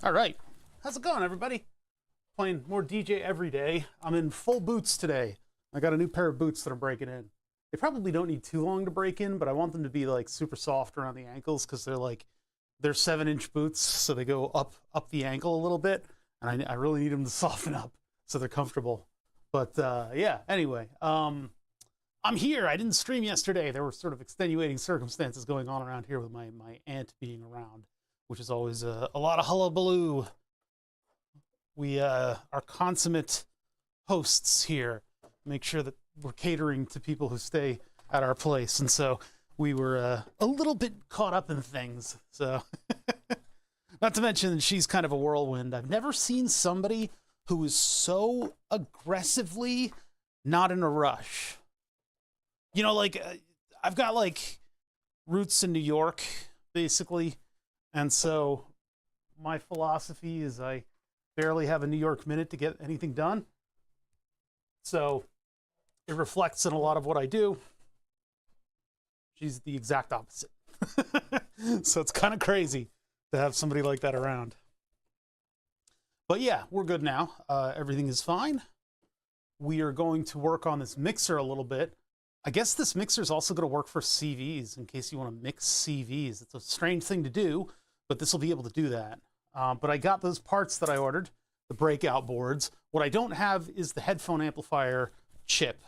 All right. How's it going, everybody? Playing more DJ every day. I'm in full boots today. I got a new pair of boots that I'm breaking in. They probably don't need too long to break in, but I want them to be like super soft around the ankles because they're 7-inch boots, so they go up the ankle a little bit, and I really need them to soften up so they're comfortable. But yeah, anyway, I'm here. I didn't stream yesterday. There were sort of extenuating circumstances going on around here with my aunt being around, which is always a lot of hullabaloo. We are consummate hosts here. Make sure that we're catering to people who stay at our place, and so we were a little bit caught up in things. So, not to mention she's kind of a whirlwind. I've never seen somebody who is so aggressively not in a rush. You know, like I've got like roots in New York, basically, and so my philosophy is I barely have a New York minute to get anything done. So it reflects in a lot of what I do. She's the exact opposite. So it's kind of crazy to have somebody like that around. But yeah, we're good now. Everything is fine. We are going to work on this mixer a little bit. I guess this mixer is also going to work for CVs in case you want to mix CVs. It's a strange thing to do, but this will be able to do that. But I got those parts that I ordered, the breakout boards. What I don't have is the headphone amplifier chip.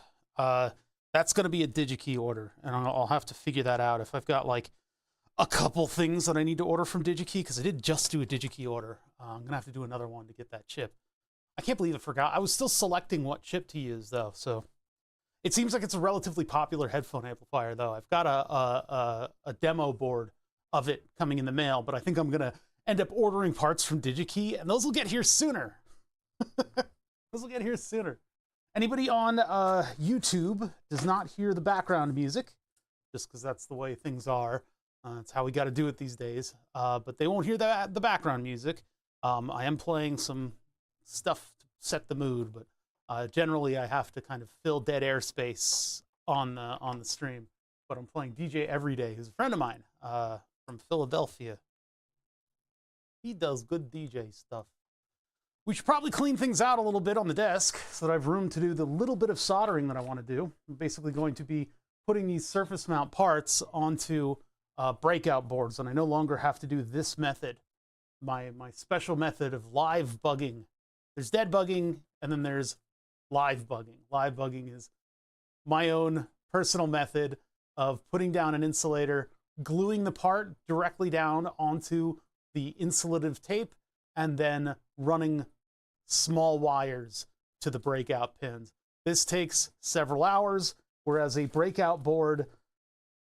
That's going to be a DigiKey order, and I'll have to figure that out if I've got like a couple things that I need to order from DigiKey, because I did just do a DigiKey order. I'm going to have to do another one to get that chip. I can't believe I forgot. I was still selecting what chip to use, though, so it seems like it's a relatively popular headphone amplifier, though. I've got a demo board of it coming in the mail, but I think I'm going to end up ordering parts from DigiKey, and those will get here sooner. Those will get here sooner. Anybody on YouTube does not hear the background music, just because that's the way things are. That's how we got to do it these days. But they won't hear the background music. I am playing some stuff to set the mood, but generally I have to kind of fill dead airspace on the stream. But I'm playing DJ Everyday, who's a friend of mine from Philadelphia. He does good DJ stuff. We should probably clean things out a little bit on the desk so that I have room to do the little bit of soldering that I want to do. I'm basically going to be putting these surface mount parts onto breakout boards, and I no longer have to do this method, my special method of live bugging. There's dead bugging, and then there's live bugging. Live bugging is my own personal method of putting down an insulator, gluing the part directly down onto the insulative tape, and then running small wires to the breakout pins. This takes several hours, whereas a breakout board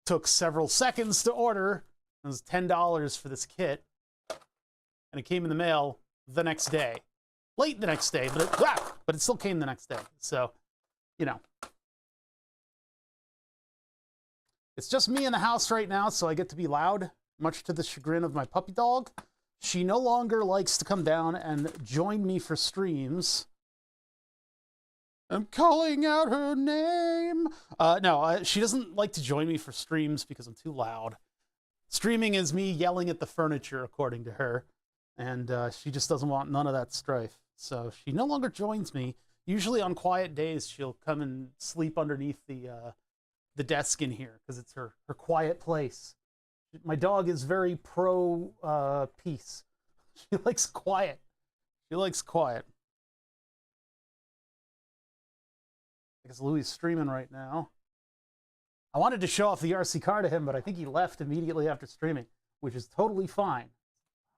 took several seconds to order. It was $10 for this kit, and it came in the mail the next day. Late the next day, but it still came the next day. So, you know. It's just me in the house right now, so I get to be loud, much to the chagrin of my puppy dog. She no longer likes to come down and join me for streams. I'm calling out her name. No, she doesn't like to join me for streams because I'm too loud. Streaming is me yelling at the furniture, according to her. And she just doesn't want none of that strife. So she no longer joins me. Usually on quiet days, she'll come and sleep underneath the desk in here because it's her quiet place. My dog is very pro peace. She likes quiet. She likes quiet. I guess Louis is streaming right now. I wanted to show off the RC car to him, but I think he left immediately after streaming, which is totally fine.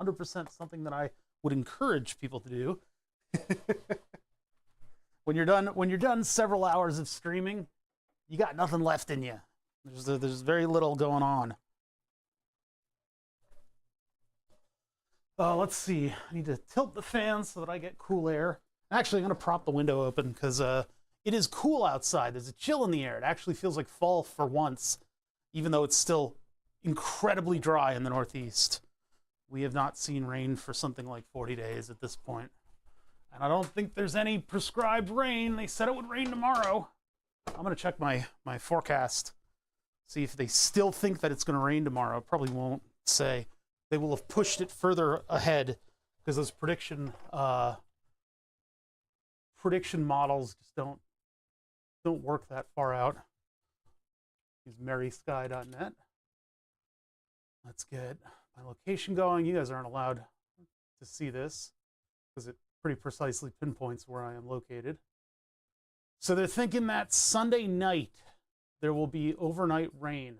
100% something that I would encourage people to do. When you're done several hours of streaming, you got nothing left in you. There's very little going on. Let's see. I need to tilt the fan so that I get cool air. Actually, I'm going to prop the window open because it is cool outside. There's a chill in the air. It actually feels like fall for once, even though it's still incredibly dry in the Northeast. We have not seen rain for something like 40 days at this point. And I don't think there's any prescribed rain. They said it would rain tomorrow. I'm going to check my forecast, see if they still think that it's going to rain tomorrow. Probably won't say. They will have pushed it further ahead because those prediction models just don't work that far out. Use merrysky.net. Let's get my location going. You guys aren't allowed to see this because it pretty precisely pinpoints where I am located. So they're thinking that Sunday night there will be overnight rain,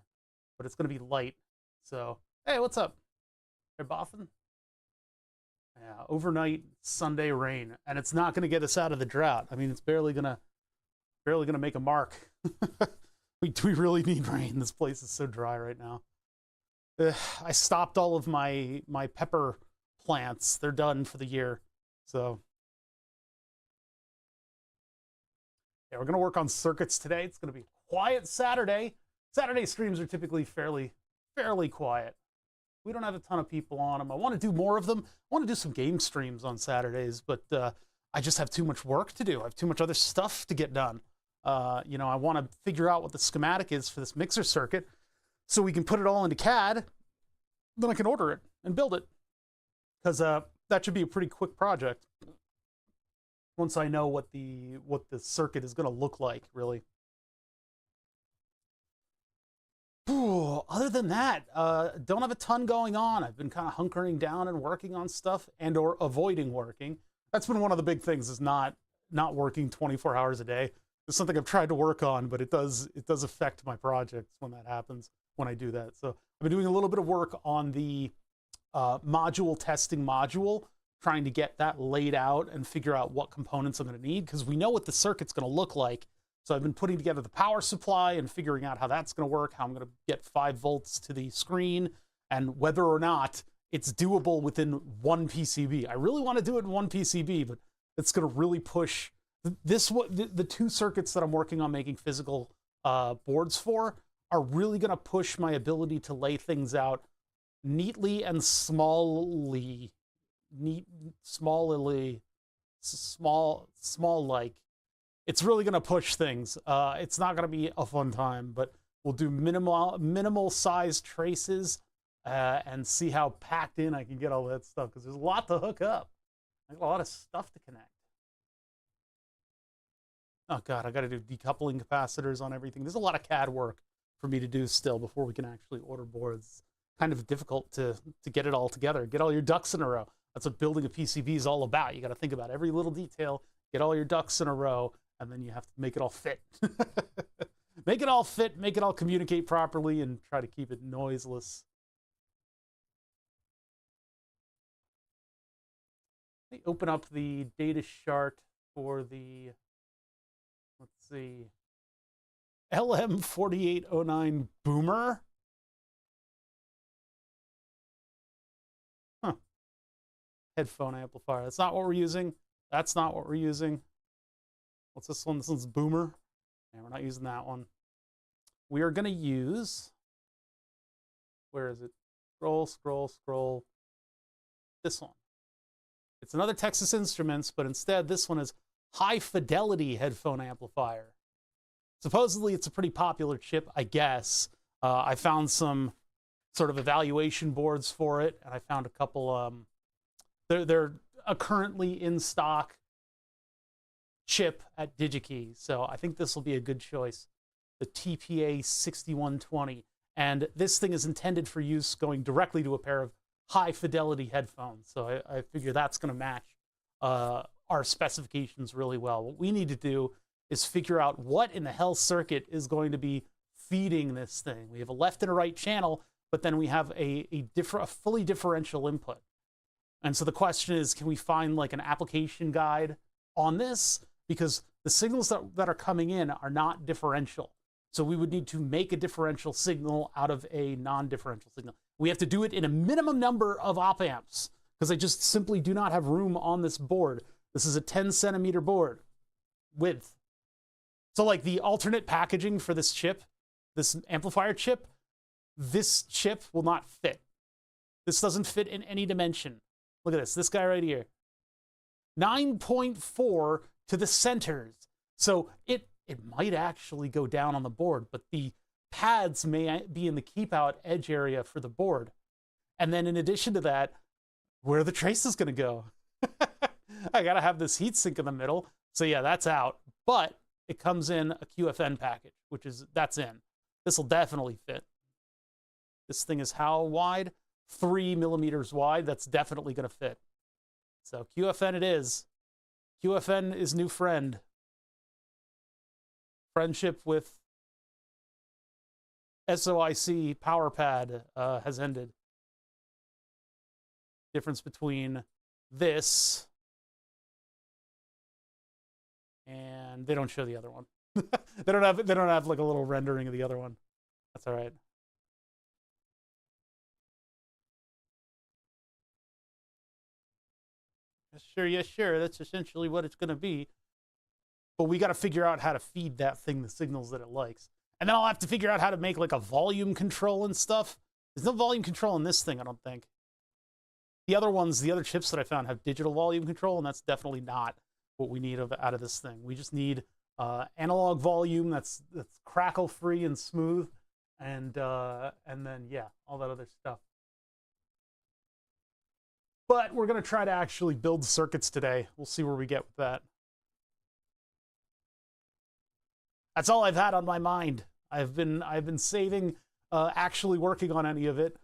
but it's going to be light. So, hey, what's up? Hey, Boston? Yeah, overnight Sunday rain, and it's not going to get us out of the drought. I mean, it's barely gonna make a mark. we really need rain. This place is so dry right now. I stopped all of my pepper plants. They're done for the year. So yeah, we're gonna work on circuits today. It's gonna be a quiet Saturday. Saturday streams are typically fairly quiet. We don't have a ton of people on them. I want to do more of them. I want to do some game streams on Saturdays, but I just have too much work to do. I have too much other stuff to get done. You know, I want to figure out what the schematic is for this mixer circuit so we can put it all into CAD. Then I can order it and build it, because that should be a pretty quick project once I know what the circuit is going to look like, really. Other than that, don't have a ton going on. I've been kind of hunkering down and working on stuff and or avoiding working. That's been one of the big things, is not working 24 hours a day. It's something I've tried to work on, but it does affect my projects when that happens, when I do that. So I've been doing a little bit of work on the module testing module, trying to get that laid out and figure out what components I'm going to need, because we know what the circuit's going to look like. So I've been putting together the power supply and figuring out how that's going to work, how I'm going to get 5 volts to the screen, and whether or not it's doable within one PCB. I really want to do it in one PCB, but it's going to really push the 2 circuits that I'm working on making physical boards for are really going to push my ability to lay things out neatly and small like. It's really going to push things. It's not going to be a fun time, but we'll do minimal size traces and see how packed in I can get all that stuff, because there's a lot to hook up. I got a lot of stuff to connect. Oh God, I got to do decoupling capacitors on everything. There's a lot of CAD work for me to do still before we can actually order boards. Kind of difficult to get it all together, get all your ducks in a row. That's what building a PCB is all about. You got to think about every little detail, get all your ducks in a row, and then you have to make it all fit. Make it all fit, make it all communicate properly, and try to keep it noiseless. Let me open up the data chart for the, let's see, LM4809 Boomer. Huh. Headphone amplifier. That's not what we're using. That's not what we're using. What's this one? This one's Boomer. Yeah, we're not using that one. We are going to use, where is it? Scroll. This one. It's another Texas Instruments, but instead this one is high fidelity headphone amplifier. Supposedly it's a pretty popular chip, I guess. I found some sort of evaluation boards for it, and I found a couple, they're a currently in stock chip at DigiKey, so I think this will be a good choice. The TPA 6120, and this thing is intended for use going directly to a pair of high fidelity headphones, so I figure that's going to match our specifications really well. What we need to do is figure out what in the hell circuit is going to be feeding this thing. We have a left and a right channel, but then we have a fully differential input. And so the question is, can we find like an application guide on this? Because the signals that are coming in are not differential. So we would need to make a differential signal out of a non-differential signal. We have to do it in a minimum number of op amps, because I just simply do not have room on this board. This is a 10-centimeter board width. So like the alternate packaging for this chip, this amplifier chip, this chip will not fit. This doesn't fit in any dimension. Look at this guy right here. 9.4 to the centers. So it might actually go down on the board, but the pads may be in the keep out edge area for the board. And then in addition to that, where the trace is going to go. I got to have this heatsink in the middle. So yeah, that's out. But it comes in a QFN package, that's in. This will definitely fit. This thing is how wide? 3 millimeters wide. That's definitely going to fit. So QFN it is. QFN is new friend. Friendship with SOIC power pad has ended. Difference between this and they don't show the other one. they don't have like a little rendering of the other one. That's all right. Yes, sure. That's essentially what it's going to be. But we got to figure out how to feed that thing the signals that it likes. And then I'll have to figure out how to make like a volume control and stuff. There's no volume control in this thing, I don't think. The other chips that I found have digital volume control, and that's definitely not what we need out of this thing. We just need analog volume that's crackle free and smooth, and then yeah, all that other stuff. But we're gonna try to actually build circuits today. We'll see where we get with that. That's all I've had on my mind. I've been saving actually working on any of it,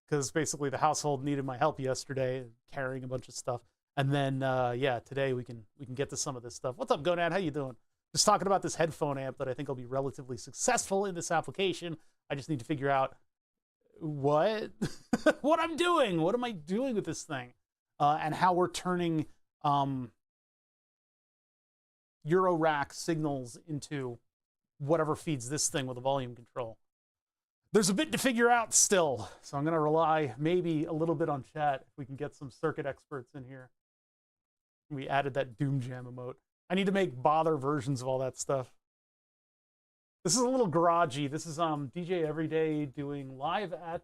because basically the household needed my help yesterday, carrying a bunch of stuff. And then yeah, today we can get to some of this stuff. What's up, Gonad? How you doing? Just talking about this headphone amp that I think will be relatively successful in this application. I just need to figure out what what I'm doing. What am I doing with this thing? And how we're turning Euro rack signals into whatever feeds this thing with a volume control. There's a bit to figure out still, so I'm going to rely maybe a little bit on chat if we can get some circuit experts in here. We added that Doom Jam emote. I need to make bother versions of all that stuff. This is a little garagey. This is DJ Everyday doing live at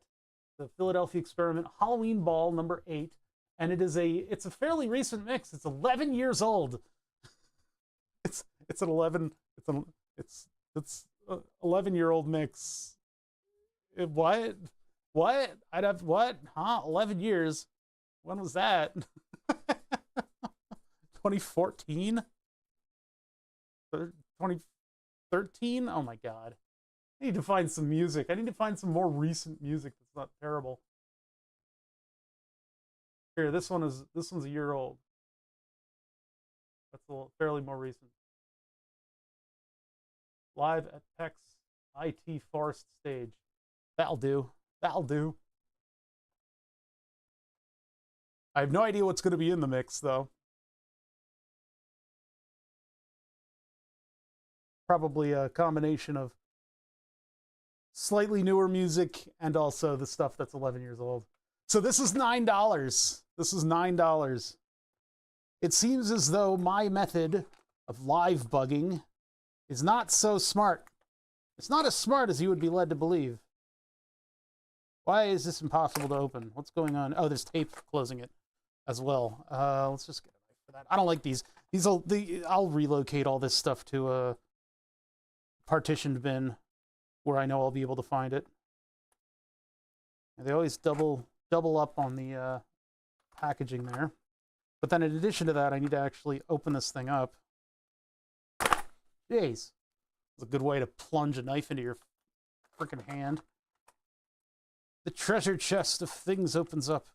the Philadelphia Experiment Halloween Ball number 8, and it's a fairly recent mix. It's 11 years old. It's an 11-year-old mix. What? I'd have what? Huh? 11 years. When was that? 2014? 2013? Oh my god. I need to find some music. I need to find some more recent music that's not terrible. Here, this one's a year old. That's fairly more recent. Live at PEX IT Forest stage. That'll do. That'll do. I have no idea what's going to be in the mix, though. Probably a combination of slightly newer music and also the stuff that's 11 years old. So this is $9. This is $9. It seems as though my method of live bugging is not so smart. It's not as smart as you would be led to believe. Why is this impossible to open? What's going on? Oh, there's tape closing it as well. Let's just get a knife for that. I don't like these. I'll relocate all this stuff to a partitioned bin where I know I'll be able to find it. And they always double up on the packaging there. But then in addition to that, I need to actually open this thing up. Jeez. It's a good way to plunge a knife into your freaking hand. The treasure chest of things opens up.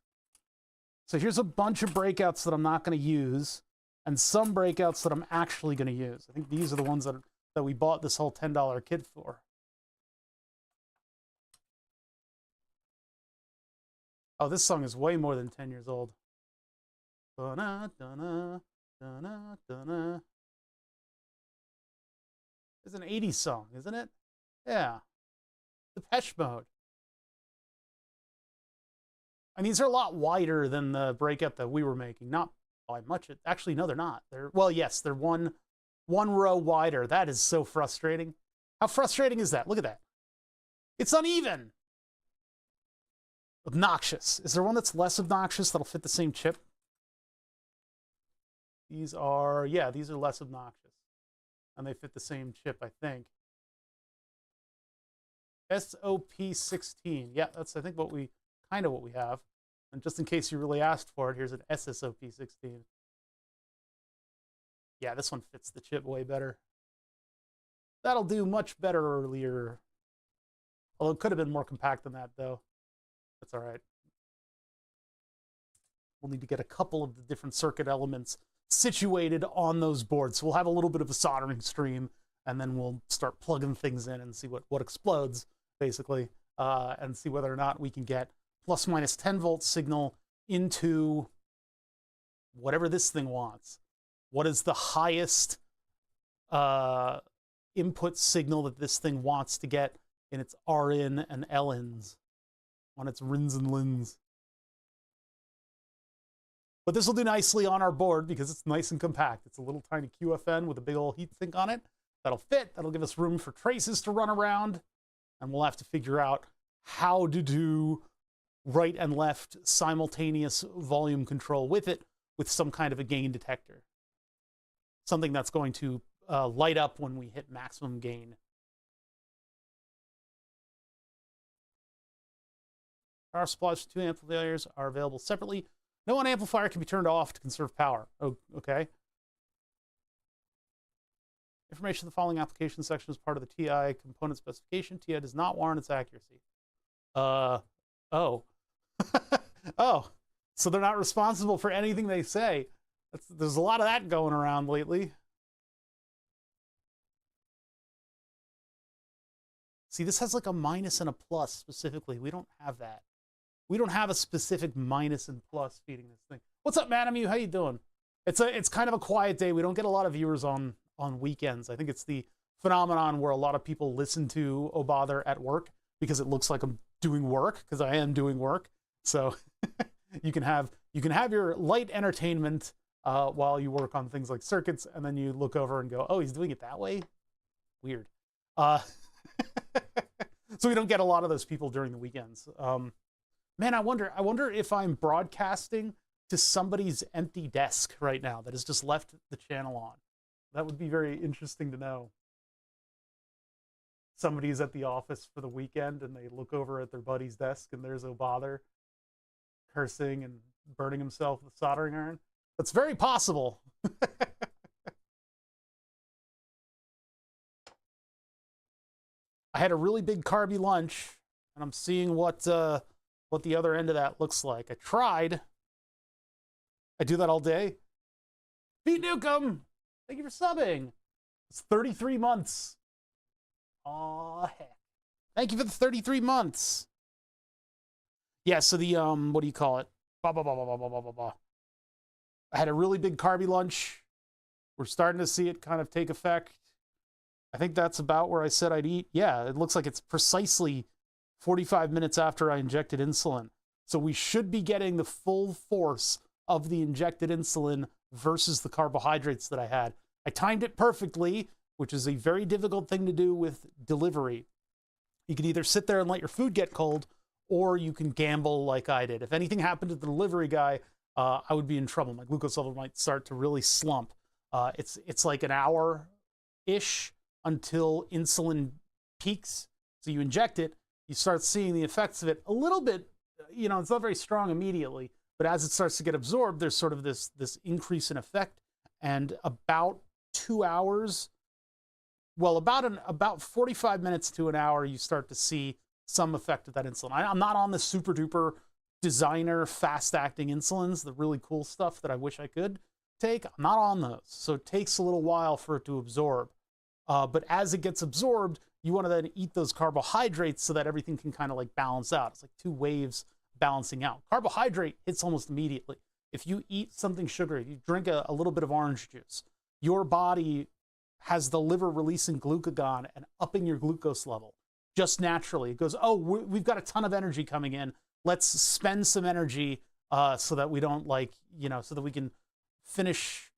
So here's a bunch of breakouts that I'm not going to use, and some breakouts that I'm actually going to use. I think these are the ones that we bought this whole $10 kit for. Oh, this song is way more than 10 years old. Dun-na, dun-na, dun-na, dun-na. It's an 80s song, isn't it? Yeah. Depeche Mode. And these are a lot wider than the breakout that we were making. Not by much. Actually, no, they're not. Well, yes, they're one row wider. That is so frustrating. How frustrating is that? Look at that. It's uneven. Obnoxious. Is there one that's less obnoxious that'll fit the same chip? These are less obnoxious. And they fit the same chip, I think. SOP16. Yeah, that's I think what we have. And just in case you really asked for it, here's an SSOP16. Yeah, this one fits the chip way better. That'll do much better earlier. Although it could have been more compact than that, though. That's all right. We'll need to get a couple of the different circuit elements situated on those boards. So we'll have a little bit of a soldering stream, and then we'll start plugging things in and see what explodes, basically, and see whether or not we can get plus minus 10 volt signal into whatever this thing wants. What is the highest input signal that this thing wants to get in its RN and LNs, on its RINs and LINs. But this will do nicely on our board because it's nice and compact. It's a little tiny QFN with a big old heatsink on it. That'll fit. That'll give us room for traces to run around. And we'll have to figure out how to do right and left simultaneous volume control with it, with some kind of a gain detector. Something that's going to light up when we hit maximum gain. Power supplies for 2 amplifiers are available separately. No one amplifier can be turned off to conserve power. Oh, okay. Information in the following application section is part of the TI component specification. TI does not warrant its accuracy. Oh. Oh. So they're not responsible for anything they say. There's a lot of that going around lately. See, this has like a minus and a plus specifically. We don't have that. We don't have a specific minus and plus feeding this thing. What's up, Manamu? How you doing? It's kind of a quiet day. We don't get a lot of viewers on weekends. I think it's the phenomenon where a lot of people listen to Oh Bother at work because it looks like I'm doing work, because I am doing work. So you can have your light entertainment while you work on things like circuits, and then you look over and go, oh, he's doing it that way? Weird. So we don't get a lot of those people during the weekends. Man, I wonder if I'm broadcasting to somebody's empty desk right now that has just left the channel on. That would be very interesting to know. Somebody's at the office for the weekend and they look over at their buddy's desk and there's Oh Bother cursing and burning himself with a soldering iron. That's very possible. I had a really big carby lunch, and I'm seeing what the other end of that looks like. I tried. I do that all day. Pete Newcomb, thank you for subbing. It's 33 months. Aw, heck. Thank you for the 33 months. Yeah, so the, what do you call it? I had a really big carby lunch. We're starting to see it kind of take effect. I think that's about where I said I'd eat. Yeah, it looks like it's precisely 45 minutes after I injected insulin. So we should be getting the full force of the injected insulin versus the carbohydrates that I had. I timed it perfectly, which is a very difficult thing to do with delivery. You can either sit there and let your food get cold, or you can gamble like I did. If anything happened to the delivery guy, I would be in trouble. My glucose level might start to really slump. It's like an hour-ish until insulin peaks. So you inject it, you start seeing the effects of it a little bit. You know, it's not very strong immediately, but as it starts to get absorbed, there's sort of this increase in effect. And about 2 hours, well, about 45 minutes to an hour, you start to see some effect of that insulin. I'm not on the super duper designer fast acting insulins, the really cool stuff that I wish I could take. I'm not on those. So it takes a little while for it to absorb. But as it gets absorbed, you want to then eat those carbohydrates so that everything can kind of like balance out. It's like two waves balancing out. Carbohydrate hits almost immediately. If you eat something sugary, you drink a little bit of orange juice, your body has the liver releasing glucagon and upping your glucose level just naturally. It goes, oh, we've got a ton of energy coming in. Let's spend some energy so that we don't so that we can finish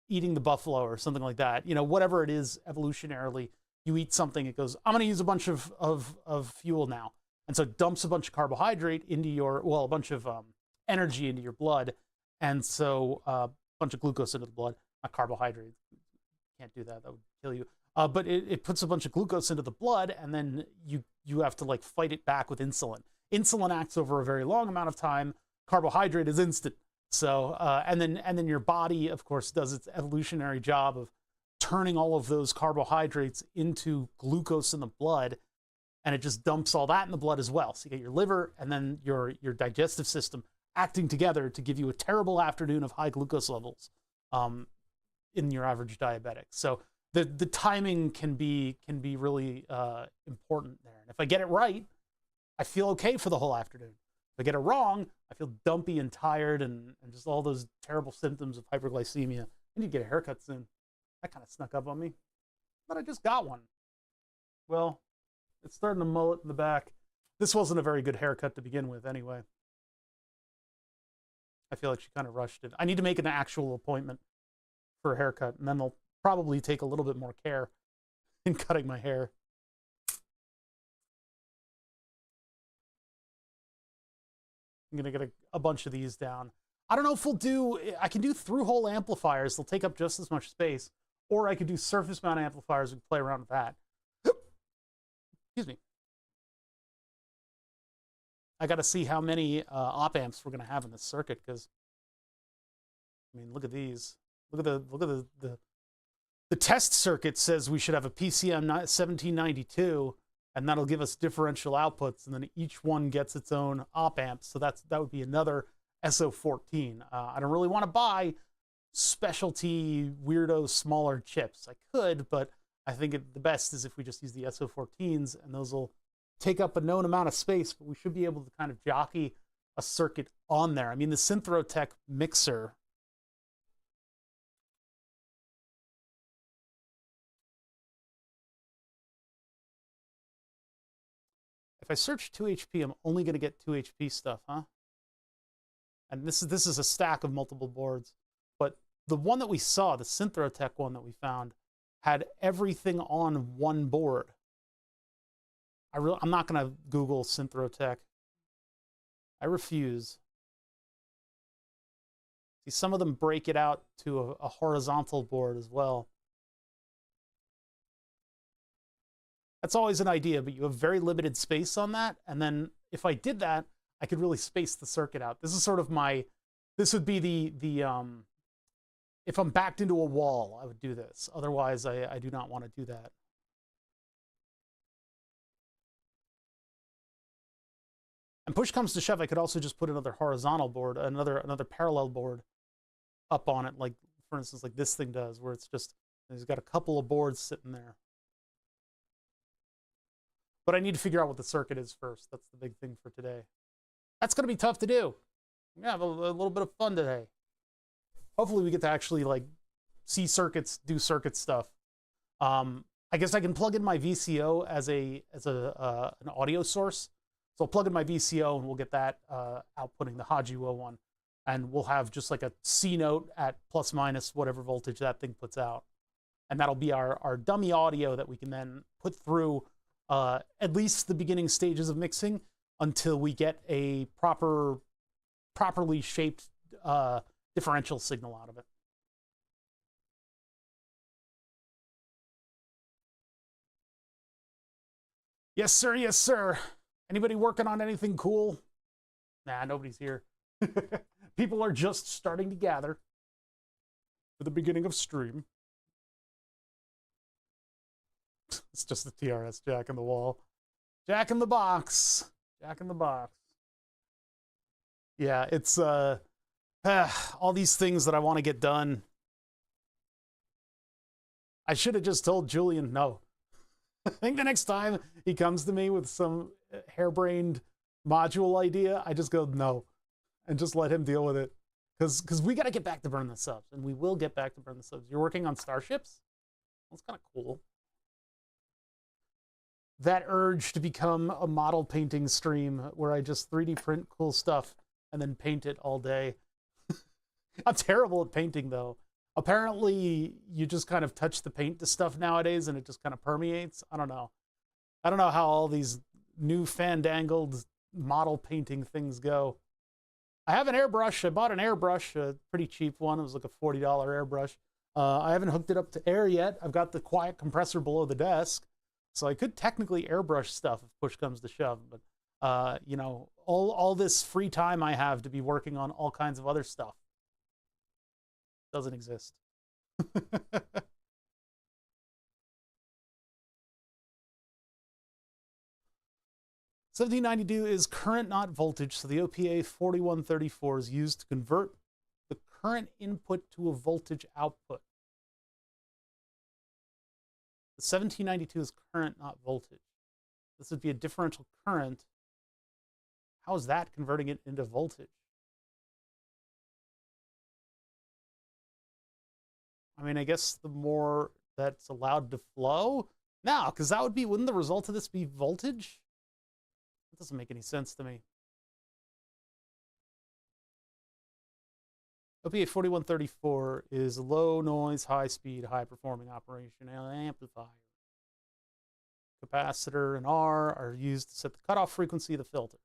eating the buffalo or something like that. You know, whatever it is evolutionarily, you eat something, it goes, I'm going to use a bunch of fuel now. And so it dumps a bunch of carbohydrate into a bunch of energy into your blood. And so a bunch of glucose into the blood, not carbohydrate. Can't do that. That would kill you. But it puts a bunch of glucose into the blood, and then you have to like fight it back with insulin. Insulin acts over a very long amount of time, carbohydrate is instant. So, and then your body, of course, does its evolutionary job of turning all of those carbohydrates into glucose in the blood, and it just dumps all that in the blood as well. So you get your liver and then your digestive system acting together to give you a terrible afternoon of high glucose levels in your average diabetic. So the timing can be really important there. And if I get it right, I feel okay for the whole afternoon. If I get it wrong, I feel dumpy and tired and just all those terrible symptoms of hyperglycemia. I need to get a haircut soon. That kind of snuck up on me. But I just got one. Well, it's starting to mullet in the back. This wasn't a very good haircut to begin with anyway. I feel like she kind of rushed it. I need to make an actual appointment for a haircut, and then they'll probably take a little bit more care in cutting my hair. I'm going to get a bunch of these down. I don't know if we'll do, I can do through-hole amplifiers. They'll take up just as much space. Or I could do surface mount amplifiers and play around with that. Excuse me. I got to see how many op amps we're going to have in this circuit, because, I mean, look at these. Look at the test circuit says we should have a PCM 1792, and that'll give us differential outputs, and then each one gets its own op amp. So that would be another SO14. I don't really want to buy specialty weirdo smaller chips. I could, but I think the best is if we just use the SO14s, and those will take up a known amount of space, but we should be able to kind of jockey a circuit on there. I mean, the Synthrotech mixer, if I search 2HP, I'm only going to get 2HP stuff, huh? And this is a stack of multiple boards. But the one that we saw, the Synthrotech one that we found, had everything on one board. I'm not going to Google Synthrotech. I refuse. See, some of them break it out to a horizontal board as well. That's always an idea, but you have very limited space on that. And then if I did that, I could really space the circuit out. This is sort of this would be the if I'm backed into a wall, I would do this. Otherwise, I do not want to do that. And push comes to shove, I could also just put another horizontal board, another parallel board up on it, like, for instance, like this thing does, where it's just, it's got a couple of boards sitting there. But I need to figure out what the circuit is first. That's the big thing for today. That's going to be tough to do. Yeah, have a little bit of fun today. Hopefully we get to actually, like, see circuits, do circuit stuff. I guess I can plug in my VCO as an audio source. So I'll plug in my VCO and we'll get that outputting the Hajiwo one. And we'll have just like a C note at plus minus whatever voltage that thing puts out. And that'll be our dummy audio that we can then put through at least the beginning stages of mixing until we get a properly shaped differential signal out of it. Yes, sir. Yes, sir. Anybody working on anything cool? Nah, nobody's here. People are just starting to gather for the beginning of stream. It's just the TRS jack in the wall. Jack in the box. Jack in the box. Yeah, it's all these things that I want to get done. I should have just told Julian no. I think the next time he comes to me with some harebrained module idea, I just go no and just let him deal with it. Because we got to get back to burn the subs, and we will get back to burn the subs. You're working on starships? That's kind of cool. That urge to become a model painting stream where I just 3D print cool stuff and then paint it all day. I'm terrible at painting, though. Apparently, you just kind of touch the paint to stuff nowadays and it just kind of permeates. I don't know. I don't know how all these new fandangled model painting things go. I have an airbrush. I bought an airbrush, a pretty cheap one. It was like a $40 airbrush. I haven't hooked it up to air yet. I've got the quiet compressor below the desk. So I could technically airbrush stuff if push comes to shove. But, you know, all this free time I have to be working on all kinds of other stuff. Doesn't exist. 1792 is current, not voltage, so the OPA 4134 is used to convert the current input to a voltage output. The 1792 is current, not voltage. This would be a differential current. How is that converting it into voltage? I mean, I guess the more that's allowed to flow. No, because that would be, wouldn't the result of this be voltage? That doesn't make any sense to me. OPA 4134 is low noise, high speed, high performing operation amplifier. Capacitor and R are used to set the cutoff frequency of the filter.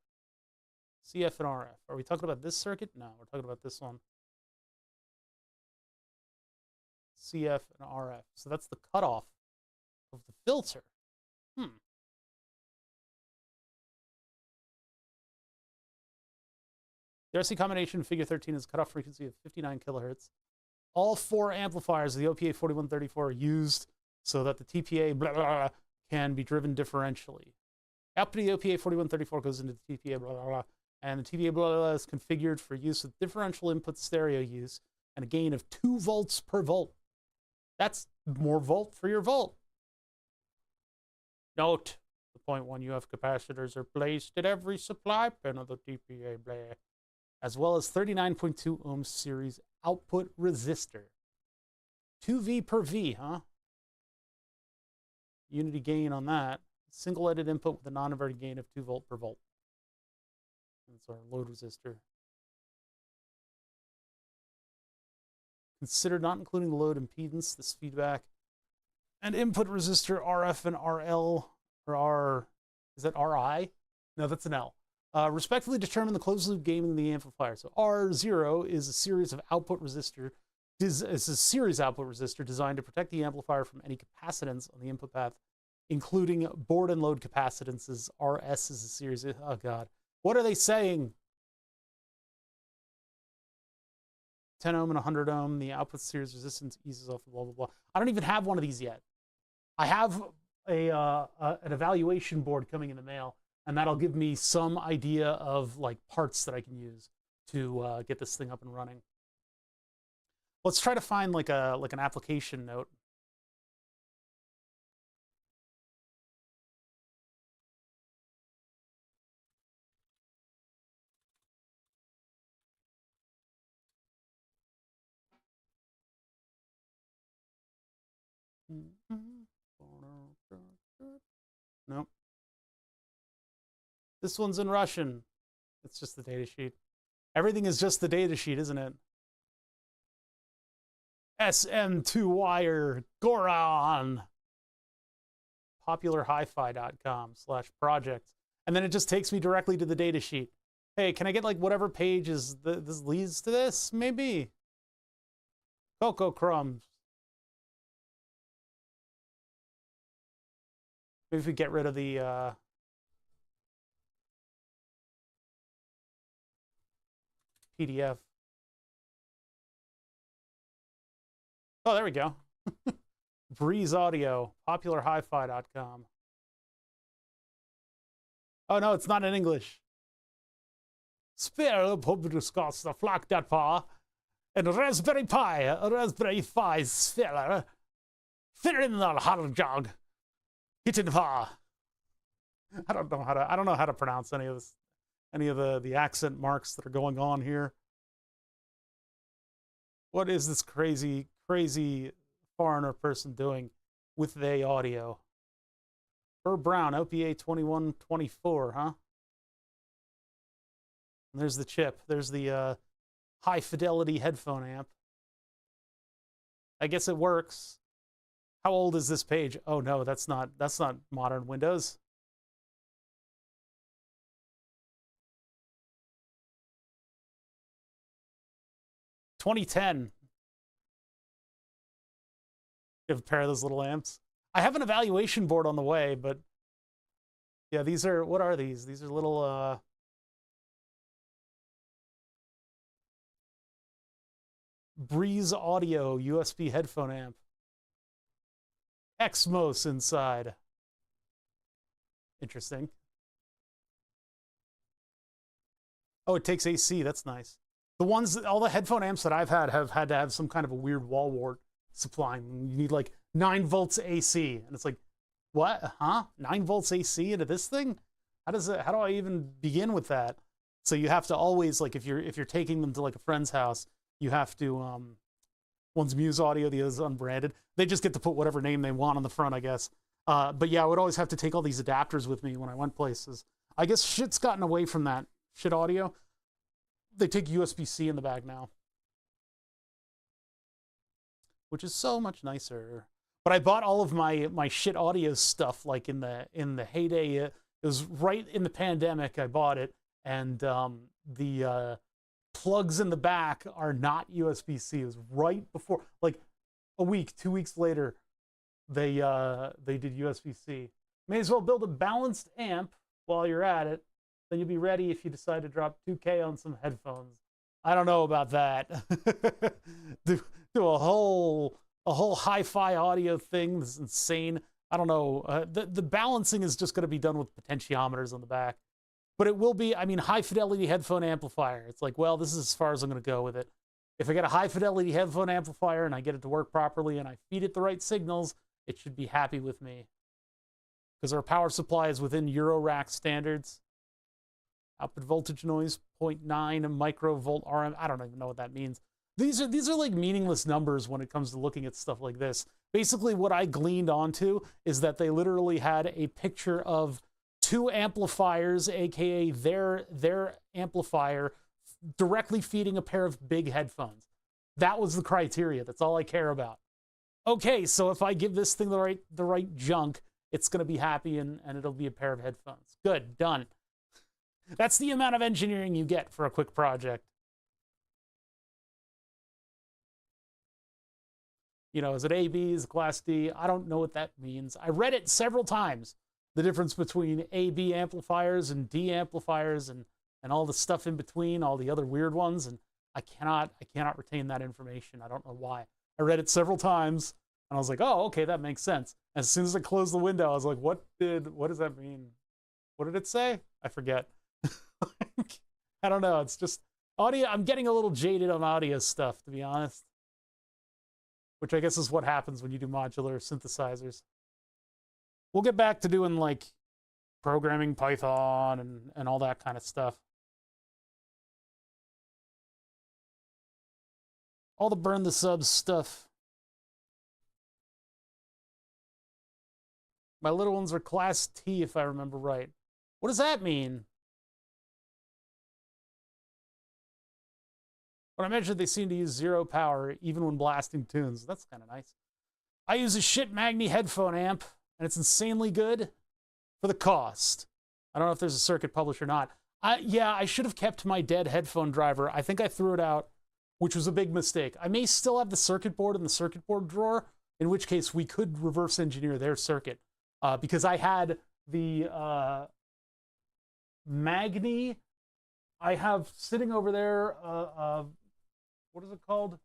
CF and RF. Are we talking about this circuit? No, we're talking about this one. CF and RF. So that's the cutoff of the filter. The RC combination figure 13 is cutoff frequency of 59 kilohertz. All four amplifiers of the OPA 4134 are used so that the TPA blah, blah, blah, can be driven differentially. Output of the OPA 4134 goes into the TPA blah, blah, blah, and the TPA blah, blah, blah is configured for use with differential input stereo use and a gain of 2 volts per volt. That's more volt for your volt. Note, the 0.1 UF capacitors are placed at every supply pin of the TPA blah, as well as 39.2 ohm series output resistor. 2V per V, huh? Unity gain on that. Single-headed input with a non-inverting gain of 2 volt per volt. That's our load resistor. Consider not including the load impedance, this feedback, and input resistor RF and RL, or R, is that RI? No, that's an L. Respectively determine the closed loop gain in the amplifier. So R0 is a series of output resistor, is a series output resistor designed to protect the amplifier from any capacitance on the input path, including board and load capacitances. RS is a series of, oh God. What are they saying? 10 ohm and 100 ohm, the output series resistance eases off, blah, blah, blah. I don't even have one of these yet. I have an evaluation board coming in the mail, and that'll give me some idea of like parts that I can use to get this thing up and running. Let's try to find like an application note. Nope. This one's in Russian. It's just the data sheet. Everything is just the data sheet, isn't it? SM2 wire, Goron. popularhifi.com/project. And then it just takes me directly to the data sheet. Hey, can I get like whatever page is this leads to this? Maybe. Cocoa crumbs. Maybe if we get rid of the PDF. Oh, there we go. Breeze Audio, popularhifi.com. Oh no, it's not in English. Spare publiscost the flock.pa and Raspberry Pi, Raspberry Pi sphere. Fit in the hot jog. Hit in pa. I don't know how to pronounce any of this, any of the accent marks that are going on here. What is this crazy foreigner person doing with the audio? Burr Brown, OPA 2124, huh? And there's the chip. There's the high fidelity headphone amp. I guess it works. How old is this page? Oh no, that's not modern Windows. $2010. You have a pair of those little amps. I have an evaluation board on the way, but yeah, these are, what are these? These are little Breeze Audio USB headphone amp. Xmos inside. Interesting. Oh, it takes AC. That's nice. The ones, all the headphone amps that I've had have had to have some kind of a weird wall wart supplying. You need like 9 volts AC, and it's like, what? Huh? 9 volts AC into this thing? How do I even begin with that? So you have to always, like, if you're taking them to like a friend's house, you have to one's Muse Audio, the other's unbranded. They just get to put whatever name they want on the front, I guess. But yeah, I would always have to take all these adapters with me when I went places. I guess shit's gotten away from that. Shit audio. They take USB-C in the bag now, which is so much nicer. But I bought all of my shit audio stuff like in the heyday. It was right in the pandemic. I bought it, and the plugs in the back are not USB-C. It was right before, like a week, 2 weeks later, they did USB-C. May as well build a balanced amp while you're at it. Then you'll be ready if you decide to drop 2K on some headphones. I don't know about that. do a whole hi-fi audio thing. This is insane. I don't know. The balancing is just going to be done with potentiometers on the back. But it will be, I mean, high-fidelity headphone amplifier. It's like, well, this is as far as I'm going to go with it. If I get a high-fidelity headphone amplifier and I get it to work properly and I feed it the right signals, it should be happy with me. Because our power supply is within Eurorack standards. Output voltage noise, 0.9 microvolt RM. I don't even know what that means. These are like meaningless numbers when it comes to looking at stuff like this. Basically, what I gleaned onto is that they literally had a picture of 2 amplifiers, aka their amplifier, directly feeding a pair of big headphones. That was the criteria. That's all I care about. Okay, so if I give this thing the right junk, it's going to be happy and it'll be a pair of headphones. Good, done. That's the amount of engineering you get for a quick project. You know, is it AB, is it Class D? I don't know what that means. I read it several times, the difference between AB amplifiers and D amplifiers and all the stuff in between, all the other weird ones, and I cannot retain that information. I don't know why. I read it several times, and I was like, oh, okay, that makes sense. As soon as I closed the window, I was like, what does that mean? What did it say? I forget. I don't know. It's just audio. I'm getting a little jaded on audio stuff, to be honest. Which I guess is what happens when you do modular synthesizers. We'll get back to doing like programming Python and all that kind of stuff. All the burn the subs stuff. My little ones are Class T, if I remember right. What does that mean? But I mentioned they seem to use 0 power even when blasting tunes. That's kind of nice. I use a shit Magni headphone amp, and it's insanely good for the cost. I don't know if there's a circuit published or not. Yeah, I should have kept my dead headphone driver. I think I threw it out, which was a big mistake. I may still have the circuit board in the circuit board drawer, in which case we could reverse engineer their circuit. Because I had the Magni. I have sitting over there, what is it called?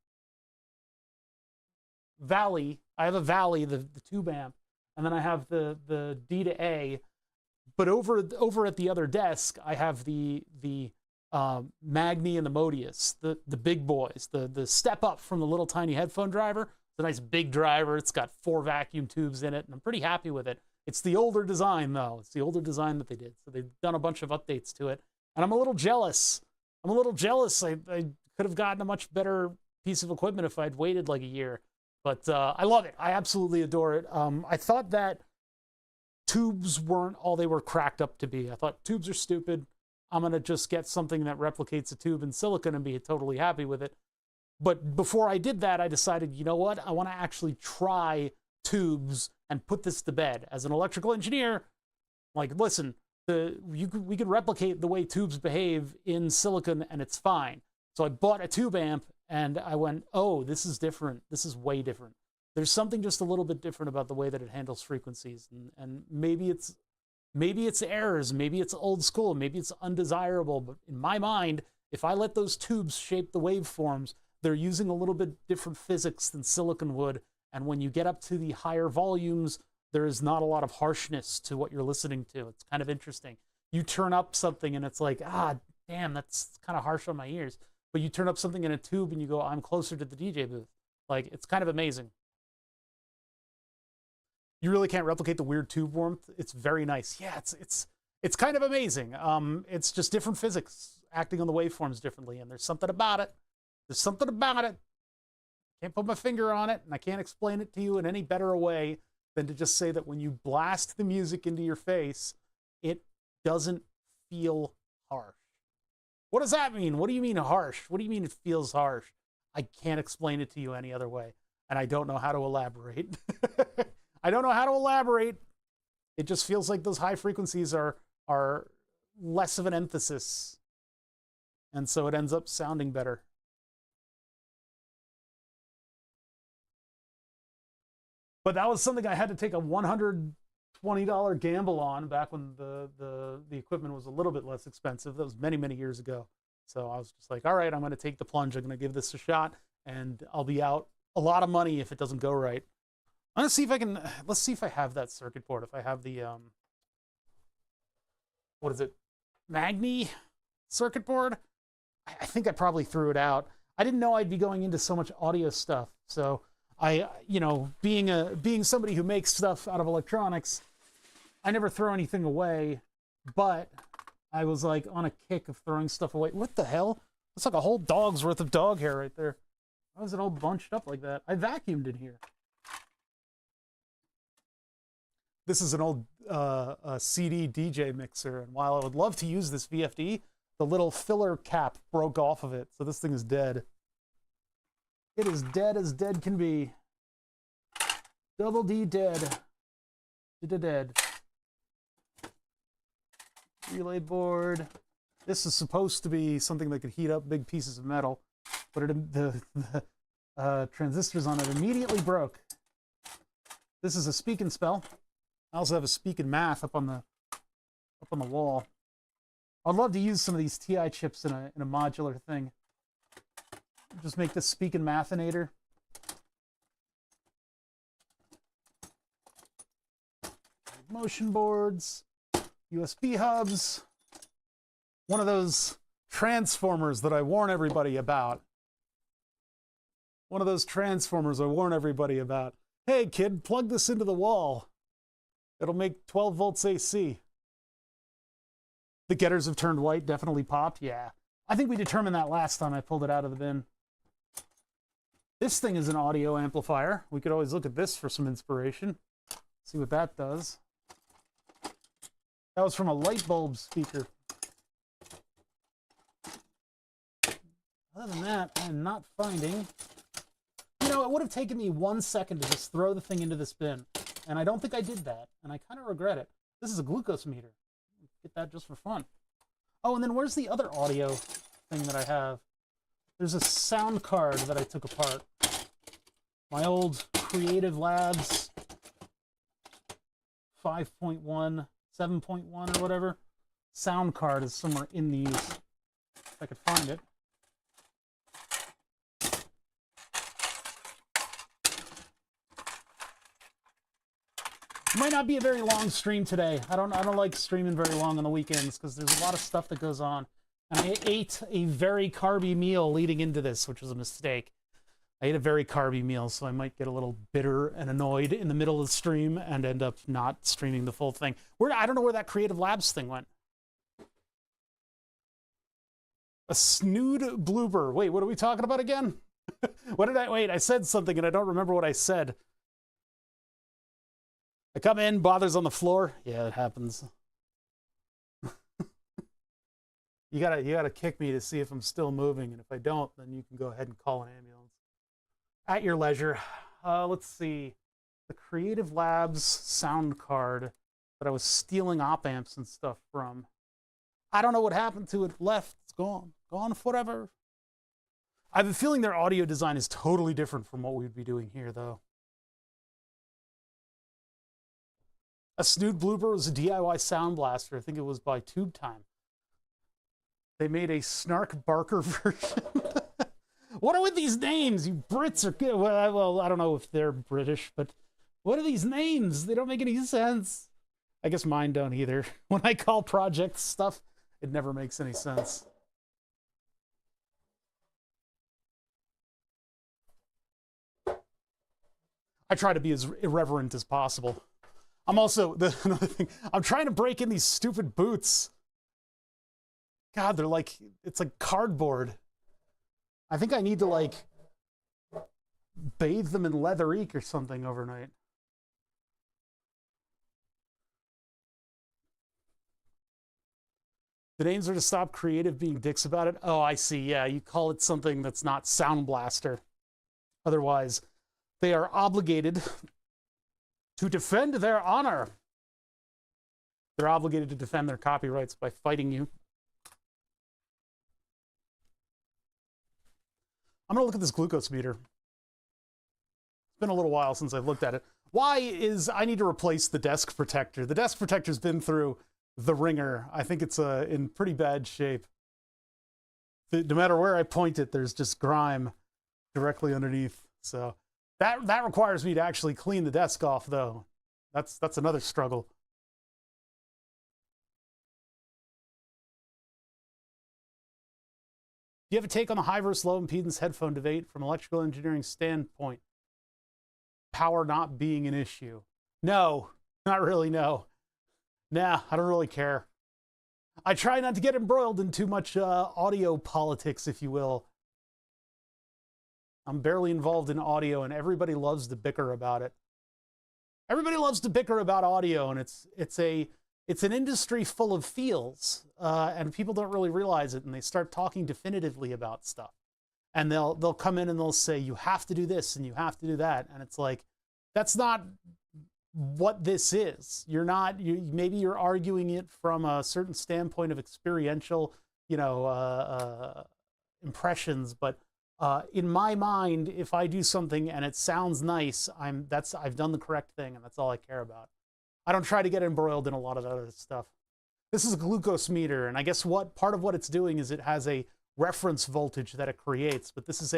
Valley. I have a Valley, the tube amp, and then I have the D to A. But over at the other desk, I have the Magni and the Modius, the big boys, the step up from the little tiny headphone driver. It's a nice big driver. It's got 4 vacuum tubes in it, and I'm pretty happy with it. It's the older design, though. It's the older design that they did. So they've done a bunch of updates to it, and I'm a little jealous. I'm a little jealous. I could have gotten a much better piece of equipment if I'd waited like a year. But I love it. I absolutely adore it. I thought that tubes weren't all they were cracked up to be. I thought tubes are stupid. I'm going to just get something that replicates a tube in silicon and be totally happy with it. But before I did that, I decided, you know what? I want to actually try tubes and put this to bed. As an electrical engineer, like, listen, we could replicate the way tubes behave in silicon and it's fine. So I bought a tube amp and I went, oh, this is different. This is way different. There's something just a little bit different about the way that it handles frequencies. And maybe it's errors, maybe it's old school, maybe it's undesirable. But in my mind, if I let those tubes shape the waveforms, they're using a little bit different physics than silicon would. And when you get up to the higher volumes, there is not a lot of harshness to what you're listening to. It's kind of interesting. You turn up something and it's like, ah, damn, that's kind of harsh on my ears. But you turn up something in a tube and you go, I'm closer to the DJ booth. Like, it's kind of amazing. You really can't replicate the weird tube warmth. It's very nice. Yeah, it's kind of amazing. It's just different physics acting on the waveforms differently, and there's something about it. There's something about it. Can't put my finger on it, and I can't explain it to you in any better way than to just say that when you blast the music into your face, it doesn't feel harsh. What does that mean? What do you mean harsh? What do you mean it feels harsh? I can't explain it to you any other way, and I don't know how to elaborate. I don't know how to elaborate. It just feels like those high frequencies are less of an emphasis, and so it ends up sounding better. But that was something I had to take a $120 gamble on back when the equipment was a little bit less expensive. That was many, many years ago. So I was just like, all right, I'm going to take the plunge. I'm going to give this a shot, and I'll be out a lot of money if it doesn't go right. I'm going to see if I can, let's see if I have that circuit board. If I have the, what is it? Magni circuit board? I think I probably threw it out. I didn't know I'd be going into so much audio stuff. So I, you know, being somebody who makes stuff out of electronics, I never throw anything away, but I was like on a kick of throwing stuff away. What the hell? That's like a whole dog's worth of dog hair right there. Why was it all bunched up like that? I vacuumed in here. This is an old CD DJ mixer, and while I would love to use this VFD, the little filler cap broke off of it, so this thing is dead. It is dead as dead can be. Double D dead. Dead. Relay board. This is supposed to be something that could heat up big pieces of metal, but the transistors on it immediately broke. This is a speak and spell. I also have a speak and math up on the wall. I'd love to use some of these TI chips in a modular thing. Just make this speak and mathinator. Motion boards, USB hubs. One of those transformers that I warn everybody about. One of those transformers I warn everybody about. Hey kid, plug this into the wall. It'll make 12 volts AC. The getters have turned white, definitely popped. Yeah. I think we determined that last time I pulled it out of the bin. This thing is an audio amplifier. We could always look at this for some inspiration. See what that does. That was from a light bulb speaker. Other than that, I'm not finding. You know, it would have taken me 1 second to just throw the thing into this bin. And I don't think I did that, and I kind of regret it. This is a glucose meter. Get that just for fun. Oh, and then where's the other audio thing that I have? There's a sound card that I took apart. My old Creative Labs 5.1, 7.1 or whatever. Sound card is somewhere in these. If I could find it. It might not be a very long stream today. I don't like streaming very long on the weekends because there's a lot of stuff that goes on. And I ate a very carby meal leading into this, which was a mistake. I ate a very carby meal, so I might get a little bitter and annoyed in the middle of the stream and end up not streaming the full thing. I don't know where that Creative Labs thing went. A snood blooper. Wait, what are we talking about again? Wait, I said something and I don't remember what I said. I come in, bothers on the floor. Yeah, it happens. You gotta kick me to see if I'm still moving, and if I don't, then you can go ahead and call an ambulance. At your leisure. Let's see. The Creative Labs sound card that I was stealing op amps and stuff from. I don't know what happened to it. Left. It's gone. Gone forever. I have a feeling their audio design is totally different from what we'd be doing here, though. A Snood Blooper was a DIY sound blaster. I think it was by Tube Time. They made a Snark Barker version. What are with these names? You Brits are good. Well, I don't know if they're British, but what are these names? They don't make any sense. I guess mine don't either. When I call projects stuff, it never makes any sense. I try to be as irreverent as possible. I'm also, another thing, I'm trying to break in these stupid boots. God, they're like, it's like cardboard. I think I need to like bathe them in leather ink or something overnight. The names are to stop creative being dicks about it. Oh, I see. Yeah, you call it something that's not Sound Blaster. Otherwise, they are obligated to defend their honor. They're obligated to defend their copyrights by fighting you. I'm going to look at this glucose meter. It's been a little while since I've looked at it. Why is I need to replace the desk protector. The desk protector's been through the ringer. I think it's in pretty bad shape. No matter where I point it, there's just grime directly underneath. So that requires me to actually clean the desk off, though. That's another struggle. Do you have a take on the high versus low impedance headphone debate from electrical engineering standpoint? Power not being an issue. No, not really, no. Nah, I don't really care. I try not to get embroiled in too much audio politics, if you will. I'm barely involved in audio, and everybody loves to bicker about it. Everybody loves to bicker about audio, and it's an industry full of feels, and people don't really realize it, and they start talking definitively about stuff. And they'll come in and they'll say, you have to do this and you have to do that. And it's like, that's not what this is. Maybe you're arguing it from a certain standpoint of experiential, impressions, but in my mind, if I do something and it sounds nice, I've done the correct thing, and that's all I care about. I don't try to get embroiled in a lot of other stuff. This is a glucose meter, and I guess part of what it's doing is it has a reference voltage that it creates, but this is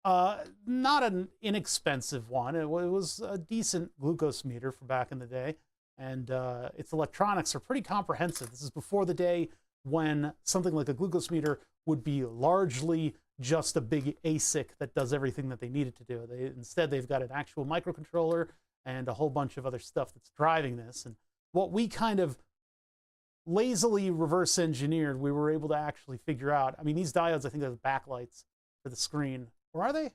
not an inexpensive one. It was a decent glucose meter for back in the day, and its electronics are pretty comprehensive. This is before the day when something like a glucose meter would be largely just a big ASIC that does everything that they need it to do. Instead, they've got an actual microcontroller and a whole bunch of other stuff that's driving this. And what we kind of lazily reverse engineered, we were able to actually figure out. I mean, these diodes, I think they're the backlights for the screen. Or are they?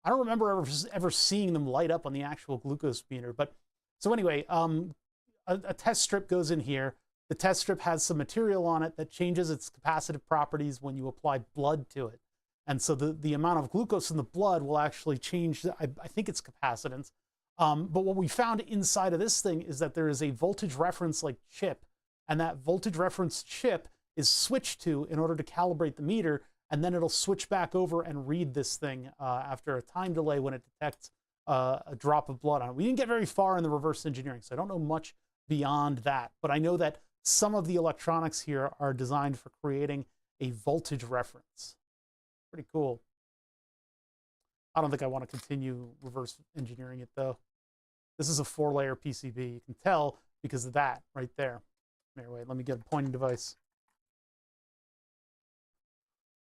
I don't remember ever seeing them light up on the actual glucose meter. But so anyway, a test strip goes in here. The test strip has some material on it that changes its capacitive properties when you apply blood to it. And so the amount of glucose in the blood will actually change, I think it's capacitance. But what we found inside of this thing is that there is a voltage reference like chip, and that voltage reference chip is switched to in order to calibrate the meter, and then it'll switch back over and read this thing after a time delay when it detects a drop of blood on it. We didn't get very far in the reverse engineering, so I don't know much beyond that, but I know that some of the electronics here are designed for creating a voltage reference. Pretty cool. I don't think I want to continue reverse engineering it, though. This is a 4-layer PCB. You can tell because of that right there. Anyway, let me get a pointing device.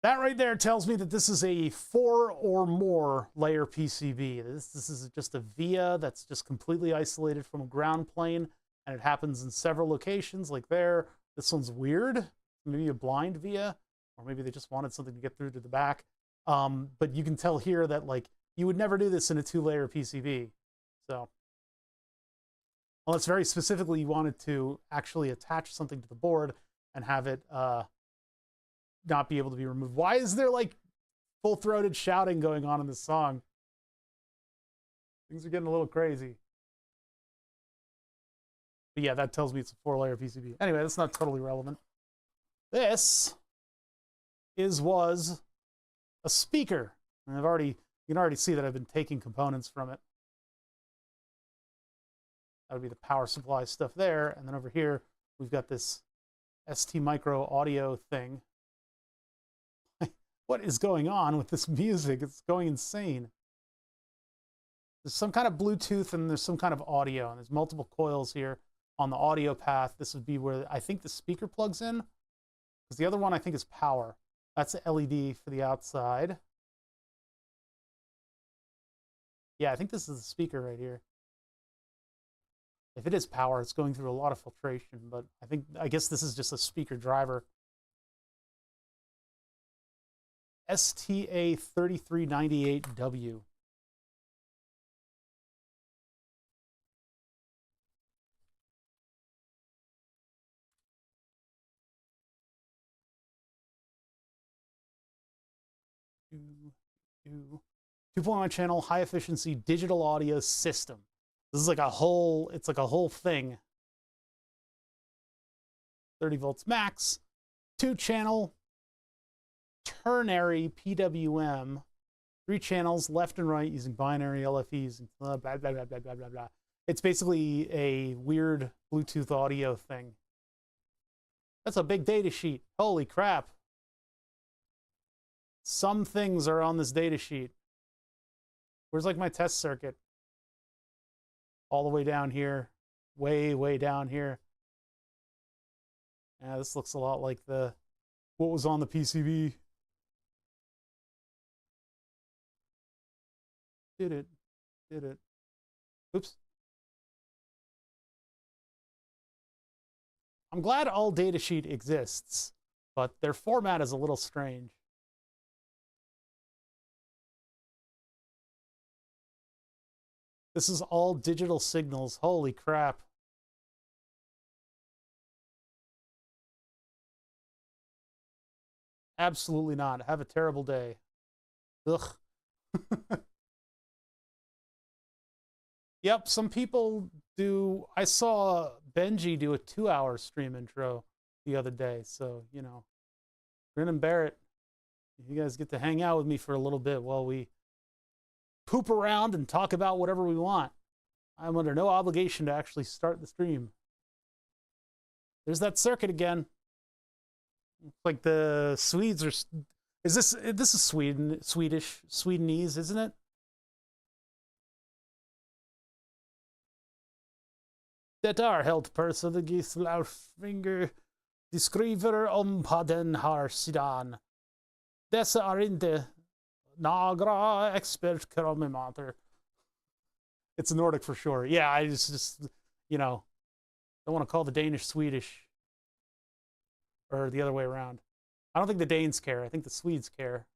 That right there tells me that this is a 4 or more layer PCB. This is just a via that's just completely isolated from a ground plane, and it happens in several locations, like there. This one's weird. Maybe a blind via, or maybe they just wanted something to get through to the back. But you can tell here that, like, you would never do this in a 2-layer PCB. So, unless very specifically you wanted to actually attach something to the board and have it not be able to be removed. Why is there, like, full-throated shouting going on in this song? Things are getting a little crazy. But yeah, that tells me it's a 4-layer PCB. Anyway, that's not totally relevant. This was a speaker. And you can already see that I've been taking components from it. That would be the power supply stuff there. And then over here, we've got this ST Micro audio thing. What is going on with this music? It's going insane. There's some kind of Bluetooth and there's some kind of audio, and there's multiple coils here on the audio path. This would be where I think the speaker plugs in, because the other one I think is power. That's the LED for the outside. Yeah, I think this is the speaker right here. If it is power, it's going through a lot of filtration, but I guess this is just a speaker driver. STA3398W. Two 2.1 channel high efficiency digital audio system. This is like a whole, it's like a whole thing. 30 volts max, 2-channel ternary PWM, 3 channels left and right using binary LFEs, and blah, blah, blah, blah, blah, blah, blah. It's basically a weird Bluetooth audio thing. That's a big data sheet. Holy crap. Some things are on this data sheet. Where's like my test circuit? All the way down here. Way, way down here. Yeah, this looks a lot like what was on the PCB. Did it. Oops. I'm glad all datasheet exists, but their format is a little strange. This is all digital signals. Holy crap. Absolutely not. Have a terrible day. Ugh. Yep, some people do. I saw Benji do a 2-hour stream intro the other day. So, you know, grin and bear it. You guys get to hang out with me for a little bit while we poop around and talk about whatever we want. I'm under no obligation to actually start the stream. There's that circuit again. Like the Swedes are. This is Swedenese, isn't it? Det helt personligt finger skriver på den här sidan. Dessa är inte några expertkommentatorer. It's Nordic for sure. Yeah, I just you know, don't want to call the Danish Swedish, or the other way around. I don't think the Danes care. I think the Swedes care.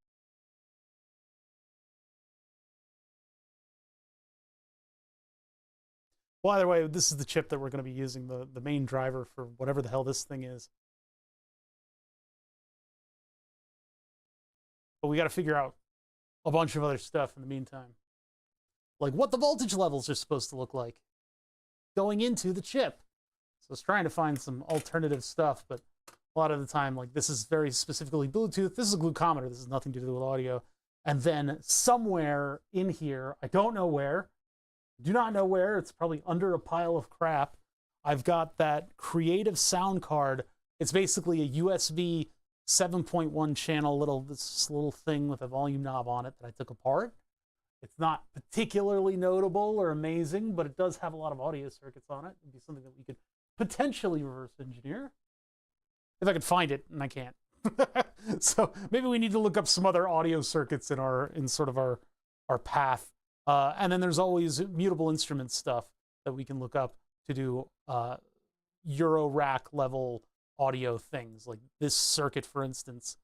Well, either way, this is the chip that we're going to be using, the main driver for whatever the hell this thing is. But we got to figure out a bunch of other stuff in the meantime. Like what the voltage levels are supposed to look like going into the chip. So I was trying to find some alternative stuff, but a lot of the time, like this is very specifically Bluetooth. This is a glucometer. This has nothing to do with audio. And then somewhere in here, I don't know where, do not know where, it's probably under a pile of crap, I've got that Creative sound card. It's basically a USB 7.1 channel this little thing with a volume knob on it that I took apart. It's not particularly notable or amazing, but it does have a lot of audio circuits on it. It'd be something that we could potentially reverse engineer. If I could find it, and I can't. So maybe we need to look up some other audio circuits in sort of our path. And then there's always mutable instrument stuff that we can look up to do Euro rack level audio things, like this circuit, for instance.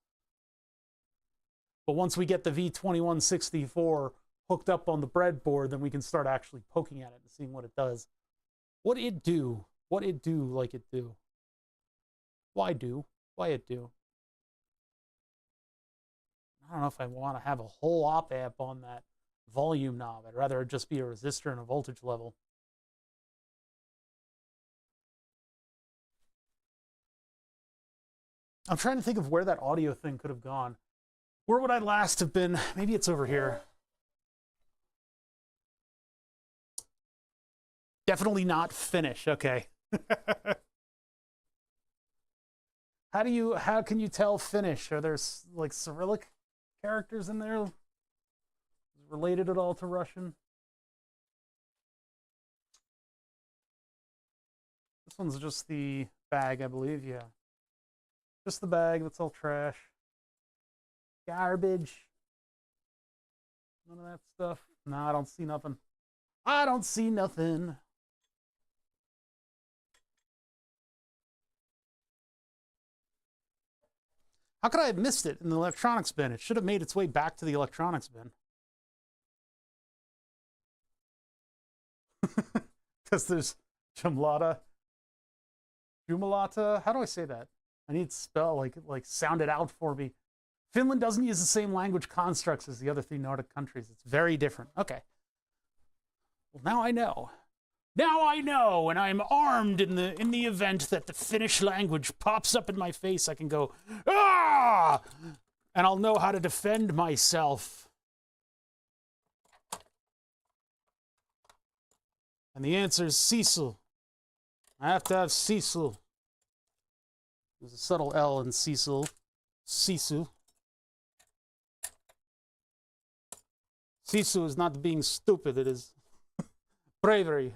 But once we get the V2164 hooked up on the breadboard, then we can start actually poking at it and seeing what it does. What it do like it do. Why it do. I don't know if I want to have a whole op amp on that volume knob. I'd rather it just be a resistor and a voltage level. I'm trying to think of where that audio thing could have gone. Where would I last have been? Maybe it's over here. Definitely not Finnish. Okay. How can you tell Finnish? Are there like Cyrillic characters in there related at all to Russian. This one's just the bag, I believe. Yeah, just the bag. That's all trash. Garbage. None of that stuff. No, I don't see nothing. I don't see nothing. How could I have missed it in the electronics bin? It should have made its way back to the electronics bin. Because there's Jumalata. Jumalata? How do I say that? I need to spell, like sound it out for me. Finland doesn't use the same language constructs as the other 3 Nordic countries. It's very different. Okay. Well, now I know. Now I know, and I'm armed in the event that the Finnish language pops up in my face. I can go, ah! And I'll know how to defend myself. And the answer is Cecil. I have to have Cecil. There's a subtle L in Cecil. Sisu. Sisu is not being stupid, it is bravery.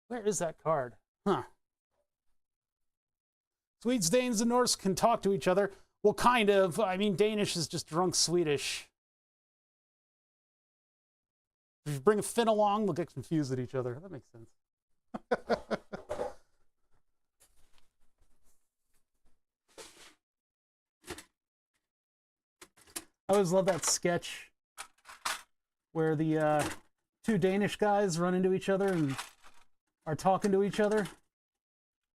Where is that card? Huh. Swedes, Danes, and Norse can talk to each other. Well, kind of. I mean, Danish is just drunk Swedish. If you bring a Finn along, they'll get confused at each other. That makes sense. I always love that sketch where the 2 Danish guys run into each other and are talking to each other,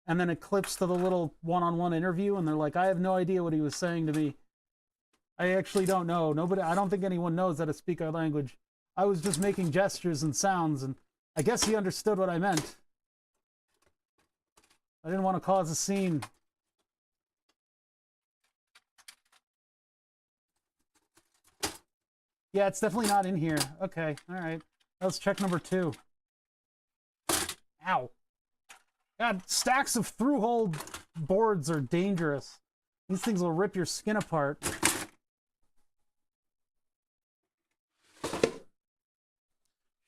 and then it clips to the little one-on-one interview, and they're like, I have no idea what he was saying to me. I actually don't know. I don't think anyone knows how to speak our language. I was just making gestures and sounds, and I guess he understood what I meant. I didn't want to cause a scene. Yeah, it's definitely not in here. Okay, all right. Let's check number 2. Ow. God, stacks of through-hole boards are dangerous. These things will rip your skin apart.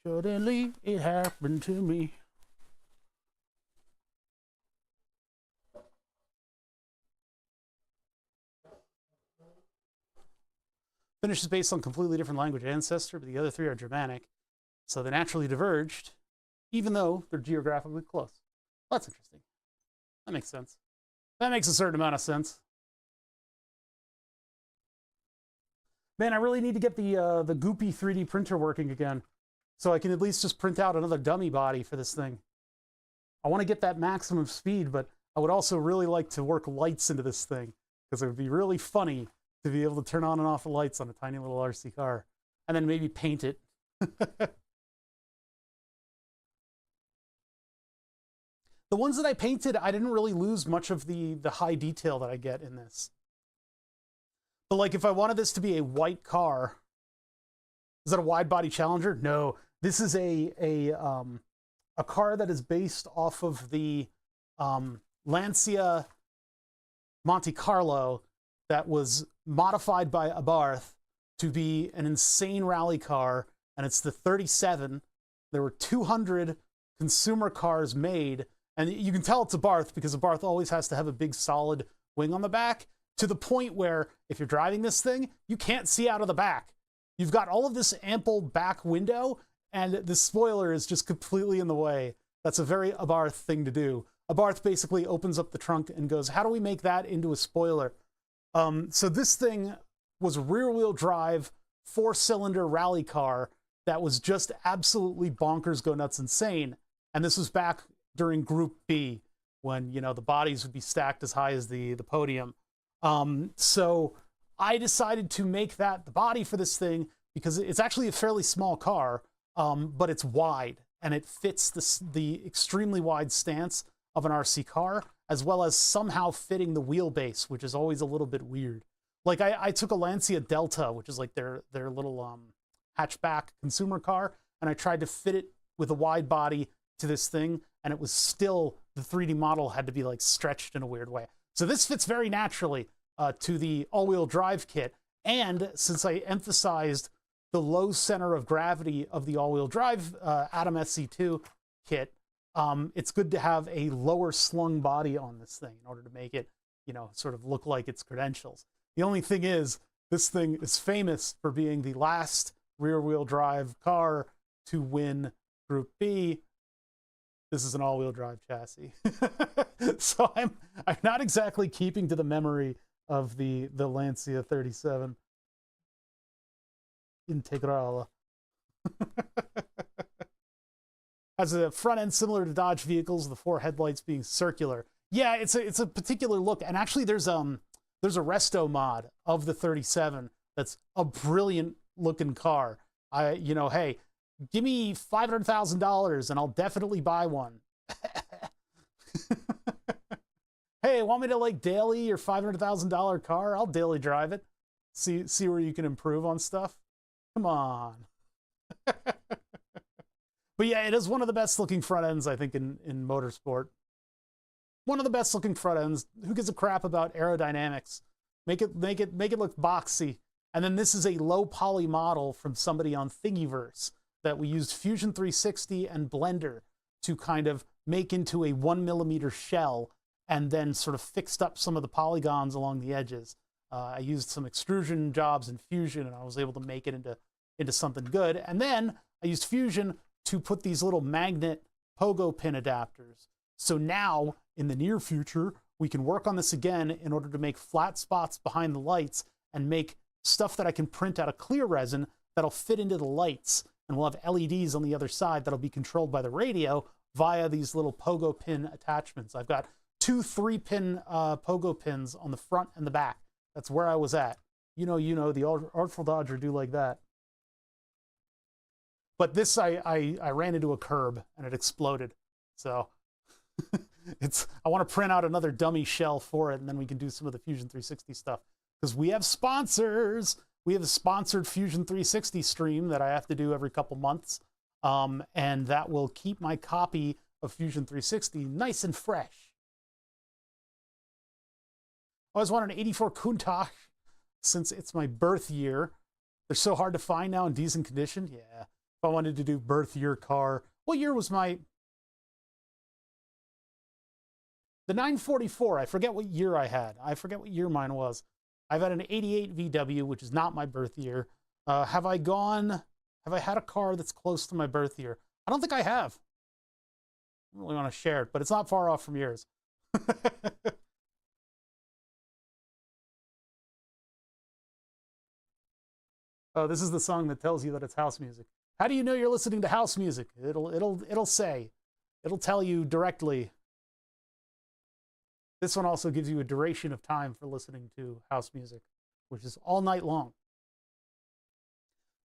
Suddenly, it happened to me. Finnish is based on completely different language ancestor, but the other 3 are Germanic. So they naturally diverged, even though they're geographically close. Well, that's interesting. That makes sense. That makes a certain amount of sense. Man, I really need to get the goopy 3D printer working again, so I can at least just print out another dummy body for this thing. I want to get that maximum speed, but I would also really like to work lights into this thing, because it would be really funny to be able to turn on and off the lights on a tiny little RC car, and then maybe paint it. The ones that I painted, I didn't really lose much of the high detail that I get in this. But like, if I wanted this to be a white car, is that a wide body Challenger? No, this is a car that is based off of the Lancia Monte Carlo that was modified by Abarth to be an insane rally car, and it's the 37. There were 200 consumer cars made, and you can tell it's Abarth because Abarth always has to have a big solid wing on the back, to the point where if you're driving this thing, you can't see out of the back. You've got all of this ample back window, and the spoiler is just completely in the way. That's a very Abarth thing to do. Abarth basically opens up the trunk and goes, how do we make that into a spoiler? So this thing was a rear-wheel drive, 4-cylinder rally car that was just absolutely bonkers, go nuts, insane. And this was back during Group B, when, you know, the bodies would be stacked as high as the podium. So I decided to make that the body for this thing because it's actually a fairly small car, but it's wide, and it fits the extremely wide stance of an RC car, as well as somehow fitting the wheelbase, which is always a little bit weird. Like I took a Lancia Delta, which is like their little hatchback consumer car, and I tried to fit it with a wide body to this thing, and it was still, the 3D model had to be like stretched in a weird way. So this fits very naturally to the all-wheel drive kit. And since I emphasized the low center of gravity of the all-wheel drive Atom SC2 kit, it's good to have a lower slung body on this thing in order to make it, you know, sort of look like its credentials. The only thing is, this thing is famous for being the last rear-wheel drive car to win Group B. This is an all-wheel drive chassis. So I'm not exactly keeping to the memory of the Lancia 37 Integrale. Has a front end similar to Dodge vehicles, the 4 headlights being circular. Yeah, it's a particular look, and actually there's a resto mod of the 37 that's a brilliant looking car. You know, hey, give me $500,000 and I'll definitely buy one. Hey, want me to like daily your $500,000 car? I'll daily drive it. See where you can improve on stuff. Come on. But yeah, it is one of the best looking front ends, I think, in motorsport. One of the best looking front ends. Who gives a crap about aerodynamics? Make it look boxy. And then this is a low poly model from somebody on Thingiverse that we used Fusion 360 and Blender to kind of make into a 1mm shell, and then sort of fixed up some of the polygons along the edges. I used some extrusion jobs in Fusion, and I was able to make it into something good. And then I used Fusion to put these little magnet pogo pin adapters. So now, in the near future, we can work on this again in order to make flat spots behind the lights and make stuff that I can print out of clear resin that'll fit into the lights. And we'll have LEDs on the other side that'll be controlled by the radio via these little pogo pin attachments. I've got 2 3-pin pogo pins on the front and the back. That's where I was at. You know, the Artful Dodger do like that. But this, I ran into a curb and it exploded. So I want to print out another dummy shell for it, and then we can do some of the Fusion 360 stuff. Because we have sponsors. We have a sponsored Fusion 360 stream that I have to do every couple months. And that will keep my copy of Fusion 360 nice and fresh. I always wanted an 84 Countach since it's my birth year. They're so hard to find now in decent condition. Yeah. If I wanted to do birth year car, what year was the 944? I forget what year I had. I forget what year mine was. I've had an 88 VW, which is not my birth year. Have I had a car that's close to my birth year? I don't think I have. I don't really want to share it, but it's not far off from yours. Oh, this is the song that tells you that it's house music. How do you know you're listening to house music? It'll say. It'll tell you directly. This one also gives you a duration of time for listening to house music, which is all night long.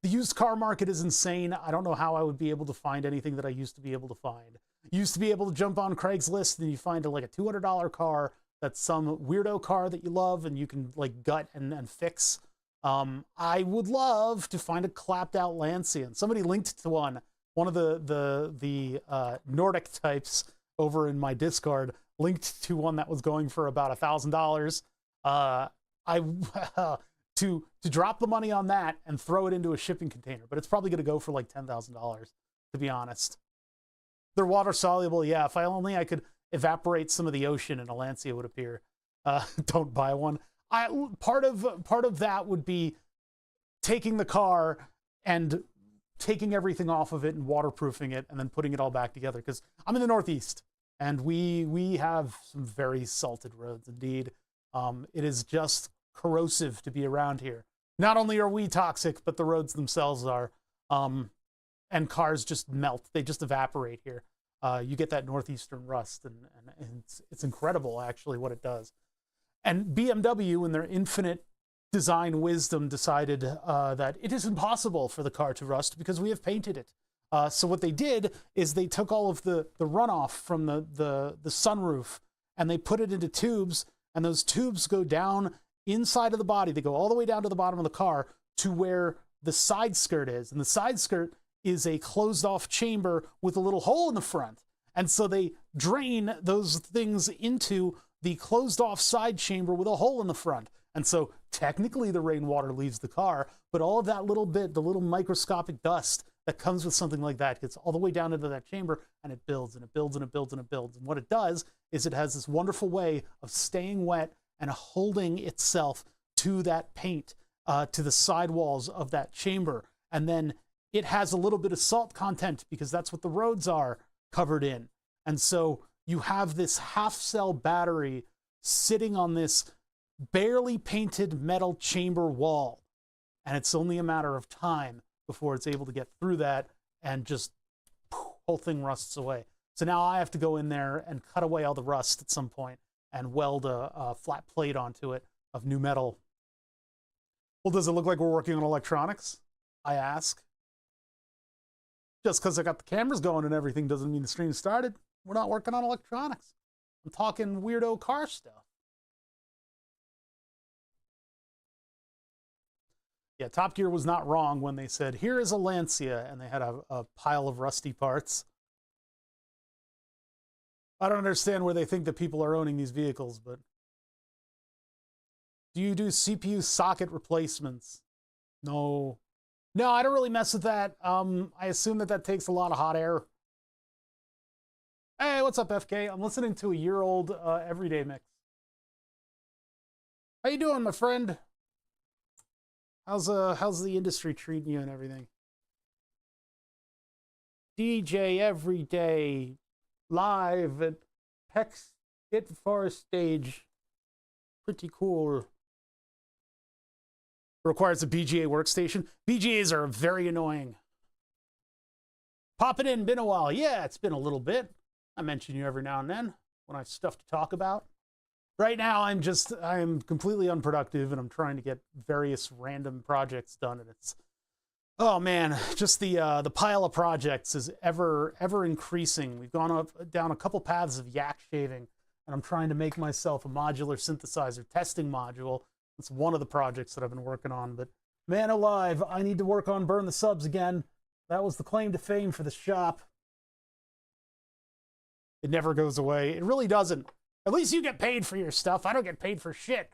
The used car market is insane. I don't know how I would be able to find anything that I used to be able to find. You used to be able to jump on Craigslist and you find like a $200 car that's some weirdo car that you love and you can like gut and fix. I would love to find a clapped out Lancia. And somebody linked to one of the Nordic types over in my Discord linked to one that was going for about $1,000. To drop the money on that and throw it into a shipping container, but it's probably going to go for like $10,000, to be honest. They're water soluble. Yeah, if I could evaporate some of the ocean and a Lancia would appear. Don't buy one. Part of that would be taking the car and taking everything off of it and waterproofing it and then putting it all back together, because I'm in the Northeast and we have some very salted roads indeed. It is just corrosive to be around here. Not only are we toxic, but the roads themselves are. And cars just melt. They just evaporate here. You get that northeastern rust, and it's incredible actually what it does. And BMW, in their infinite design wisdom, decided that it is impossible for the car to rust because we have painted it. So what they did is they took all of the runoff from the sunroof and they put it into tubes, and those tubes go down inside of the body. They go all the way down to the bottom of the car to where the side skirt is. And the side skirt is a closed off chamber with a little hole in the front. And so they drain those things into the closed off side chamber with a hole in the front. And so technically the rainwater leaves the car, but all of that little bit, the little microscopic dust that comes with something like that gets all the way down into that chamber, and it builds and it builds and it builds and it builds. And what it does is it has this wonderful way of staying wet and holding itself to that paint, to the sidewalls of that chamber. And then it has a little bit of salt content because that's what the roads are covered in. And so you have this half cell battery sitting on this barely painted metal chamber wall. And it's only a matter of time before it's able to get through that and just whole thing rusts away. So now I have to go in there and cut away all the rust at some point and weld a flat plate onto it of new metal. Well, does it look like we're working on electronics? I ask. Just because I got the cameras going and everything doesn't mean the stream started. We're not working on electronics. I'm talking weirdo car stuff. Yeah, Top Gear was not wrong when they said, here is a Lancia, and they had a pile of rusty parts. I don't understand where they think that people are owning these vehicles, but... Do you do CPU socket replacements? No. No, I don't really mess with that. I assume that takes a lot of hot air. Hey, what's up, FK? I'm listening to a year-old Everyday Mix. How you doing, my friend? How's the industry treating you and everything? DJ Everyday, live at Peck's It Forest Stage. Pretty cool. Requires a BGA workstation. BGAs are very annoying. Popping in, been a while. Yeah, it's been a little bit. I mention you every now and then when I have stuff to talk about. Right now, I'm completely unproductive, and I'm trying to get various random projects done, and it's, oh man, just the pile of projects is ever increasing. We've gone down a couple paths of yak shaving, and I'm trying to make myself a modular synthesizer testing module. It's one of the projects that I've been working on, but man alive, I need to work on Burn the Subs again. That was the claim to fame for the shop. It never goes away. It really doesn't. At least you get paid for your stuff. I don't get paid for shit.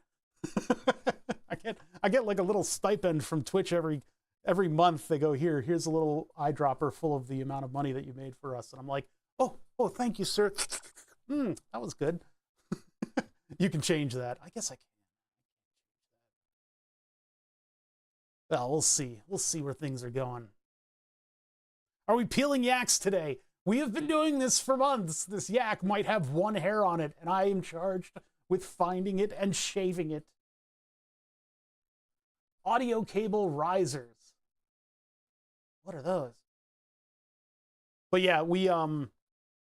I get like a little stipend from Twitch every month. They go, here's a little eyedropper full of the amount of money that you made for us. And I'm like, oh, thank you, sir. That was good. You can change that. I guess I can. Well, we'll see. We'll see where things are going. Are we peeling yaks today? We have been doing this for months. This yak might have one hair on it, and I am charged with finding it and shaving it. Audio cable risers. What are those? But yeah, we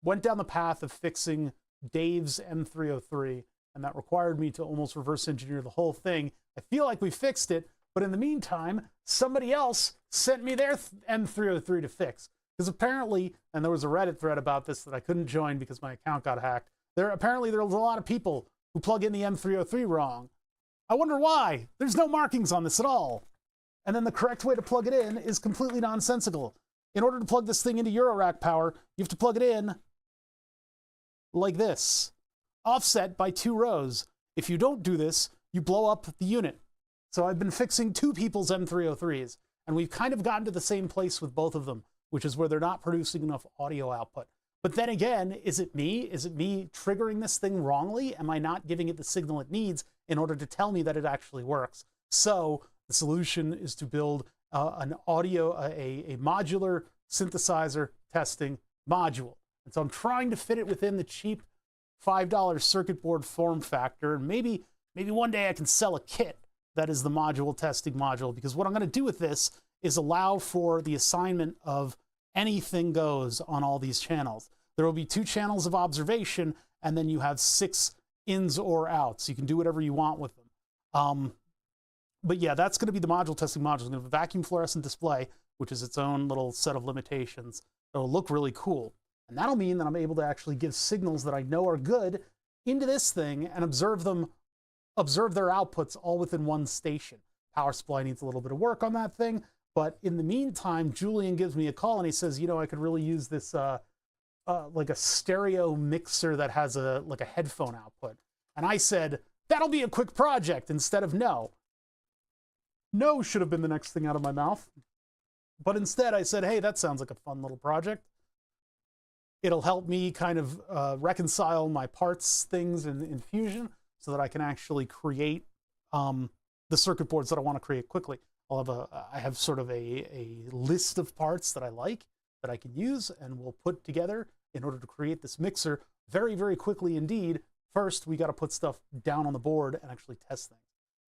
went down the path of fixing Dave's M303, and that required me to almost reverse engineer the whole thing. I feel like we fixed it, but in the meantime, somebody else sent me their M303 to fix. Because apparently, and there was a Reddit thread about this that I couldn't join because my account got hacked. Apparently there was a lot of people who plug in the M303 wrong. I wonder why. There's no markings on this at all. And then the correct way to plug it in is completely nonsensical. In order to plug this thing into Eurorack power, you have to plug it in like this, offset by 2 rows. If you don't do this, you blow up the unit. So I've been fixing 2 people's M303s, and we've kind of gotten to the same place with both of them, which is where they're not producing enough audio output. But then again, is it me? Is it me triggering this thing wrongly? Am I not giving it the signal it needs in order to tell me that it actually works? So the solution is to build a modular synthesizer testing module. And so I'm trying to fit it within the cheap $5 circuit board form factor. And maybe one day I can sell a kit that is the module testing module, because what I'm going to do with this is allow for the assignment of anything goes on all these channels. There will be 2 channels of observation, and then you have 6 ins or outs. You can do whatever you want with them. But yeah, that's going to be the module testing module. It's going to have a vacuum fluorescent display, which is its own little set of limitations. It'll look really cool. And that'll mean that I'm able to actually give signals that I know are good into this thing and observe their outputs all within one station. Power supply needs a little bit of work on that thing. But in the meantime, Julian gives me a call and he says, you know, I could really use this like a stereo mixer that has like a headphone output. And I said, that'll be a quick project instead of no. No should have been the next thing out of my mouth. But instead I said, hey, that sounds like a fun little project. It'll help me kind of reconcile my parts things in Fusion so that I can actually create the circuit boards that I want to create quickly. I have sort of a list of parts that I like that I can use and we'll put together in order to create this mixer very, very quickly indeed. First, we got to put stuff down on the board and actually test things.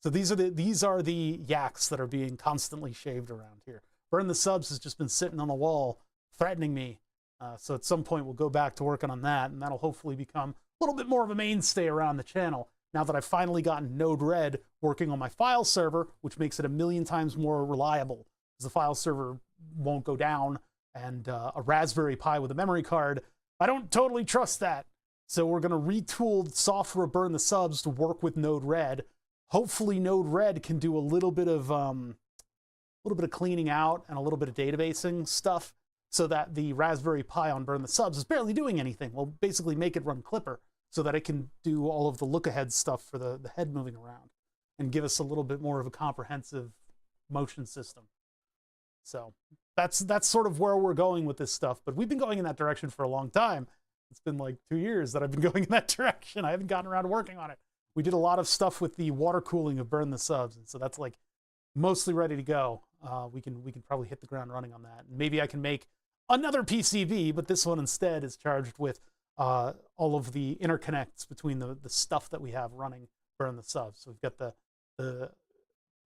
So these are the yaks that are being constantly shaved around here. Burn the Subs has just been sitting on the wall threatening me. So at some point we'll go back to working on that, and that'll hopefully become a little bit more of a mainstay around the channel now that I've finally gotten Node-RED working on my file server, which makes it 1,000,000 times more reliable because the file server won't go down, and a Raspberry Pi with a memory card, I don't totally trust that. So we're going to retool software Burn the Subs to work with Node-RED. Hopefully Node-RED can do a little bit of cleaning out and a little bit of databasing stuff so that the Raspberry Pi on Burn the Subs is barely doing anything. We'll basically make it run Clipper so that it can do all of the look-ahead stuff for the head moving around and give us a little bit more of a comprehensive motion system. So that's sort of where we're going with this stuff. But we've been going in that direction for a long time. It's been like 2 years that I've been going in that direction. I haven't gotten around to working on it. We did a lot of stuff with the water cooling of Burn the Subs, and so that's like mostly ready to go. We can probably hit the ground running on that. Maybe I can make another PCB, but this one instead is charged with all of the interconnects between the stuff that we have running Burn the Subs. So we've got the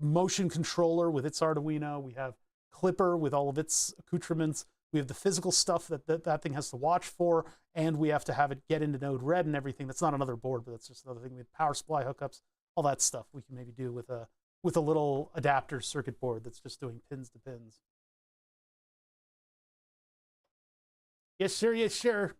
motion controller with its Arduino. We have Clipper with all of its accoutrements. We have the physical stuff that thing has to watch for, and we have to have it get into Node-RED and everything. That's not another board, but that's just another thing. We have power supply hookups, all that stuff we can maybe do with a little adapter circuit board that's just doing pins to pins. Yes, sure, yes, sure.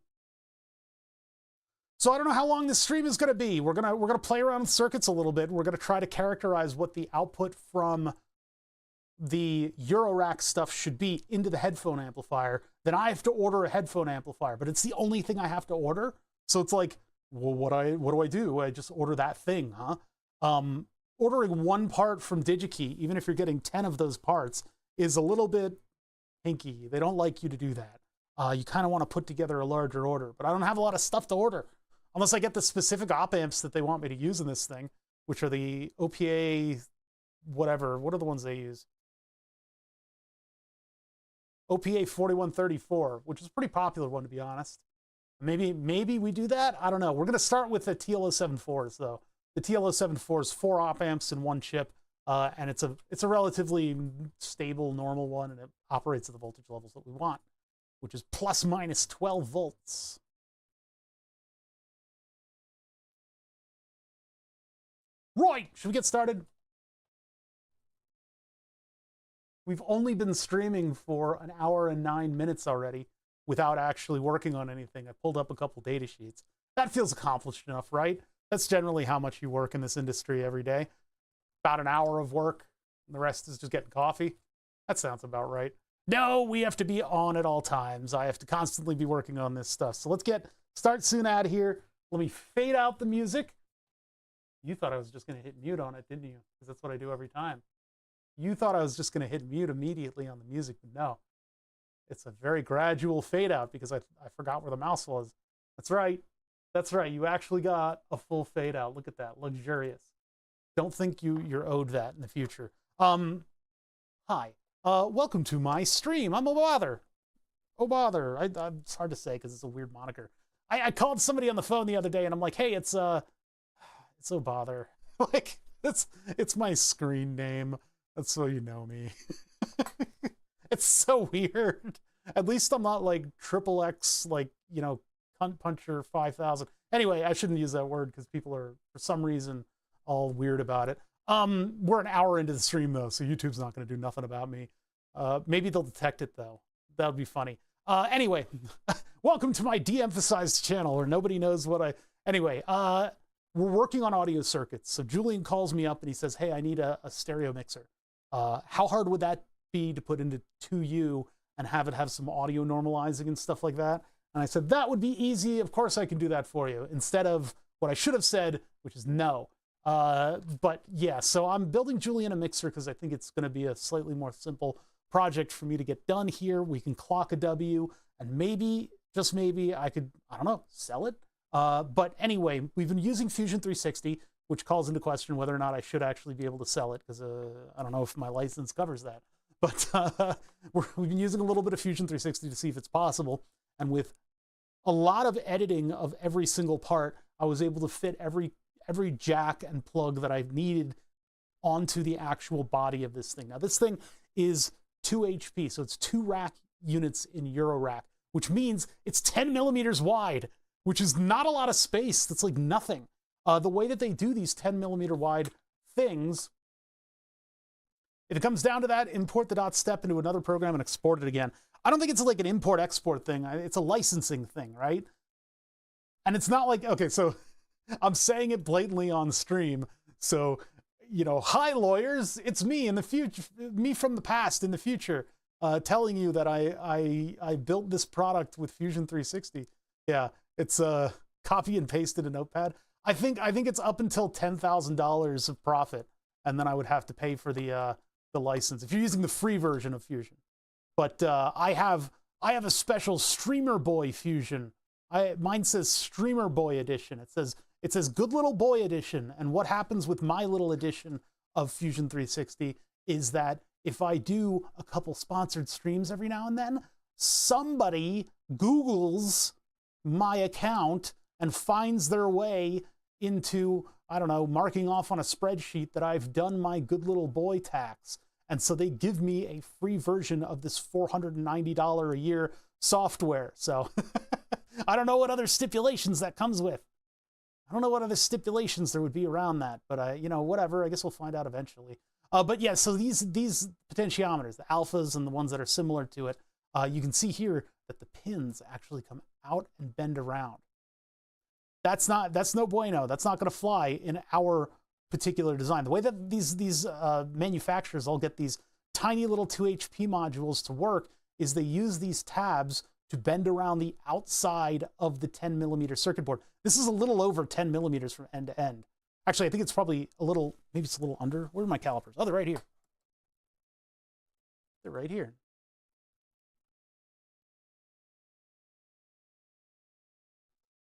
So I don't know how long this stream is going to be. We're gonna play around with circuits a little bit. We're gonna try to characterize what the output from the Eurorack stuff should be into the headphone amplifier. Then I have to order a headphone amplifier, but it's the only thing I have to order. So it's like, well, what do I do? I just order that thing, huh? Ordering one part from DigiKey, even if you're getting 10 of those parts, is a little bit hinky. They don't like you to do that. You kind of want to put together a larger order, but I don't have a lot of stuff to order unless I get the specific op amps that they want me to use in this thing, which are the OPA, whatever. What are the ones they use? OPA 4134, which is a pretty popular one, to be honest. Maybe we do that. I don't know. We're going to start with the TL074s, though. The TL074 is 4 op amps in one chip, and it's a relatively stable, normal one, and it operates at the voltage levels that we want, which is plus minus 12 volts. Right, should we get started? We've only been streaming for 1 hour and 9 minutes already without actually working on anything. I pulled up a couple data sheets. That feels accomplished enough, right? That's generally how much you work in this industry every day. About 1 hour of work, and the rest is just getting coffee. That sounds about right. No, we have to be on at all times. I have to constantly be working on this stuff. So let's start soon out of here. Let me fade out the music. You thought I was just going to hit mute on it, didn't you? Because that's what I do every time. You thought I was just going to hit mute immediately on the music, but no. It's a very gradual fade out because I forgot where the mouse was. That's right. That's right. You actually got a full fade out. Look at that. Luxurious. Don't think you're owed that in the future. Hi. Welcome to my stream. I'm Obother. Obother. It's hard to say because it's a weird moniker. I called somebody on the phone the other day and I'm like, hey, it's Obother. Like, it's my screen name. That's so you know me. It's so weird. At least I'm not like XXX, like, you know, Cunt Puncher 5000. Anyway, I shouldn't use that word because people are, for some reason, all weird about it. We're 1 hour into the stream, though, so YouTube's not going to do nothing about me. Maybe they'll detect it, though. That would be funny. Anyway, welcome to my de-emphasized channel where nobody knows what I... Anyway, we're working on audio circuits. So Julian calls me up and he says, hey, I need a stereo mixer. How hard would that be to put into 2U and have it have some audio normalizing and stuff like that? And I said, that would be easy. Of course I can do that for you. Instead of what I should have said, which is no. But yeah, so I'm building Julian a mixer because I think it's going to be a slightly more simple project for me to get done here. We can clock a W, and maybe, just maybe, I could, I don't know, sell it. But anyway, we've been using Fusion 360, which calls into question whether or not I should actually be able to sell it, because I don't know if my license covers that. But we've been using a little bit of Fusion 360 to see if it's possible. And with a lot of editing of every single part, I was able to fit every jack and plug that I've needed onto the actual body of this thing. Now, this thing is 2 HP, so it's 2 rack units in Euro rack, which means it's 10 millimeters wide, which is not a lot of space. That's like nothing. The way that they do these 10 millimeter wide things, if it comes down to that, import the dot step into another program and export it again. I don't think it's like an import-export thing. It's a licensing thing, right? And it's not like, okay, so I'm saying it blatantly on stream. So, you know, hi lawyers, it's me in the future, me from the past in the future, telling you that I built this product with Fusion 360. Yeah, it's copy and pasted a notepad. I think it's up until $10,000 of profit, and then I would have to pay for the license if you're using the free version of Fusion. But I have a special Streamer Boy Fusion. Mine says Streamer Boy Edition. It says Good Little Boy Edition. And what happens with my little edition of Fusion 360 is that if I do a couple sponsored streams every now and then, somebody Googles my account and finds their way into, I don't know, marking off on a spreadsheet that I've done my good little boy tax. And so they give me a free version of this $490 a year software. So I don't know what other stipulations that comes with. I don't know what other stipulations there would be around that, but you know, whatever. I guess we'll find out eventually. But yeah, so these potentiometers, the alphas and the ones that are similar to it, you can see here that the pins actually come out and bend around. That's no bueno. That's not going to fly in our particular design. The way that these manufacturers all get these tiny little 2 HP modules to work is they use these tabs to bend around the outside of the 10 millimeter circuit board. This is a little over 10 millimeters from end to end. Actually, I think it's probably a little, maybe it's a little under. Where are my calipers? Oh, they're right here. They're right here.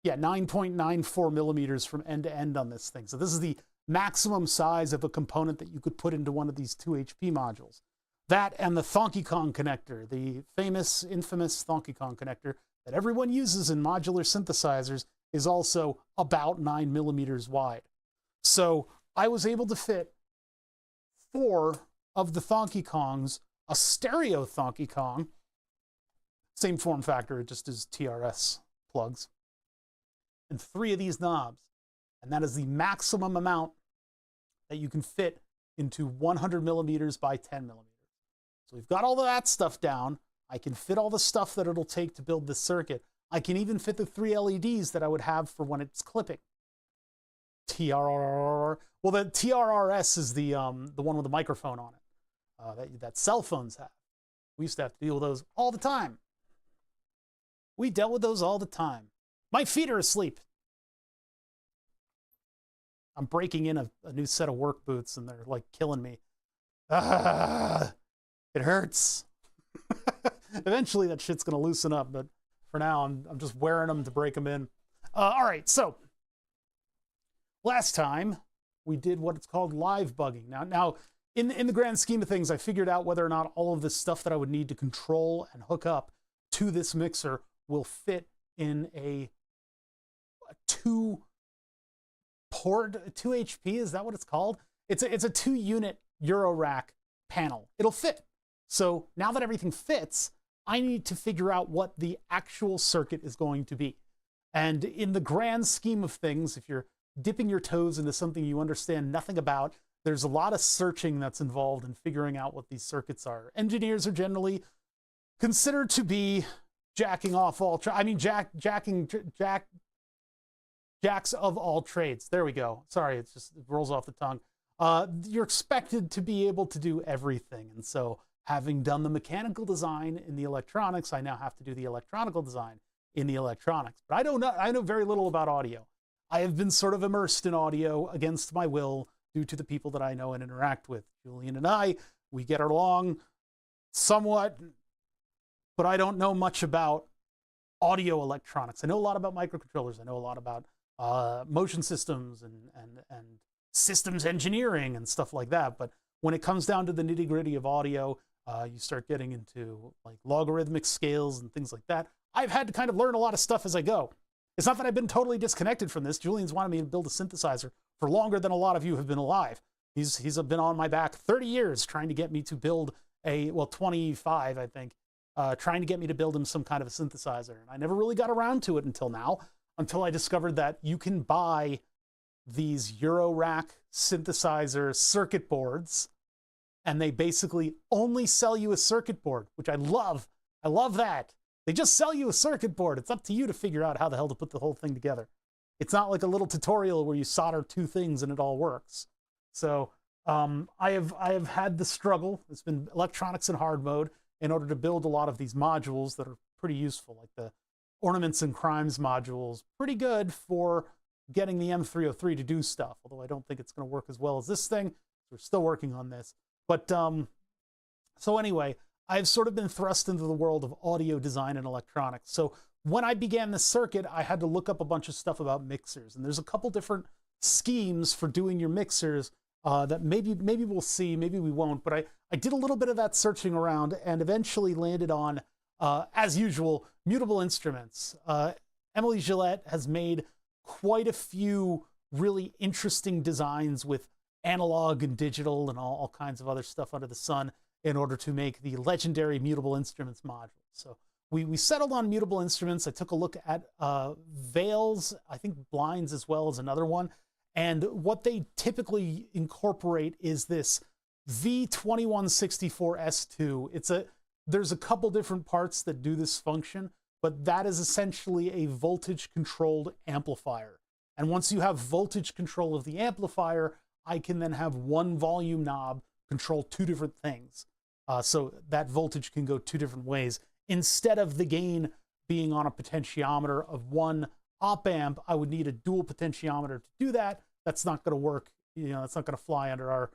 Yeah, 9.94 millimeters from end to end on this thing. So this is the maximum size of a component that you could put into one of these 2 HP modules. That and the Donkey Kong connector, the famous, infamous Donkey Kong connector that everyone uses in modular synthesizers, is also about 9 millimeters wide. So I was able to fit 4 of the Donkey Kongs, a stereo Donkey Kong, same form factor, it just is TRS plugs, and 3 of these knobs. And that is the maximum amount that you can fit into 100 millimeters by 10 millimeters. So we've got all of that stuff down. I can fit all the stuff that it'll take to build this circuit. I can even fit the 3 LEDs that I would have for when it's clipping. TRRR. Well, the TRRS is the one with the microphone on it that cell phones have. We used to have to deal with those all the time. We dealt with those all the time. My feet are asleep. I'm breaking in a new set of work boots and they're like killing me. Ah, it hurts. Eventually that shit's gonna loosen up, but for now I'm just wearing them to break them in. All right, so last time we did what it's called live bugging. Now in the grand scheme of things, I figured out whether or not all of this stuff that I would need to control and hook up to this mixer will fit in a 2 HP, is that what it's called? It's a 2 unit Euro rack panel. It'll fit. So now that everything fits, I need to figure out what the actual circuit is going to be. And in the grand scheme of things, if you're dipping your toes into something you understand nothing about, there's a lot of searching that's involved in figuring out what these circuits are. Engineers are generally considered to be jacks of all trades. There we go. Sorry, it rolls off the tongue. You're expected to be able to do everything. And so having done the mechanical design in the electronics, I now have to do the electronical design in the electronics. But I know very little about audio. I have been sort of immersed in audio against my will due to the people that I know and interact with. Julian and I, we get along somewhat, but I don't know much about audio electronics. I know a lot about microcontrollers. I know a lot about motion systems and systems engineering and stuff like that. But when it comes down to the nitty gritty of audio, you start getting into like logarithmic scales and things like that. I've had to kind of learn a lot of stuff as I go. It's not that I've been totally disconnected from this. Julian's wanted me to build a synthesizer for longer than a lot of you have been alive. He's been on my back 30 years trying to get me to build a, well, 25, I think, trying to get me to build him some kind of a synthesizer. And I never really got around to it until now, until I discovered that you can buy these Eurorack synthesizer circuit boards, and they basically only sell you a circuit board, which I love. I love that. They just sell you a circuit board. It's up to you to figure out how the hell to put the whole thing together. It's not like a little tutorial where you solder two things and it all works. So I have had the struggle. It's been electronics in hard mode in order to build a lot of these modules that are pretty useful, like the ornaments and crimes modules. Pretty good for getting the M303 to do stuff, although I don't think it's going to work as well as this thing. We're still working on this. But so anyway, I've sort of been thrust into the world of audio design and electronics. So when I began the circuit, I had to look up a bunch of stuff about mixers. And there's a couple different schemes for doing your mixers that maybe we'll see, maybe we won't. But I did a little bit of that searching around and eventually landed on, as usual, mutable instruments. Emily Gillette has made quite a few really interesting designs with analog and digital and all kinds of other stuff under the sun in order to make the legendary mutable instruments module. So we settled on mutable instruments. I took a look at veils, I think blinds as well as another one. And what they typically incorporate is this V2164S2. There's a couple different parts that do this function, but that is essentially a voltage controlled amplifier. And once you have voltage control of the amplifier, I can then have one volume knob control two different things. So that voltage can go two different ways. Instead of the gain being on a potentiometer of one op amp, I would need a dual potentiometer to do that. That's not going to work. You know, that's not going to fly under our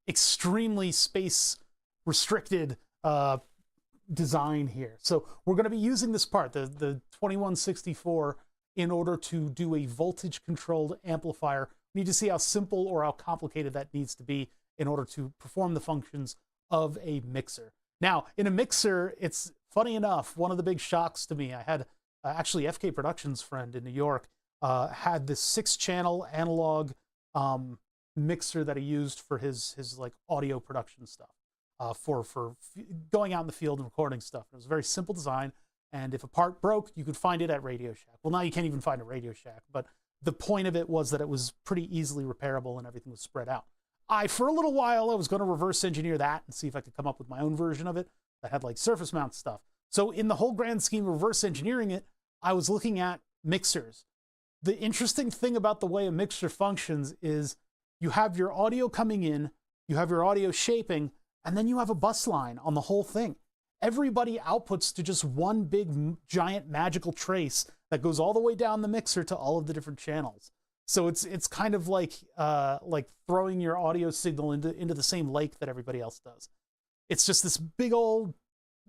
extremely space restricted design here. So we're going to be using this part, the 2164, in order to do a voltage controlled amplifier. We need to see how simple or how complicated that needs to be in order to perform the functions of a mixer. Now, in a mixer, it's funny enough, one of the big shocks to me, I had actually FK Productions' friend in New York had this 6-channel analog mixer that he used for his like audio production stuff, for going out in the field and recording stuff. It was a very simple design, and if a part broke, you could find it at Radio Shack. Well, now you can't even find a Radio Shack, but the point of it was that it was pretty easily repairable and everything was spread out. For a little while, I was going to reverse engineer that and see if I could come up with my own version of it that had like surface mount stuff. So in the whole grand scheme of reverse engineering it, I was looking at mixers. The interesting thing about the way a mixer functions is you have your audio coming in, you have your audio shaping, and then you have a bus line on the whole thing. Everybody outputs to just one big giant magical trace that goes all the way down the mixer to all of the different channels. So it's kind of like throwing your audio signal into the same lake that everybody else does. It's just this big old,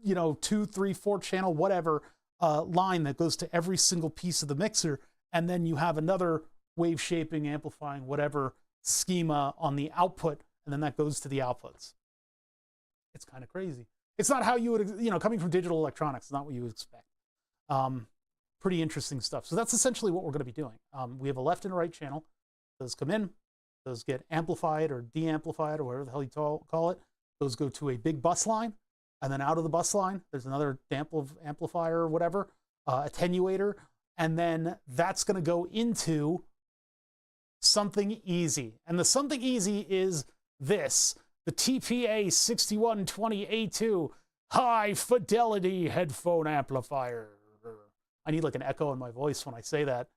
2, 3, 4 channel, whatever, line that goes to every single piece of the mixer. And then you have another wave shaping, amplifying, whatever schema on the output. And then that goes to the outputs. It's kind of crazy. It's not how you would, coming from digital electronics, it's not what you would expect. Pretty interesting stuff. So that's essentially what we're going to be doing. We have a left and a right channel. Those come in. Those get amplified or de-amplified or whatever the hell you call it. Those go to a big bus line. And then out of the bus line, there's another amplifier or whatever, attenuator. And then that's going to go into something easy. And the something easy is this, the TPA 6120A2 high fidelity headphone amplifier. I need like an echo in my voice when I say that.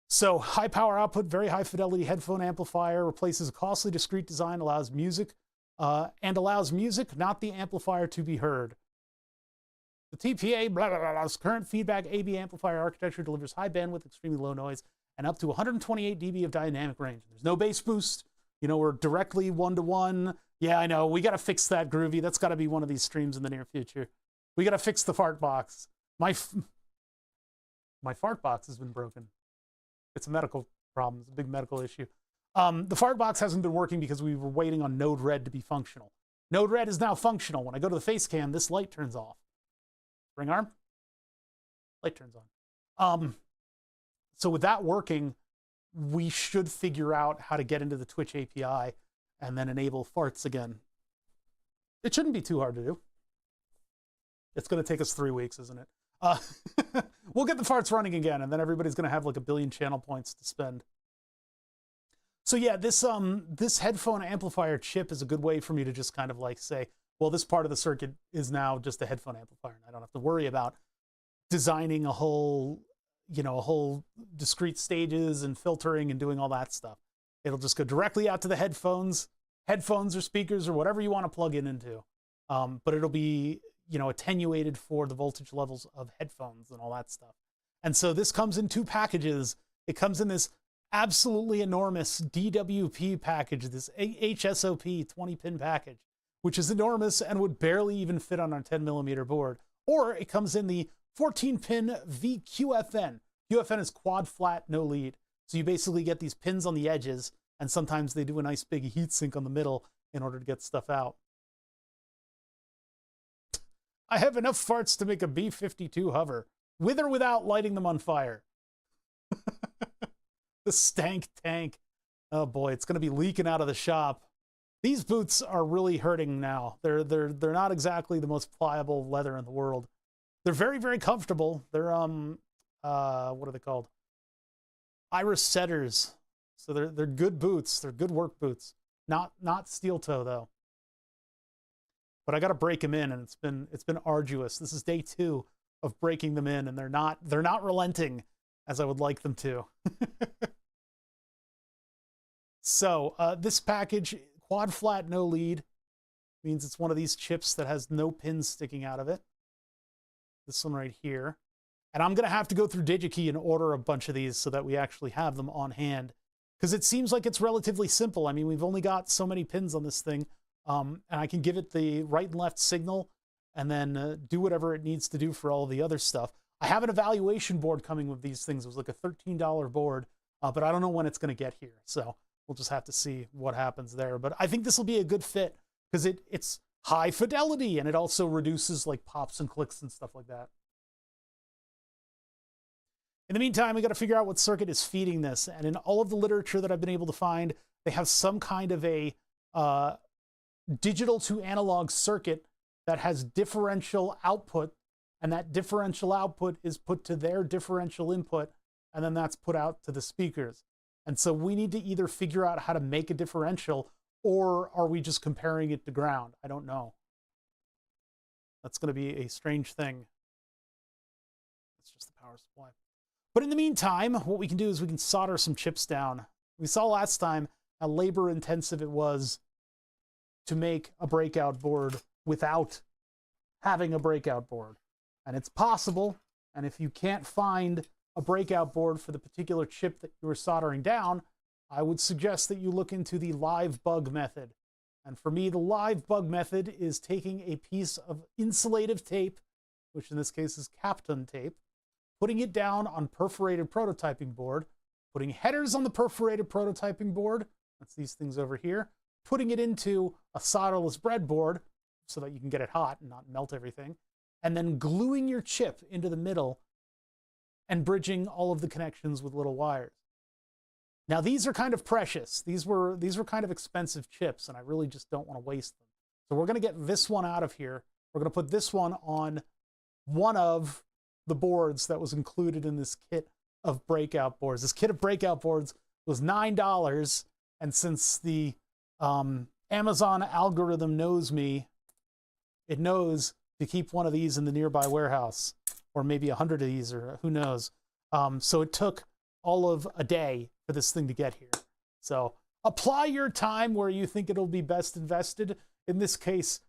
So high power output, very high fidelity headphone amplifier, replaces a costly discrete design, allows music, not the amplifier, to be heard. The TPA, current feedback AB amplifier architecture delivers high bandwidth, extremely low noise, and up to 128 dB of dynamic range. There's no bass boost. You know, we're directly 1-to-1. Yeah, I know. We got to fix that, Groovy. That's got to be one of these streams in the near future. We got to fix the fart box. My fart box has been broken. It's a medical problem. It's a big medical issue. The fart box hasn't been working because we were waiting on Node Red to be functional. Node Red is now functional. When I go to the face cam, this light turns off. Ring arm? Light turns on. So with that working, we should figure out how to get into the Twitch API and then enable farts again. It shouldn't be too hard to do. It's going to take us 3 weeks, isn't it? We'll get the farts running again, and then everybody's going to have like 1 billion channel points to spend. So yeah, this headphone amplifier chip is a good way for me to just kind of like say, well, this part of the circuit is now just a headphone amplifier, and I don't have to worry about designing a whole, you know, a whole discrete stages and filtering and doing all that stuff. It'll just go directly out to the headphones or speakers or whatever you want to plug it into. But it'll be, you know, attenuated for the voltage levels of headphones and all that stuff. And so this comes in 2 packages. It comes in this absolutely enormous DWP package, this HSOP 20-pin package, which is enormous and would barely even fit on our 10mm board. Or it comes in the 14-pin VQFN. QFN is quad flat, no lead. So you basically get these pins on the edges, and sometimes they do a nice big heat sink on the middle in order to get stuff out. I have enough farts to make a B-52 hover, with or without lighting them on fire. The stank tank. Oh boy, it's going to be leaking out of the shop. These boots are really hurting now. They're not exactly the most pliable leather in the world. They're very, very comfortable. They're what are they called? Iris setters. So they're good boots. They're good work boots. Not steel toe though. But I got to break them in, and it's been arduous. This is day 2 of breaking them in, and they're not relenting as I would like them to. So this package, quad flat, no lead, means it's one of these chips that has no pins sticking out of it. This one right here. And I'm going to have to go through DigiKey and order a bunch of these so that we actually have them on hand. Because it seems like it's relatively simple. I mean, we've only got so many pins on this thing. And I can give it the right and left signal and then do whatever it needs to do for all the other stuff. I have an evaluation board coming with these things. It was like a $13 board, but I don't know when it's going to get here. So we'll just have to see what happens there. But I think this will be a good fit because it's high fidelity, and it also reduces like pops and clicks and stuff like that. In the meantime, we got to figure out what circuit is feeding this. And in all of the literature that I've been able to find, they have some kind of a digital to analog circuit that has differential output, and that differential output is put to their differential input, and then that's put out to the speakers. And so we need to either figure out how to make a differential, or are we just comparing it to ground? I don't know. That's going to be a strange thing. It's just the power supply. But in the meantime, what we can do is we can solder some chips down. We saw last time how labor intensive it was to make a breakout board without having a breakout board. And it's possible, and if you can't find a breakout board for the particular chip that you were soldering down, I would suggest that you look into the live bug method. And for me, the live bug method is taking a piece of insulative tape, which in this case is Kapton tape, putting it down on perforated prototyping board, putting headers on the perforated prototyping board, that's these things over here, putting it into a solderless breadboard so that you can get it hot and not melt everything, and then gluing your chip into the middle and bridging all of the connections with little wires. Now these are kind of precious. These were kind of expensive chips, and I really just don't want to waste them. So we're going to get this one out of here. We're going to put this one on one of the boards that was included in this kit of breakout boards. This kit of breakout boards was $9, and since the Amazon algorithm knows me, it knows to keep one of these in the nearby warehouse, or maybe 100 of these, or who knows. So it took all of a day for this thing to get here. So apply your time where you think it'll be best invested. In this case,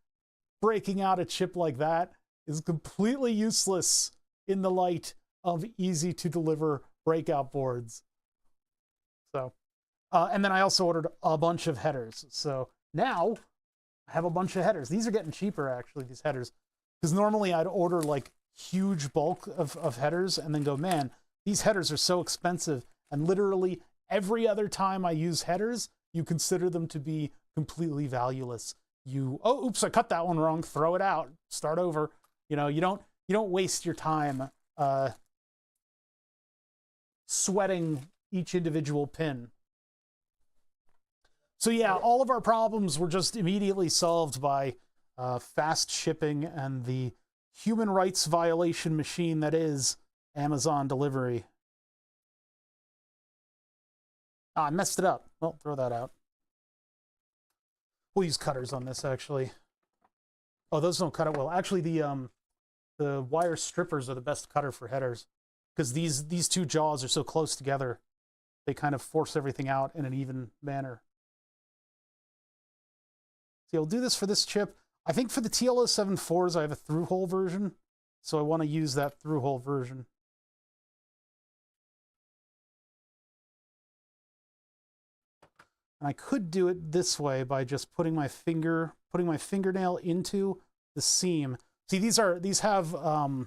breaking out a chip like that is completely useless in the light of easy to deliver breakout boards. So, and then I also ordered a bunch of headers. So now I have a bunch of headers. These are getting cheaper, actually, these headers. Because normally I'd order like huge bulk of headers and then go, man, these headers are so expensive. And literally every other time I use headers, you consider them to be completely valueless. Oh, oops, I cut that one wrong. Throw it out. Start over. You know, you don't waste your time sweating each individual pin. So yeah, all of our problems were just immediately solved by fast shipping and the human rights violation machine that is Amazon delivery. I messed it up. Well, throw that out. We'll use cutters on this, actually. Oh, those don't cut it well. Actually, the wire strippers are the best cutter for headers because these two jaws are so close together. They kind of force everything out in an even manner. So I'll do this for this chip. I think for the TL074s, I have a through-hole version, so I want to use that through-hole version. And I could do it this way by just putting my fingernail into the seam. See, these have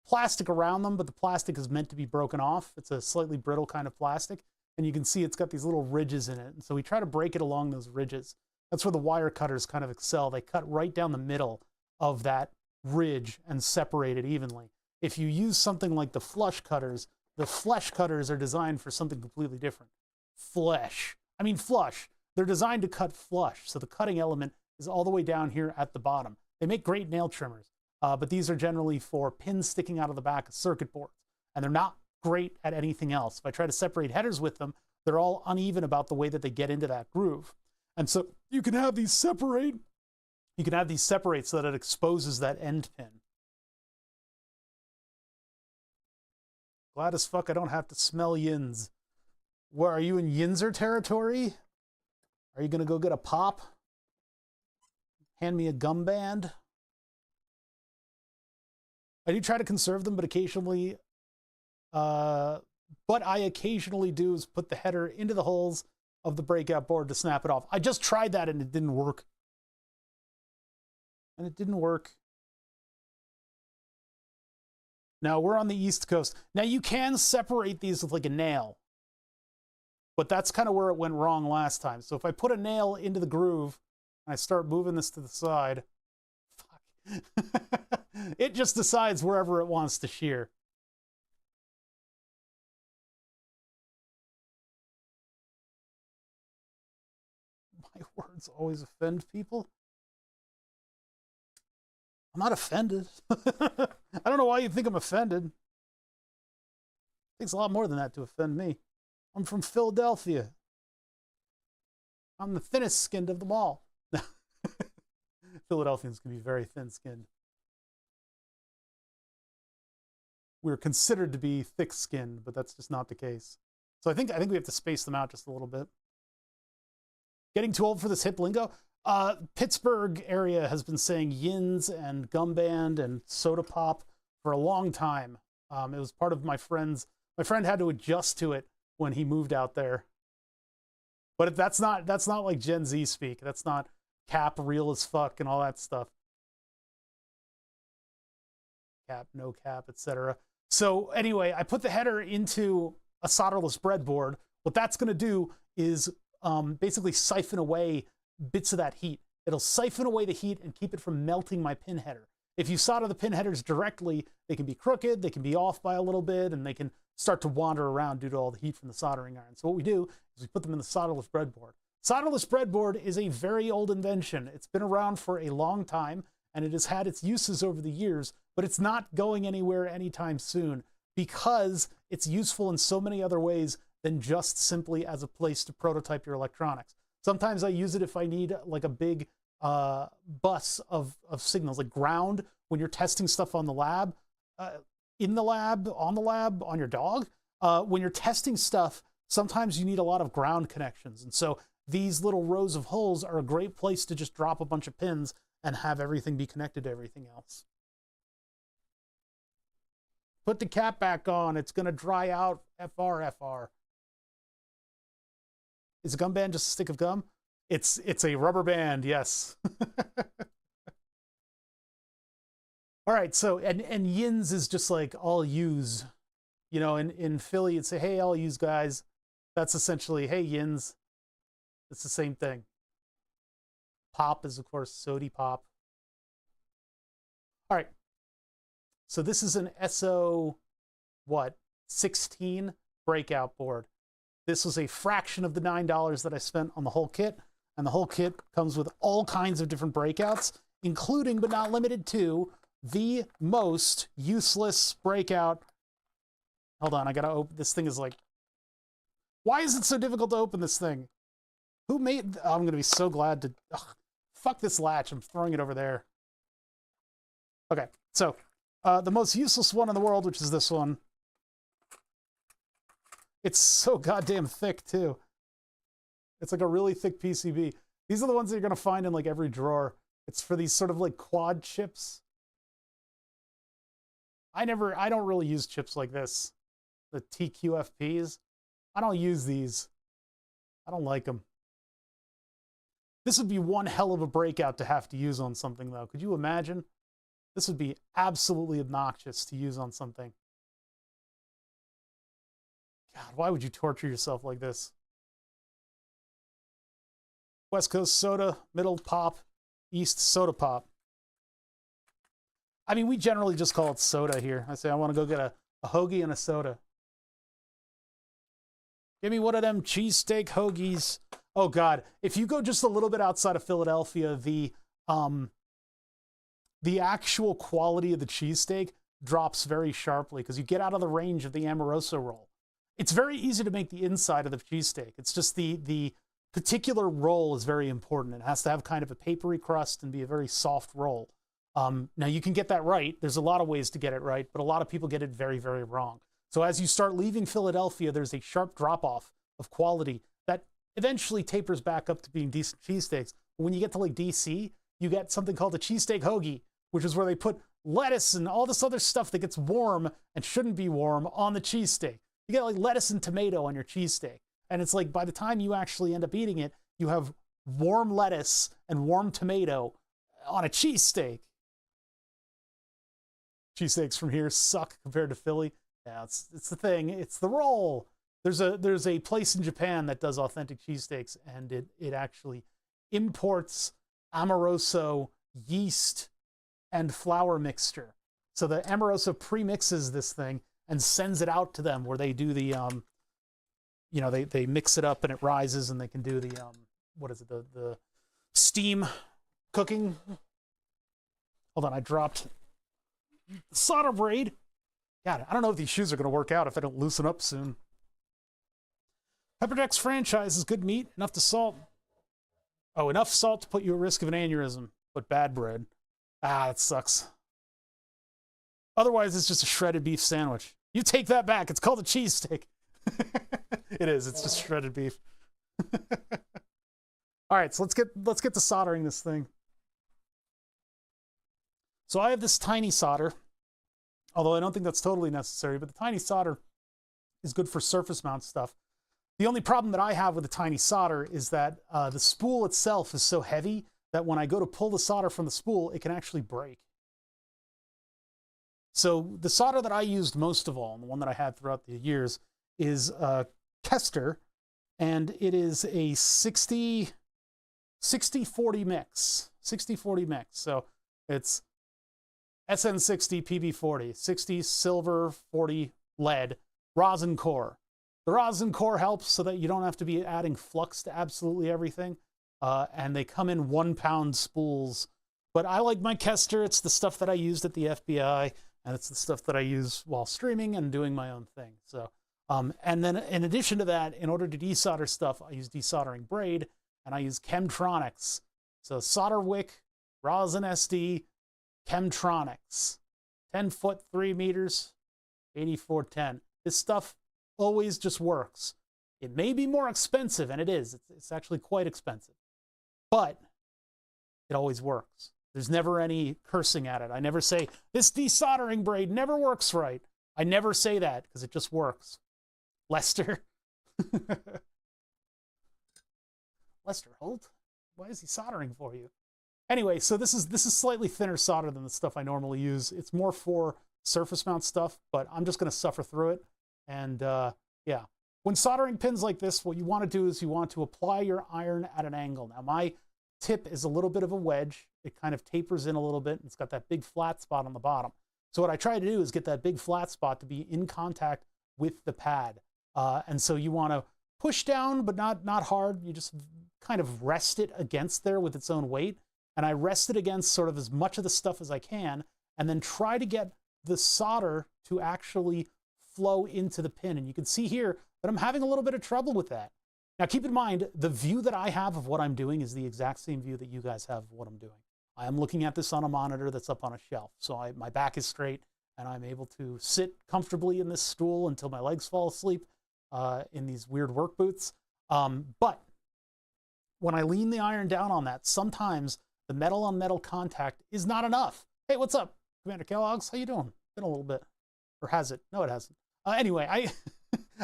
plastic around them, but the plastic is meant to be broken off. It's a slightly brittle kind of plastic, and you can see it's got these little ridges in it. And so we try to break it along those ridges. That's where the wire cutters kind of excel. They cut right down the middle of that ridge and separate it evenly. If you use something like the flush cutters are designed for something completely different. Flush. They're designed to cut flush, so the cutting element is all the way down here at the bottom. They make great nail trimmers, but these are generally for pins sticking out of the back of circuit boards, and they're not great at anything else. If I try to separate headers with them, they're all uneven about the way that they get into that groove. And so you can have these separate. You can have these separate so that it exposes that end pin. Glad as fuck I don't have to smell yins. Where are you in Yinzer territory? Are you gonna go get a pop? Hand me a gum band? I do try to conserve them, but occasionally, what I occasionally do is put the header into the holes of the breakout board to snap it off. I just tried that and it didn't work. Now we're on the East Coast. Now you can separate these with like a nail, but that's kind of where it went wrong last time. So if I put a nail into the groove and I start moving this to the side, fuck. It just decides wherever it wants to shear. My words always offend people. I'm not offended. I don't know why you think I'm offended. It takes a lot more than that to offend me. I'm from Philadelphia. I'm the thinnest skinned of them all. Philadelphians can be very thin-skinned. We're considered to be thick-skinned, but that's just not the case. So I think we have to space them out just a little bit. Getting too old for this hip lingo? Pittsburgh area has been saying yins and gum band and soda pop for a long time. It was part of my friend had to adjust to it when he moved out there. But that's not like Gen Z speak. That's not cap, real as fuck, and all that stuff. Cap, no cap, etc. So anyway, I put the header into a solderless breadboard. What that's going to do is basically siphon away bits of that heat. It'll siphon away the heat and keep it from melting my pin header. If you solder the pin headers directly, they can be crooked, they can be off by a little bit, and they can start to wander around due to all the heat from the soldering iron. So what we do is we put them in the solderless breadboard. Solderless breadboard is a very old invention. It's been around for a long time, and it has had its uses over the years, but it's not going anywhere anytime soon because it's useful in so many other ways than just simply as a place to prototype your electronics. Sometimes I use it if I need like a big bus of signals, like ground when you're testing stuff on the lab, in the lab, on your dog. When you're testing stuff, sometimes you need a lot of ground connections. And so these little rows of holes are a great place to just drop a bunch of pins and have everything be connected to everything else. Put the cap back on. It's going to dry out. FR. Is a gum band just a stick of gum? It's a rubber band, yes. All right, so and yins is just like all use. You know, in Philly, you'd say, hey, all use guys. That's essentially, hey, yins. It's the same thing. Pop is, of course, sody pop. All right. So this is an SO, what, 16 breakout board. This was a fraction of the $9 that I spent on the whole kit. And the whole kit comes with all kinds of different breakouts, including but not limited to the most useless breakout. Hold on, I gotta open, this thing is like, why is it so difficult to open this thing? Who made, oh, I'm gonna be so glad to, ugh, fuck this latch, I'm throwing it over there. Okay, so the most useless one in the world, which is this one. It's so goddamn thick too. It's like a really thick PCB. These are the ones that you're gonna find in like every drawer. It's for these sort of like quad chips. I don't really use chips like this. The TQFPs. I don't use these. I don't like them. This would be one hell of a breakout to have to use on something though. Could you imagine? This would be absolutely obnoxious to use on something. God, why would you torture yourself like this? West Coast soda, middle pop, East soda pop. I mean, we generally just call it soda here. I say, I want to go get a hoagie and a soda. Give me one of them cheesesteak hoagies. Oh, God. If you go just a little bit outside of Philadelphia, the actual quality of the cheesesteak drops very sharply because you get out of the range of the Amoroso roll. It's very easy to make the inside of the cheesesteak. It's just the particular roll is very important. It has to have kind of a papery crust and be a very soft roll. Now, you can get that right. There's a lot of ways to get it right, but a lot of people get it very, very wrong. So as you start leaving Philadelphia, there's a sharp drop-off of quality that eventually tapers back up to being decent cheesesteaks. But when you get to like DC, you get something called a cheesesteak hoagie, which is where they put lettuce and all this other stuff that gets warm and shouldn't be warm on the cheesesteak. You get like lettuce and tomato on your cheesesteak. And it's like by the time you actually end up eating it, you have warm lettuce and warm tomato on a cheesesteak. Cheesesteaks from here suck compared to Philly. Yeah, it's the thing. It's the roll. There's a place in Japan that does authentic cheesesteaks, and it actually imports Amoroso yeast and flour mixture. So the Amoroso premixes this thing and sends it out to them where they do the you know, they mix it up and it rises and they can do the what is it, the steam cooking. Hold on, I dropped the solder braid. God, I don't know if these shoes are going to work out if I don't loosen up soon. Pepper Jack's franchise is good meat, enough to salt. Oh, enough salt to put you at risk of an aneurysm, but bad bread. Ah, that sucks. Otherwise, it's just a shredded beef sandwich. You take that back. It's called a cheesesteak. It is. It's just shredded beef. All right, so let's get to soldering this thing. So I have this tiny solder, although I don't think that's totally necessary, but the tiny solder is good for surface mount stuff. The only problem that I have with the tiny solder is that the spool itself is so heavy that when I go to pull the solder from the spool, it can actually break. So the solder that I used most of all, and the one that I had throughout the years, is Kester, and it is a 60-40 mix. 60-40 mix. So it's SN60 PB40, 60 silver, 40 lead, rosin core. The rosin core helps so that you don't have to be adding flux to absolutely everything. And they come in 1 pound spools. But I like my Kester. It's the stuff that I used at the FBI, and it's the stuff that I use while streaming and doing my own thing. So, and then in addition to that, in order to desolder stuff, I use desoldering braid, and I use Chemtronics. So solder wick, rosin SD, Chemtronics. 10 foot, 3 meters, 8410. This stuff always just works. It may be more expensive, and it is. It's actually quite expensive. But it always works. There's never any cursing at it. I never say, this desoldering braid never works right. I never say that because it just works. Lester. Lester Holt, why is he soldering for you? Anyway, so this is slightly thinner solder than the stuff I normally use. It's more for surface mount stuff, but I'm just going to suffer through it. And yeah, when soldering pins like this, what you want to do is you want to apply your iron at an angle. Now, my tip is a little bit of a wedge. It kind of tapers in a little bit. And it's got that big flat spot on the bottom. So what I try to do is get that big flat spot to be in contact with the pad. And so you want to push down, but not hard. You just kind of rest it against there with its own weight. And I rest it against sort of as much of the stuff as I can, and then try to get the solder to actually flow into the pin. And you can see here that I'm having a little bit of trouble with that. Now, keep in mind, the view that I have of what I'm doing is the exact same view that you guys have of what I'm doing. I am looking at this on a monitor that's up on a shelf. So my back is straight, and I'm able to sit comfortably in this stool until my legs fall asleep in these weird work boots. But when I lean the iron down on that, sometimes the metal on metal contact is not enough. Hey, what's up, Commander Kellogg's? How you doing? Been a little bit. Or has it? No, it hasn't. Anyway,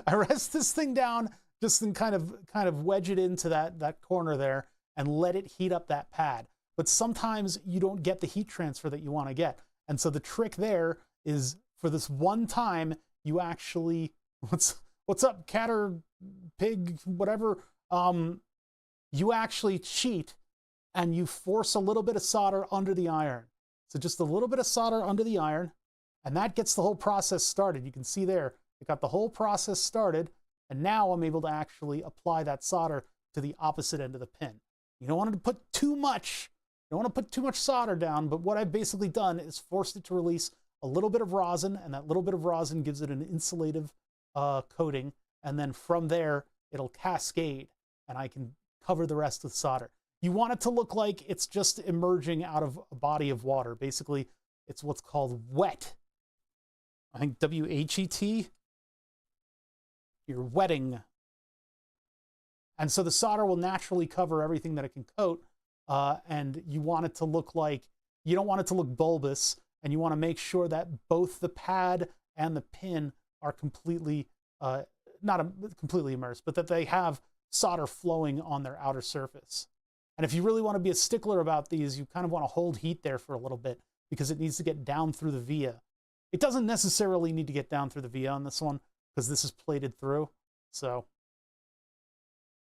I rest this thing down, just and kind of wedge it into that corner there and let it heat up that pad. But sometimes you don't get the heat transfer that you want to get. And so the trick there is, for this one time, you actually, what's up, cat or pig, whatever, you actually cheat and you force a little bit of solder under the iron. So just a little bit of solder under the iron, and that gets the whole process started. You can see there, it got the whole process started, and now I'm able to actually apply that solder to the opposite end of the pin. You don't want to put too much, you don't want to put too much solder down, but what I've basically done is forced it to release a little bit of rosin, and that little bit of rosin gives it an insulative coating, and then from there, it'll cascade, and I can cover the rest with solder. You want it to look like it's just emerging out of a body of water. Basically, it's what's called wet. I think W-H-E-T. You're wetting. And so the solder will naturally cover everything that it can coat. And you want it to look like, you don't want it to look bulbous. And you want to make sure that both the pad and the pin are completely, not completely immersed, but that they have solder flowing on their outer surface. And if you really want to be a stickler about these, you kind of want to hold heat there for a little bit because it needs to get down through the via. It doesn't necessarily need to get down through the via on this one because this is plated through. So,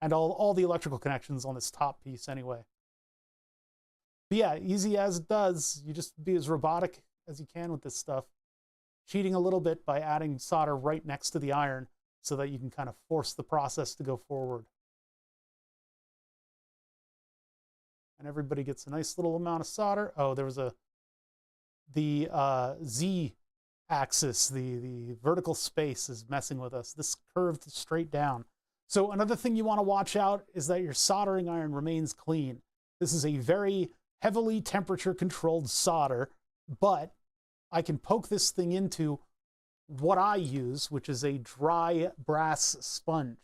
and all the electrical connections on this top piece anyway. But yeah, easy as it does. You just be as robotic as you can with this stuff. Cheating a little bit by adding solder right next to the iron so that you can kind of force the process to go forward. And everybody gets a nice little amount of solder. Oh, there was the Z axis, the vertical space is messing with us. This curved straight down. So another thing you want to watch out is that your soldering iron remains clean. This is a very heavily temperature controlled solder, but I can poke this thing into what I use, which is a dry brass sponge.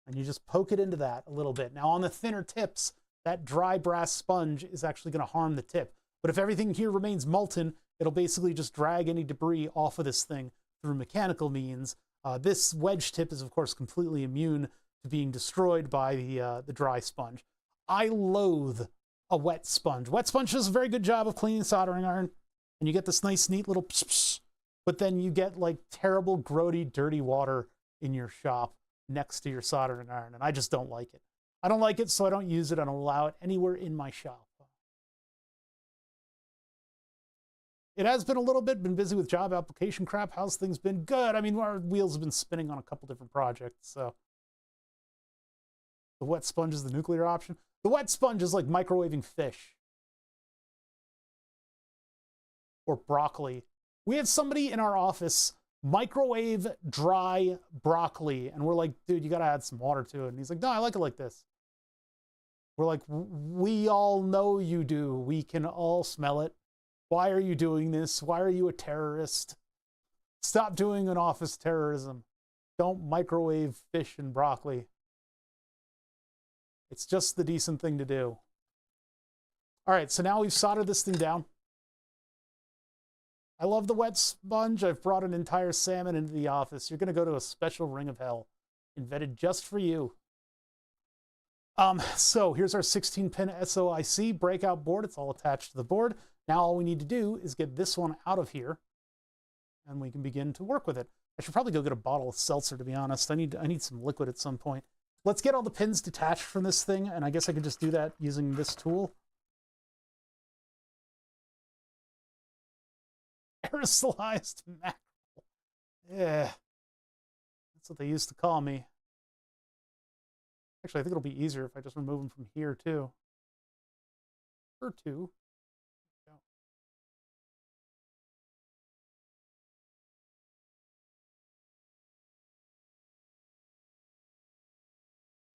And you just poke it into that a little bit. Now on the thinner tips, that dry brass sponge is actually going to harm the tip. But if everything here remains molten, it'll basically just drag any debris off of this thing through mechanical means. This wedge tip is, of course, completely immune to being destroyed by the dry sponge. I loathe a wet sponge. Wet sponge does a very good job of cleaning soldering iron, and you get this nice, neat little pss, pss, but then you get like terrible, grody, dirty water in your shop next to your soldering iron, and I just don't like it. I don't like it, so I don't use it. I don't allow it anywhere in my shop. It has been a little bit, been busy with job application crap. How's things been? Good. I mean, our wheels have been spinning on a couple different projects, so. The wet sponge is the nuclear option. The wet sponge is like microwaving fish. Or broccoli. We had somebody in our office microwave dry broccoli, and we're like, dude, you gotta add some water to it. And he's like, no, I like it like this. We're like, we all know you do. We can all smell it. Why are you doing this? Why are you a terrorist? Stop doing an office terrorism. Don't microwave fish and broccoli. It's just the decent thing to do. All right, so now we've soldered this thing down. I love the wet sponge. I've brought an entire salmon into the office. You're going to go to a special ring of hell invented just for you. So here's our 16-pin SOIC breakout board. It's all attached to the board. Now all we need to do is get this one out of here, and we can begin to work with it. I should probably go get a bottle of seltzer, to be honest. I need some liquid at some point. Let's get all the pins detached from this thing, and I guess I could just do that using this tool. Aerosolized mackerel. Yeah, that's what they used to call me. Actually, I think it'll be easier if I just remove them from here, too. Or two.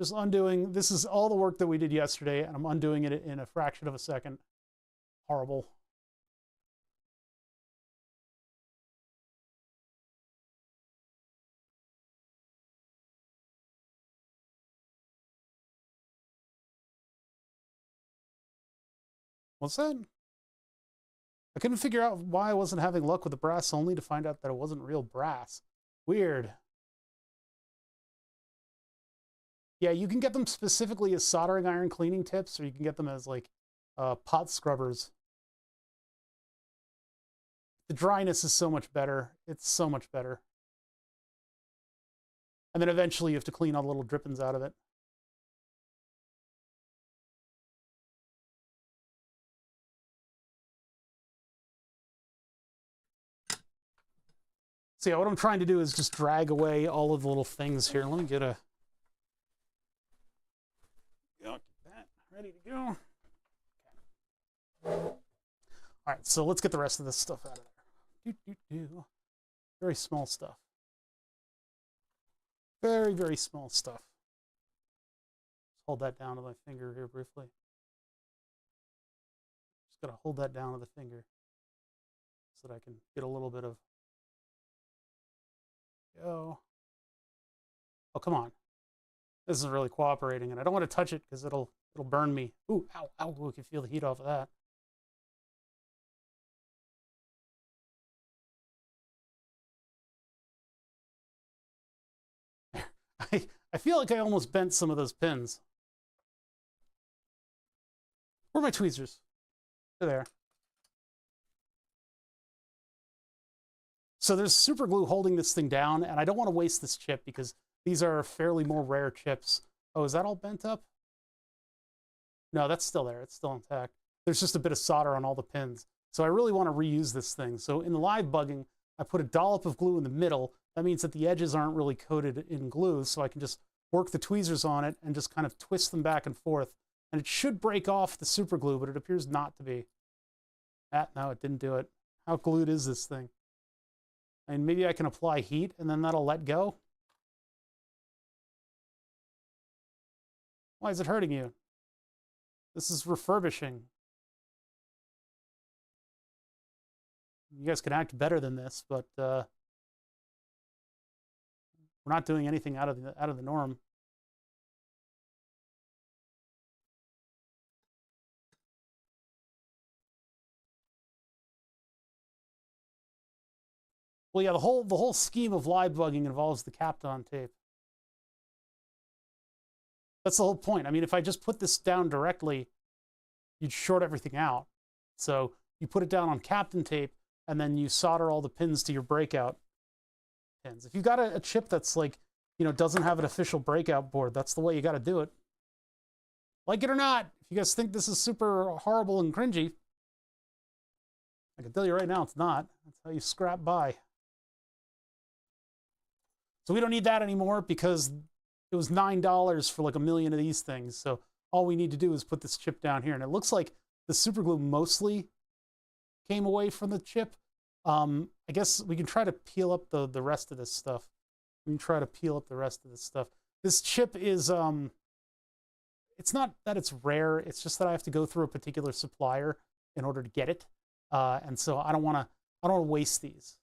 Just undoing, this is all the work that we did yesterday, and I'm undoing it in a fraction of a second. Horrible. What's that? I couldn't figure out why I wasn't having luck with the brass, only to find out that it wasn't real brass. Weird. Yeah, you can get them specifically as soldering iron cleaning tips, or you can get them as like pot scrubbers. The dryness is so much better. It's so much better. And then eventually you have to clean all the little drippings out of it. So yeah, what I'm trying to do is just drag away all of the little things here. Let me get a... Get that ready to go. Okay. All right, so let's get the rest of this stuff out of there. Very small stuff. Very, very small stuff. Just hold that down to my finger here briefly. Just gotta hold that down to the finger so that I can get a little bit of... Go. Oh, come on. This is really cooperating, and I don't want to touch it because it'll burn me. Ooh, ow, ow, we can feel the heat off of that. I feel like I almost bent some of those pins. Where are my tweezers? They're there. So there's super glue holding this thing down, and I don't want to waste this chip because these are fairly more rare chips. Oh, is that all bent up? No, that's still there. It's still intact. There's just a bit of solder on all the pins. So I really want to reuse this thing. So in the live bugging, I put a dollop of glue in the middle. That means that the edges aren't really coated in glue, so I can just work the tweezers on it and just kind of twist them back and forth. And it should break off the super glue, but it appears not to be. No, it didn't do it. How glued is this thing? And maybe I can apply heat and then that'll let go. Why is it hurting you? This is refurbishing. You guys can act better than this, but we're not doing anything out of the norm. Well, yeah, the whole scheme of live bugging involves the Kapton tape. That's the whole point. I mean, if I just put this down directly, you'd short everything out. So you put it down on Kapton tape, and then you solder all the pins to your breakout pins. If you've got a chip that's like, you know, doesn't have an official breakout board, that's the way you got to do it. Like it or not, if you guys think this is super horrible and cringy, I can tell you right now it's not. That's how you scrap by. So we don't need that anymore because it was $9 for like a million of these things. So all we need to do is put this chip down here. And it looks like the super glue mostly came away from the chip. I guess we can try to peel up the rest of this stuff. We can try to peel up the rest of this stuff. This chip is, it's not that it's rare. It's just that I have to go through a particular supplier in order to get it. And so I don't want to waste these.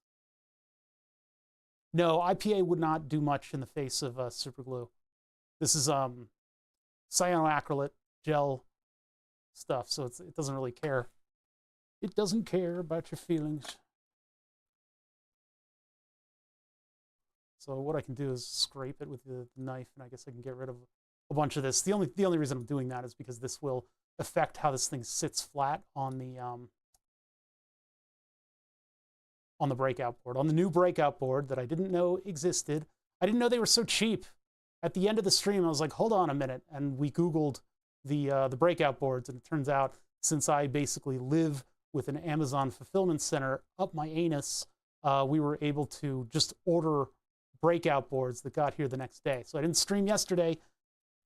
No, IPA would not do much in the face of super glue. This is cyanoacrylate gel stuff, so it doesn't really care. It doesn't care about your feelings. So what I can do is scrape it with the knife, and I guess I can get rid of a bunch of this. The only reason I'm doing that is because this will affect how this thing sits flat on the breakout board. On the new breakout board that I didn't know existed. I didn't know they were so cheap. At the end of the stream, I was like, hold on a minute. And we Googled the breakout boards, and it turns out since I basically live with an Amazon fulfillment center up my anus, we were able to just order breakout boards that got here the next day. So I didn't stream yesterday,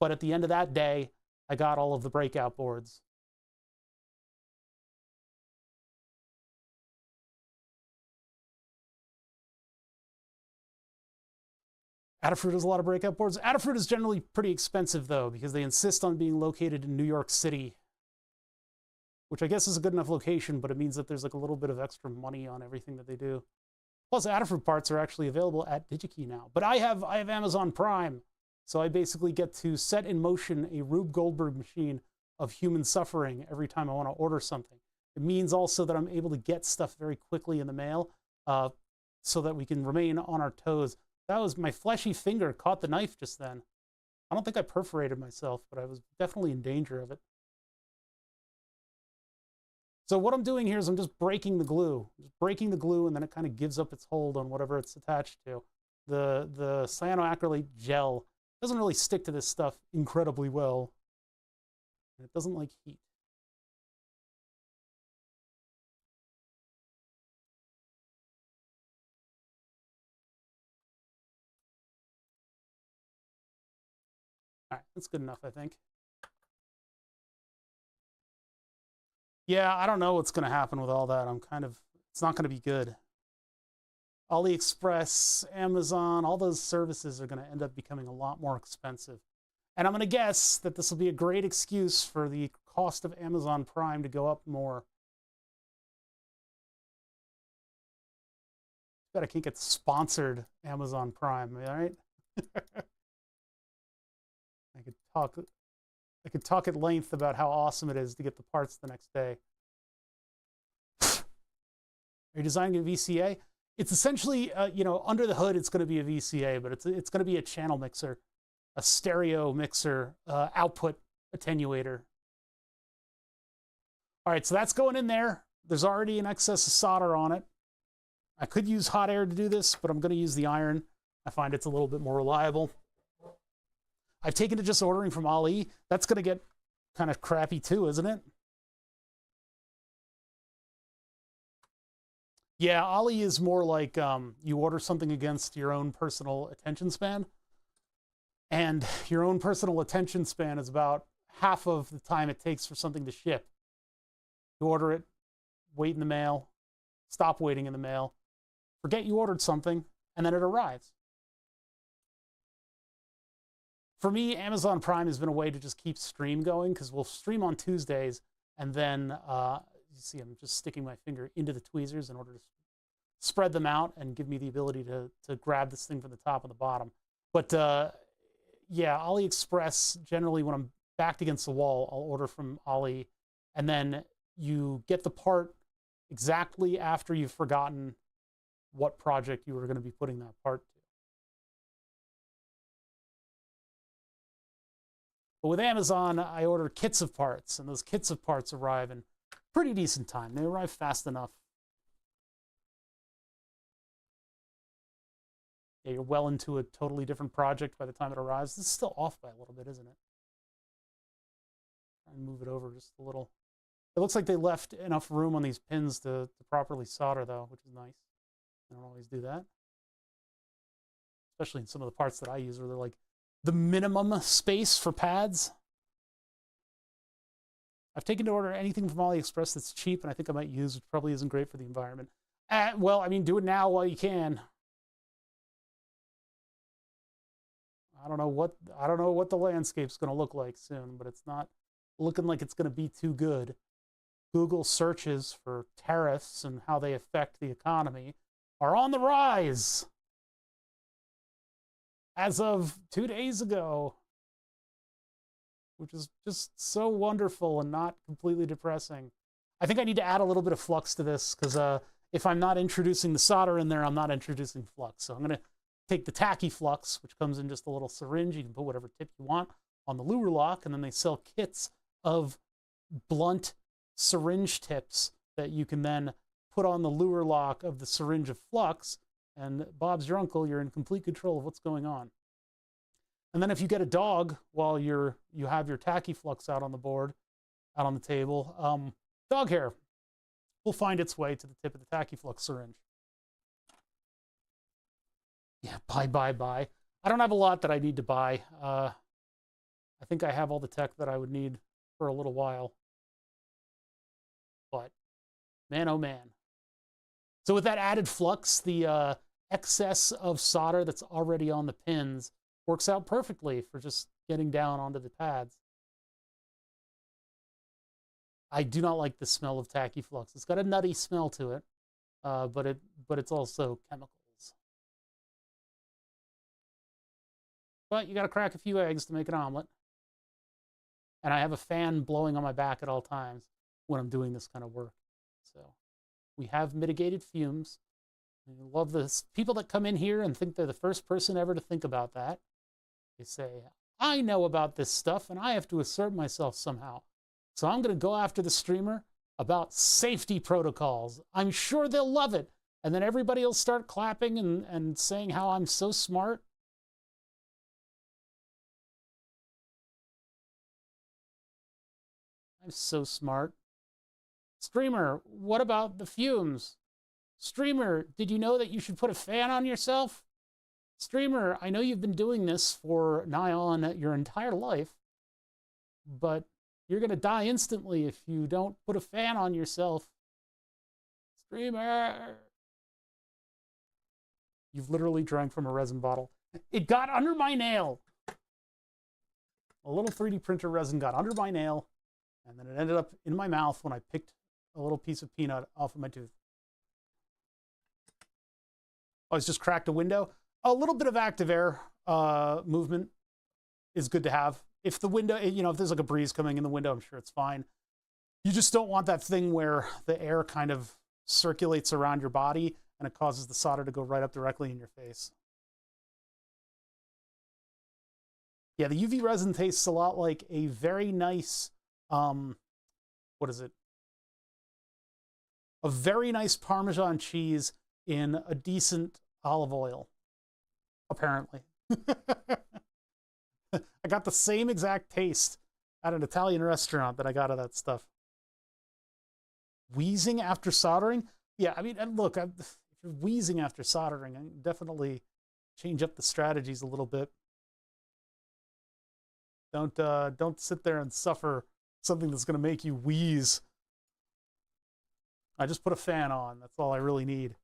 but at the end of that day, I got all of the breakout boards. Adafruit has a lot of breakout boards. Adafruit is generally pretty expensive, though, because they insist on being located in New York City, which I guess is a good enough location, but it means that there's like a little bit of extra money on everything that they do. Plus, Adafruit parts are actually available at DigiKey now. But I have Amazon Prime, so I basically get to set in motion a Rube Goldberg machine of human suffering every time I want to order something. It means also that I'm able to get stuff very quickly in the mail, so that we can remain on our toes. That was my fleshy finger caught the knife just then. I don't think I perforated myself, but I was definitely in danger of it. So what I'm doing here is I'm just breaking the glue. Just breaking the glue, and then it kind of gives up its hold on whatever it's attached to. The cyanoacrylate gel doesn't really stick to this stuff incredibly well. And it doesn't like heat. All right, that's good enough, I think. Yeah, I don't know what's going to happen with all that. It's not going to be good. AliExpress, Amazon, all those services are going to end up becoming a lot more expensive. And I'm going to guess that this will be a great excuse for the cost of Amazon Prime to go up more. Bet I can't get sponsored Amazon Prime, all right? I could talk at length about how awesome it is to get the parts the next day. Are you designing a VCA? It's essentially, under the hood, it's going to be a VCA, but it's going to be a channel mixer, a stereo mixer, output attenuator. All right, so that's going in there. There's already an excess of solder on it. I could use hot air to do this, but I'm going to use the iron. I find it's a little bit more reliable. I've taken to just ordering from Ali. That's going to get kind of crappy too, isn't it? Yeah, Ali is more like you order something against your own personal attention span. And your own personal attention span is about half of the time it takes for something to ship. You order it, wait in the mail, stop waiting in the mail, forget you ordered something, and then it arrives. For me, Amazon Prime has been a way to just keep stream going, because we'll stream on Tuesdays, and then, you see I'm just sticking my finger into the tweezers in order to spread them out and give me the ability to grab this thing from the top and the bottom. But yeah, AliExpress, generally when I'm backed against the wall, I'll order from Ali, and then you get the part exactly after you've forgotten what project you were going to be putting that part to. But with Amazon, I order kits of parts, and those kits of parts arrive in pretty decent time. They arrive fast enough. Yeah, you're well into a totally different project by the time it arrives. This is still off by a little bit, isn't it? Try and move it over just a little. It looks like they left enough room on these pins to properly solder, though, which is nice. I don't always do that. Especially in some of the parts that I use where they're like the minimum space for pads. I've taken to order anything from AliExpress that's cheap and I think I might use, which probably isn't great for the environment. Well, I mean, do it now while you can. I don't know what the landscape's going to look like soon, but it's not looking like it's going to be too good. Google searches for tariffs and how they affect the economy are on the rise. As of 2 days ago, which is just so wonderful and not completely depressing. I think I need to add a little bit of flux to this, because if I'm not introducing the solder in there, I'm not introducing flux. So I'm going to take the tacky flux, which comes in just a little syringe. You can put whatever tip you want on the lure lock, and then they sell kits of blunt syringe tips that you can then put on the lure lock of the syringe of flux, and Bob's your uncle, you're in complete control of what's going on. And then if you get a dog while you have your tacky flux out on the board, out on the table, dog hair will find its way to the tip of the tacky flux syringe. Yeah, buy. I don't have a lot that I need to buy. I think I have all the tech that I would need for a little while. But, man, oh man. So with that added flux, the excess of solder that's already on the pins works out perfectly for just getting down onto the pads. I do not like the smell of tacky flux. It's got a nutty smell to it, but it's also chemicals. But you got to crack a few eggs to make an omelet. And I have a fan blowing on my back at all times when I'm doing this kind of work. So we have mitigated fumes. I love this. People that come in here and think they're the first person ever to think about that. They say, I know about this stuff and I have to assert myself somehow. So I'm going to go after the streamer about safety protocols. I'm sure they'll love it. And then everybody will start clapping and saying how I'm so smart. I'm so smart. Streamer, what about the fumes? Streamer, did you know that you should put a fan on yourself? Streamer, I know you've been doing this for nigh on your entire life, but you're going to die instantly if you don't put a fan on yourself. Streamer. You've literally drank from a resin bottle. It got under my nail. A little 3D printer resin got under my nail, and then it ended up in my mouth when I picked a little piece of peanut off of my tooth. Oh, it's just cracked a window. A little bit of active air movement is good to have. If the window, if there's like a breeze coming in the window, I'm sure it's fine. You just don't want that thing where the air kind of circulates around your body and it causes the solder to go right up directly in your face. Yeah, the UV resin tastes a lot like a very nice, what is it? A very nice Parmesan cheese in a decent olive oil, apparently. I got the same exact taste at an Italian restaurant that I got of that stuff. Wheezing after soldering? Yeah, I mean, look, if you're wheezing after soldering, I can definitely change up the strategies a little bit. Don't sit there and suffer something that's going to make you wheeze. I just put a fan on. That's all I really need.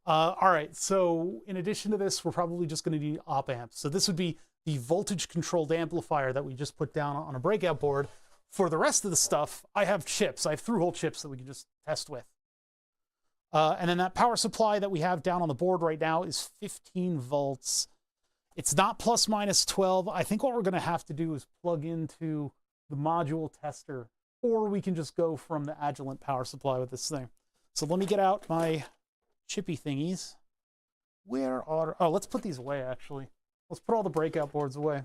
All right, so in addition to this, we're probably just going to need op amps. So this would be the voltage-controlled amplifier that we just put down on a breakout board. For the rest of the stuff, I have chips. I have through-hole chips that we can just test with. And then that power supply that we have down on the board right now is 15 volts. It's not plus minus 12. I think what we're going to have to do is plug into the module tester, or we can just go from the Agilent power supply with this thing. So let me get out my chippy thingies. Where are... Oh, let's put these away, actually. Let's put all the breakout boards away.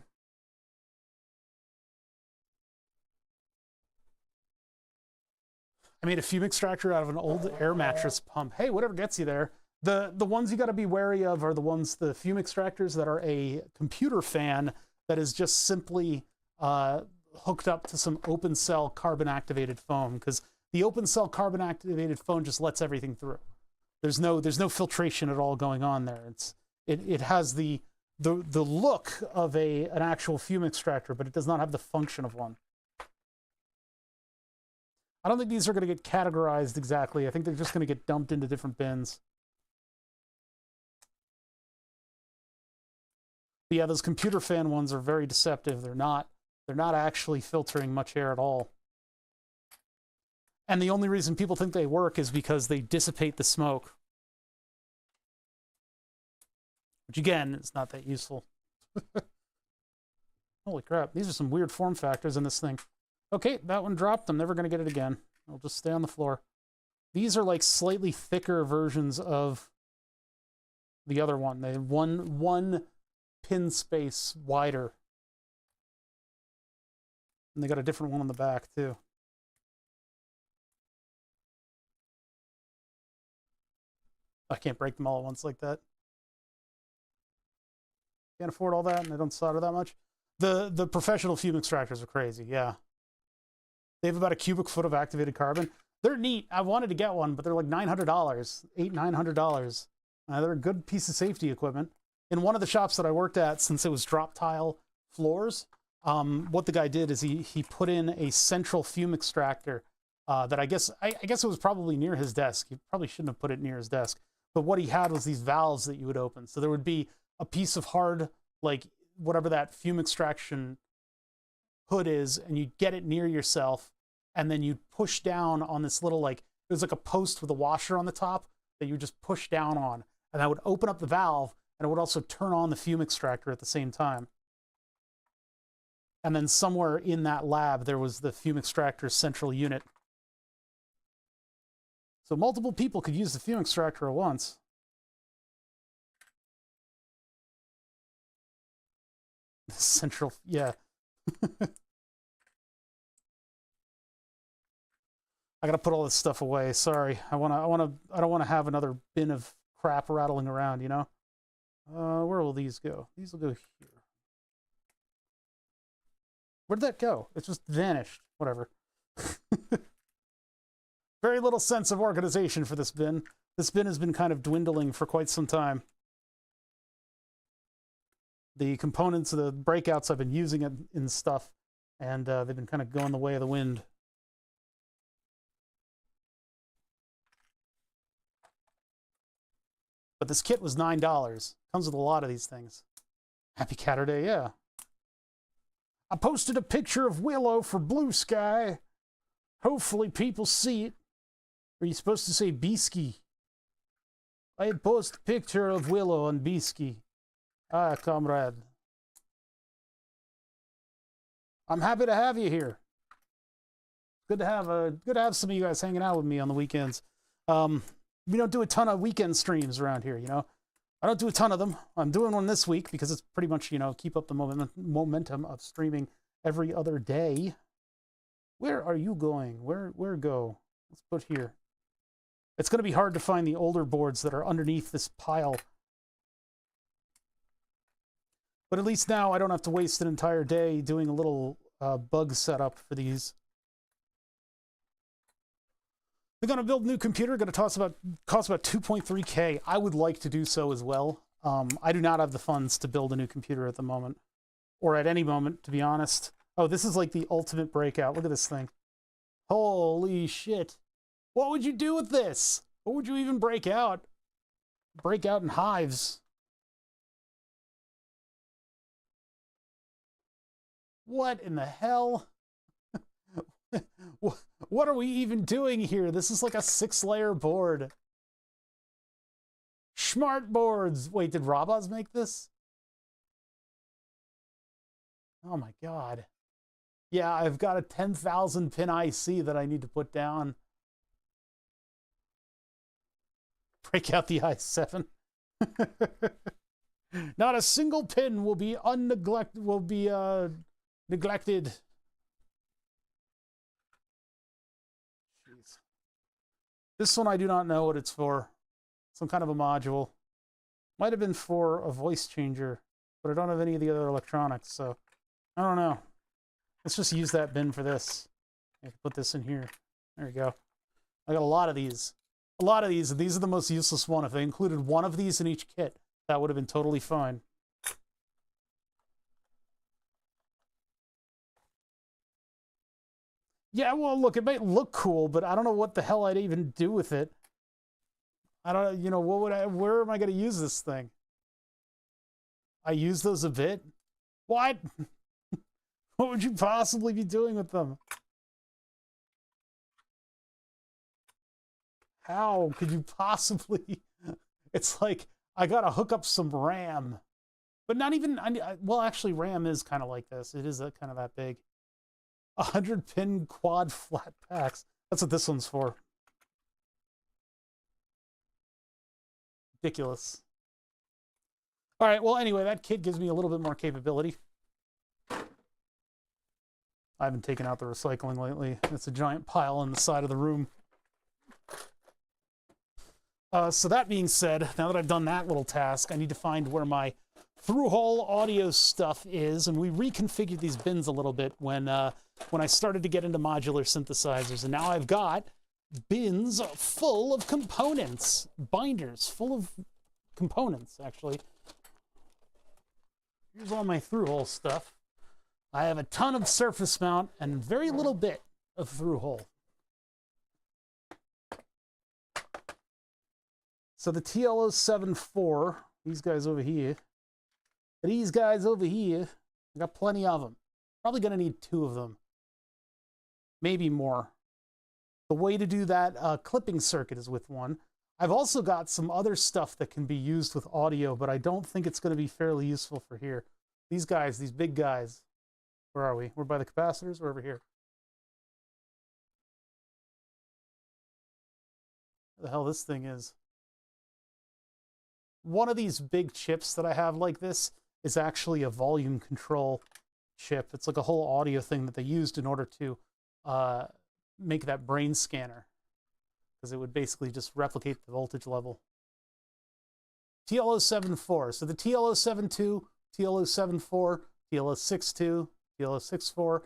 I made a fume extractor out of an old air mattress pump. Hey, whatever gets you there. The ones you got to be wary of are the fume extractors that are a computer fan that is just simply hooked up to some open cell carbon activated foam, because the open cell carbon activated foam just lets everything through. There's no filtration at all going on there. It has the look of an actual fume extractor, but it does not have the function of one. I don't think these are going to get categorized exactly. I think they're just going to get dumped into different bins. But yeah, those computer fan ones are very deceptive. They're not actually filtering much air at all. And the only reason people think they work is because they dissipate the smoke. Which again, is not that useful. Holy crap, these are some weird form factors in this thing. Okay, that one dropped. I'm never going to get it again. It'll just stay on the floor. These are like slightly thicker versions of the other one. They one pin space wider. And they got a different one on the back, too. I can't break them all at once like that. Can't afford all that, and I don't solder that much. The professional fume extractors are crazy, yeah. They have about a cubic foot of activated carbon. They're neat. I wanted to get one, but they're like $900, $900. They're a good piece of safety equipment. In one of the shops that I worked at, since it was drop tile floors, what the guy did is he put in a central fume extractor that I guess it was probably near his desk. He probably shouldn't have put it near his desk. But what he had was these valves that you would open. So there would be a piece of hard, like whatever that fume extraction hood is, and you'd get it near yourself, and then you'd push down on this little, like, it was like a post with a washer on the top that you just push down on, and that would open up the valve, and it would also turn on the fume extractor at the same time. And then somewhere in that lab, there was the fume extractor's central unit. So multiple people could use the fume extractor at once. The central, yeah. I gotta put all this stuff away. Sorry, I don't want to have another bin of crap rattling around. You know, where will these go? These will go here. Where'd that go? It just vanished. Whatever. Very little sense of organization for this bin. This bin has been kind of dwindling for quite some time. The components of the breakouts, I've been using it in stuff, and they've been kind of going the way of the wind. But this kit was $9. Comes with a lot of these things. Happy Catterday, yeah. I posted a picture of Willow for Blue Sky. Hopefully people see it. Are you supposed to say Beesky? I post a picture of Willow on Beesky. Ah, comrade. I'm happy to have you here. Good to have some of you guys hanging out with me on the weekends. We don't do a ton of weekend streams around here, you know. I don't do a ton of them. I'm doing one this week because it's pretty much, you know, keep up the momentum of streaming every other day. Where are you going? Where go? Let's put here. It's going to be hard to find the older boards that are underneath this pile. But at least now I don't have to waste an entire day doing a little bug setup for these. They're going to build a new computer, going to cost about $2.3K. I would like to do so as well. I do not have the funds to build a new computer at the moment, or at any moment, to be honest. Oh, this is like the ultimate breakout. Look at this thing. Holy shit. What would you do with this? What would you even break out? Break out in hives. What in the hell? What are we even doing here? This is like a 6-layer board. Smart boards. Wait, did Rabaz make this? Oh my god. Yeah, I've got a 10,000 pin IC that I need to put down. Break out the i7. Not a single pin will be neglected. Jeez. This one I do not know what it's for. Some kind of a module. Might have been for a voice changer, but I don't have any of the other electronics, so I don't know. Let's just use that bin for this. I can put this in here. There we go. I got a lot of these. A lot of these, and these are the most useless one. If they included one of these in each kit, that would have been totally fine. Yeah, well, look, it might look cool, but I don't know what the hell I'd even do with it. I don't, you know, where am I going to use this thing? I use those a bit? What? What would you possibly be doing with them? How could you possibly? It's like, I got to hook up some RAM. But not even, well, actually, RAM is kind of like this. It is kind of that big. 100-pin quad flat packs. That's what this one's for. Ridiculous. All right, well, anyway, that kit gives me a little bit more capability. I haven't taken out the recycling lately. It's a giant pile on the side of the room. So that being said, now that I've done that little task, I need to find where my through-hole audio stuff is, and we reconfigured these bins a little bit when I started to get into modular synthesizers, and now I've got bins full of components, binders full of components, actually. Here's all my through-hole stuff. I have a ton of surface mount and very little bit of through-hole. So the TL074, these guys over here, I got plenty of them. Probably gonna need 2 of them, maybe more. The way to do that clipping circuit is with one. I've also got some other stuff that can be used with audio, but I don't think it's gonna be fairly useful for here. These guys, these big guys, where are we? We're by the capacitors, we're over here. What the hell this thing is? One of these big chips that I have like this is actually a volume control chip. It's like a whole audio thing that they used in order to make that brain scanner, because it would basically just replicate the voltage level. TL074. So the TL072, TL074, TL062, TL064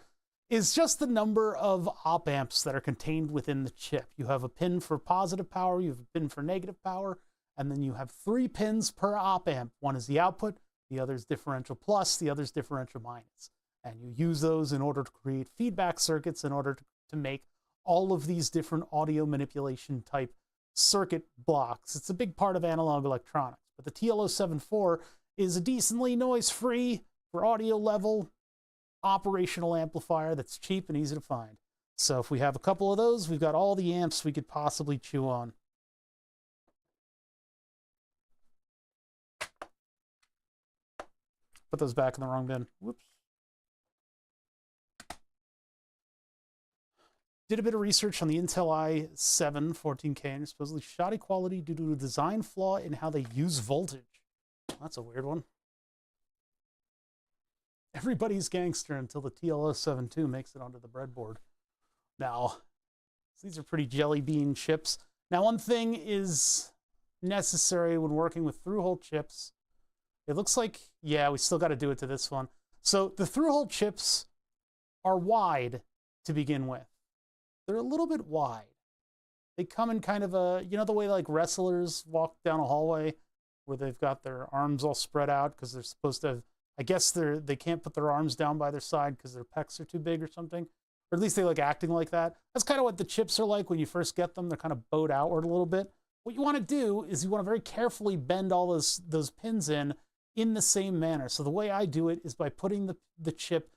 is just the number of op amps that are contained within the chip. You have a pin for positive power, you have a pin for negative power, and then you have 3 pins per op amp. One is the output, the other is differential plus, the other is differential minus. And you use those in order to create feedback circuits in order to make all of these different audio manipulation type circuit blocks. It's a big part of analog electronics. But the TL074 is a decently noise-free, for audio level, operational amplifier that's cheap and easy to find. So if we have a couple of those, we've got all the amps we could possibly chew on. Put those back in the wrong bin. Whoops. Did a bit of research on the Intel i7 14K and supposedly shoddy quality due to a design flaw in how they use voltage. That's a weird one. Everybody's gangster until the TL072 makes it onto the breadboard. Now, these are pretty jelly bean chips. Now, one thing is necessary when working with through-hole chips. It looks like, yeah, we still got to do it to this one. So the through-hole chips are wide to begin with. They're a little bit wide. They come in kind of a, you know, the way like wrestlers walk down a hallway where they've got their arms all spread out because they're supposed to, I guess they can't put their arms down by their side because their pecs are too big or something. Or at least they like acting like that. That's kind of what the chips are like when you first get them. They're kind of bowed outward a little bit. What you want to do is you want to very carefully bend all those pins in the same manner. So the way I do it is by putting the chip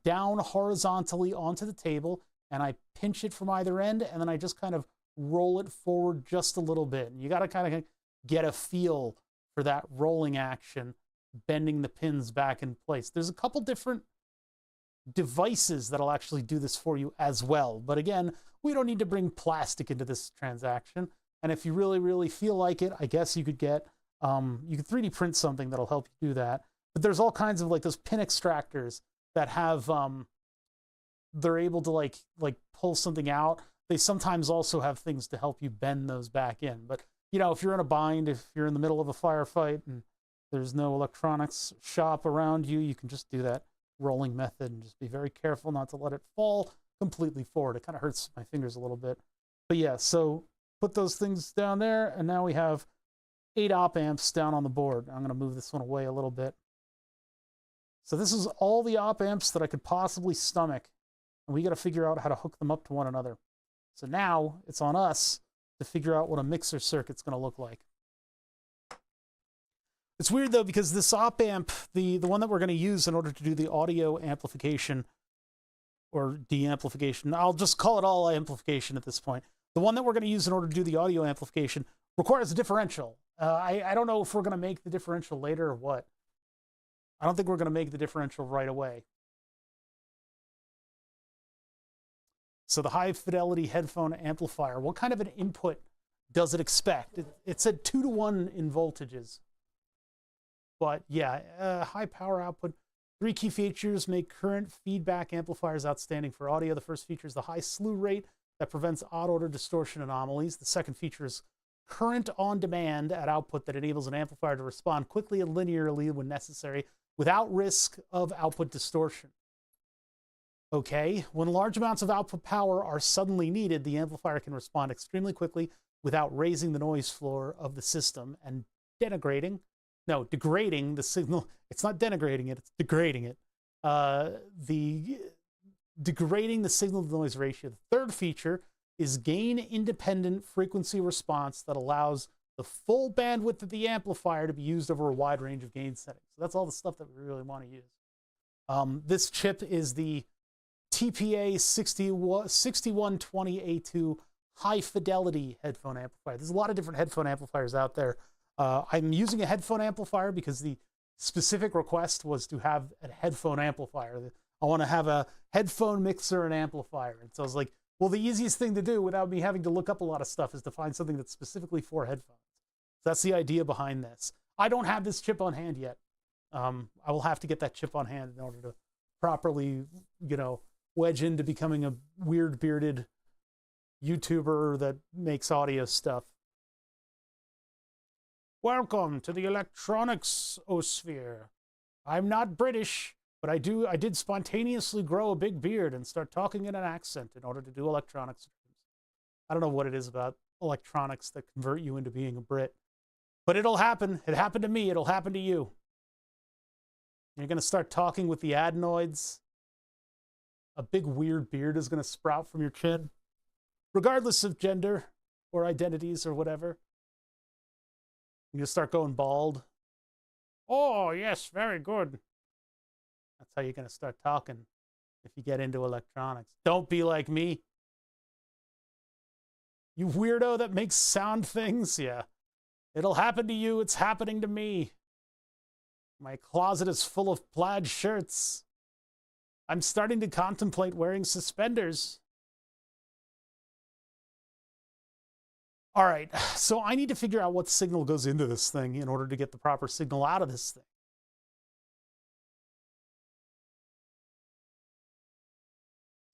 down horizontally onto the table, and I pinch it from either end, and then I just kind of roll it forward just a little bit. And you got to kind of get a feel for that rolling action, bending the pins back in place. There's a couple different devices that'll actually do this for you as well. But again, we don't need to bring plastic into this transaction. And if you really, really feel like it, I guess you could get you can 3D print something that'll help you do that. But there's all kinds of like those pin extractors that have, they're able to like pull something out. They sometimes also have things to help you bend those back in. But, you know, if you're in a bind, if you're in the middle of a firefight and there's no electronics shop around you, you can just do that rolling method and just be very careful not to let it fall completely forward. It kind of hurts my fingers a little bit. But yeah, so put those things down there, and now we have 8 op amps down on the board. I'm going to move this one away a little bit. So this is all the op amps that I could possibly stomach, and we got to figure out how to hook them up to one another. So now it's on us to figure out what a mixer circuit's going to look like. It's weird though, because this op amp, the one that we're going to use in order to do the audio amplification or de-amplification, I'll just call it all amplification at this point. The one that we're going to use in order to do the audio amplification requires a differential. I don't know if we're going to make the differential later or what. I don't think we're going to make the differential right away. So the high fidelity headphone amplifier, what kind of an input does it expect? It said 2-to-1 in voltages. But yeah, high power output, Three key features make current feedback amplifiers outstanding for audio. The first feature is the high slew rate that prevents odd-order distortion anomalies. The second feature is current on demand at output that enables an amplifier to respond quickly and linearly when necessary without risk of output distortion. Okay, when large amounts of output power are suddenly needed, the amplifier can respond extremely quickly without raising the noise floor of the system and degrading the signal. It's not denigrating it, it's degrading it. Degrading the signal to noise ratio. The third feature is gain independent frequency response that allows the full bandwidth of the amplifier to be used over a wide range of gain settings. So that's all the stuff that we really want to use. This chip is the TPA 6120A2 high fidelity headphone amplifier. There's a lot of different headphone amplifiers out there. I'm using a headphone amplifier because the specific request was to have a headphone amplifier. I want to have a headphone mixer and amplifier. And so I was like, well, the easiest thing to do without me having to look up a lot of stuff is to find something that's specifically for headphones. So that's the idea behind this. I don't have this chip on hand yet. I will have to get that chip on hand in order to properly, wedge into becoming a weird bearded YouTuber that makes audio stuff. Welcome to the electronics osphere. I'm not British, but I did spontaneously grow a big beard and start talking in an accent in order to do electronics. I don't know what it is about electronics that convert you into being a Brit, but it'll happen. It happened to me. It'll happen to you. You're going to start talking with the adenoids. A big weird beard is going to sprout from your chin, regardless of gender or identities or whatever. You start going bald. Oh, yes, very good. That's how you're going to start talking if you get into electronics. Don't be like me. You weirdo that makes sound things. Yeah. It'll happen to you. It's happening to me. My closet is full of plaid shirts. I'm starting to contemplate wearing suspenders. All right, so I need to figure out what signal goes into this thing in order to get the proper signal out of this thing.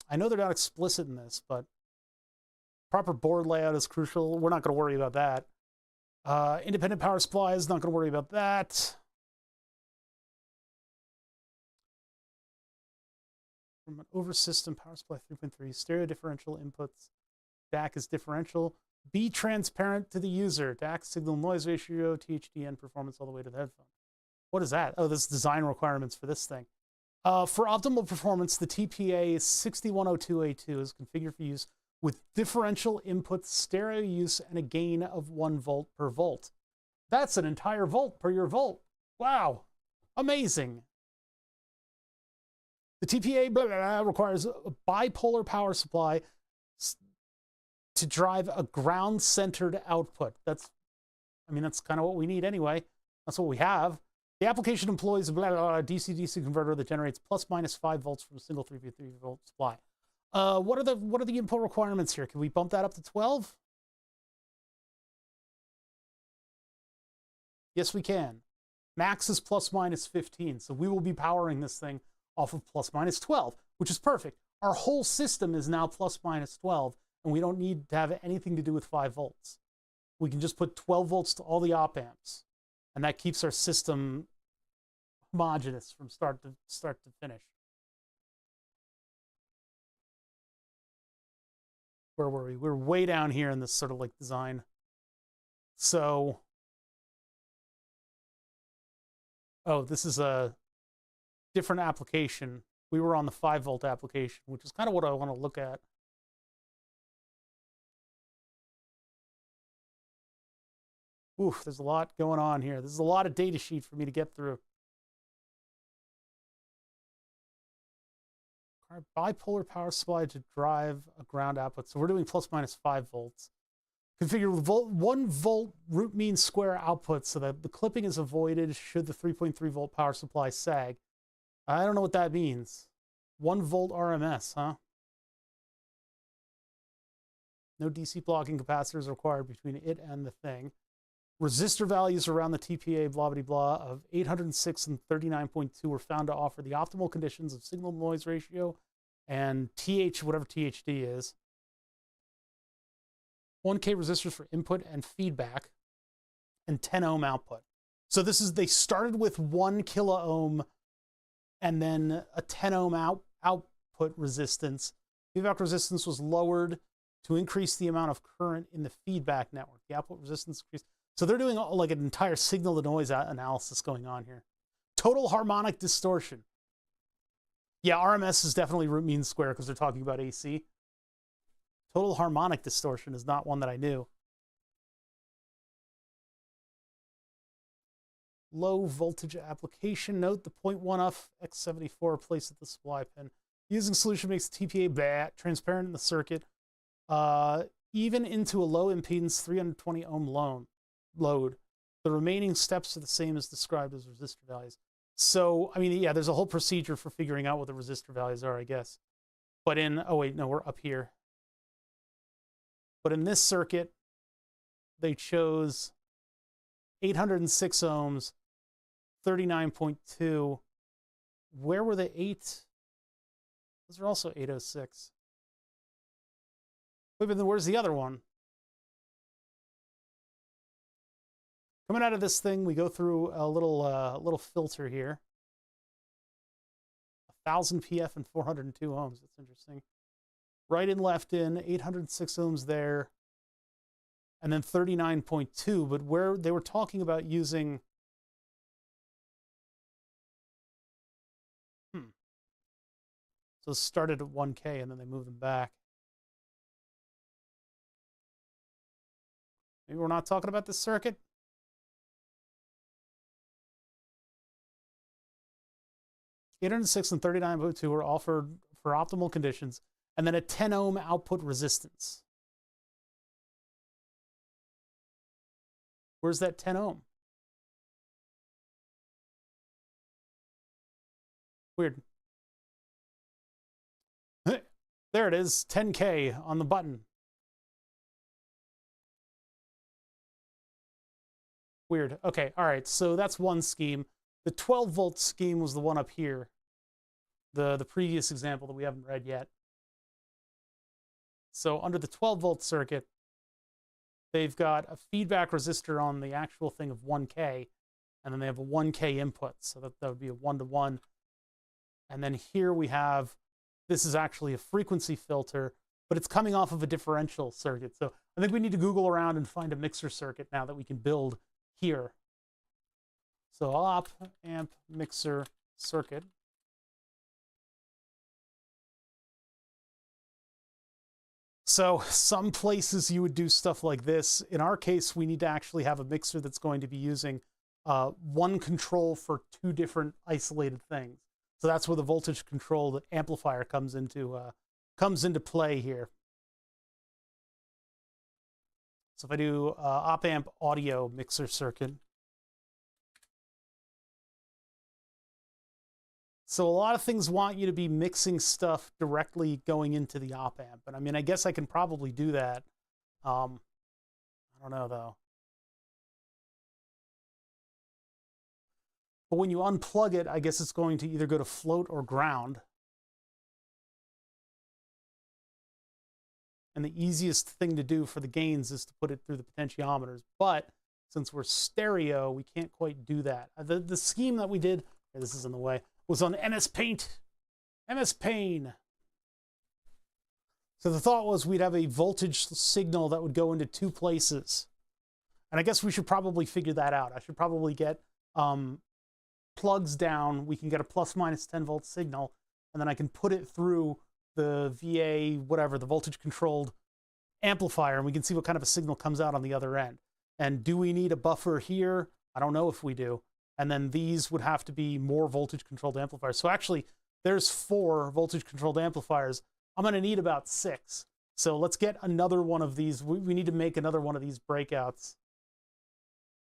I know they're not explicit in this, but proper board layout is crucial. We're not going to worry about that. Independent power supply is not going to worry about that. From an over system, power supply 3.3, stereo differential inputs. DAC is differential. Be transparent to the user. DAC signal noise ratio, THDN performance all the way to the headphone. What is that? Oh, this is design requirements for this thing. For optimal performance, the TPA 6102A2 is configured for use with differential input stereo use and a gain of 1 volt per volt. That's an entire volt per your volt. Wow, amazing. The TPA blah, blah, blah, requires a bipolar power supply to drive a ground-centered output. That's kind of what we need anyway. That's what we have. The application employs a DC-DC converter that generates plus minus 5 volts from a single 3.3 volt supply. What are the input requirements here? Can we bump that up to 12? Yes, we can. Max is plus minus 15, so we will be powering this thing off of plus minus 12, which is perfect. Our whole system is now plus minus 12, and we don't need to have anything to do with 5 volts. We can just put 12 volts to all the op amps, and that keeps our system homogeneous from start to finish. Where were we? We're way down here in this sort of like design. So, oh, this is a different application. We were on the 5 volt application, which is kind of what I want to look at. Oof, there's a lot going on here. This is a lot of data sheet for me to get through. Our bipolar power supply to drive a ground output. So we're doing plus minus 5 volts. Configure 1 volt root mean square output so that the clipping is avoided should the 3.3 volt power supply sag. I don't know what that means. 1 volt RMS, huh? No DC blocking capacitors required between it and the thing. Resistor values around the TPA blah blah blah of 806 and 39.2 were found to offer the optimal conditions of signal noise ratio and whatever THD is. 1K resistors for input and feedback, and 10 ohm output. So this is, they started with 1 kilo ohm and then a 10 ohm output resistance. Feedback resistance was lowered to increase the amount of current in the feedback network. The output resistance increased. So they're doing like an entire signal to noise analysis going on here. Total harmonic distortion. Yeah, RMS is definitely root mean square because they're talking about AC. Total harmonic distortion is not one that I knew. Low voltage application. Note the 0.1 X74 placed at the supply pin. Using solution makes TPA transparent in the circuit, even into a low impedance 320 ohm load. The remaining steps are the same as described as resistor values. So, I mean, yeah, there's a whole procedure for figuring out what the resistor values are, I guess. But in, oh wait, no, we're up here. But in this circuit, they chose 806 ohms, 39.2. Where were the 8? Those are also 806. Wait, but then where's the other one? Coming out of this thing, we go through a little filter here. 1,000 PF and 402 ohms. That's interesting. Right in, left in, 806 ohms there, and then 39.2. But where they were talking about using, so it started at 1K and then they moved them back. Maybe we're not talking about this circuit. 806 and 39.2 were offered for optimal conditions, and then a 10 ohm output resistance. Where's that 10 ohm? Weird. There it is, 10K on the button. Weird. Okay, all right, so that's one scheme. The 12 volt scheme was the one up here, the previous example that we haven't read yet. So under the 12 volt circuit, they've got a feedback resistor on the actual thing of 1K, and then they have a 1K input, so that would be a 1-to-1. And then here we have, this is actually a frequency filter, but it's coming off of a differential circuit. So I think we need to Google around and find a mixer circuit now that we can build here. So op amp mixer circuit. So some places you would do stuff like this. In our case, we need to actually have a mixer that's going to be using one control for two different isolated things. So that's where the voltage controlled amplifier comes into play here. So if I do op amp audio mixer circuit. So a lot of things want you to be mixing stuff directly going into the op amp. And I mean, I guess I can probably do that. I don't know though. But when you unplug it, I guess it's going to either go to float or ground. And the easiest thing to do for the gains is to put it through the potentiometers. But since we're stereo, we can't quite do that. The scheme that we did, this is in the way, was on MS Paint. MS Paint. So the thought was we'd have a voltage signal that would go into two places. And I guess we should probably figure that out. I should probably get plugs down. We can get a plus minus 10 volt signal, and then I can put it through the VA, whatever, the voltage controlled amplifier, and we can see what kind of a signal comes out on the other end. And do we need a buffer here? I don't know if we do. And then these would have to be more voltage controlled amplifiers. So actually, there's 4 voltage controlled amplifiers. I'm going to need about 6. So let's get another one of these. We need to make another one of these breakouts.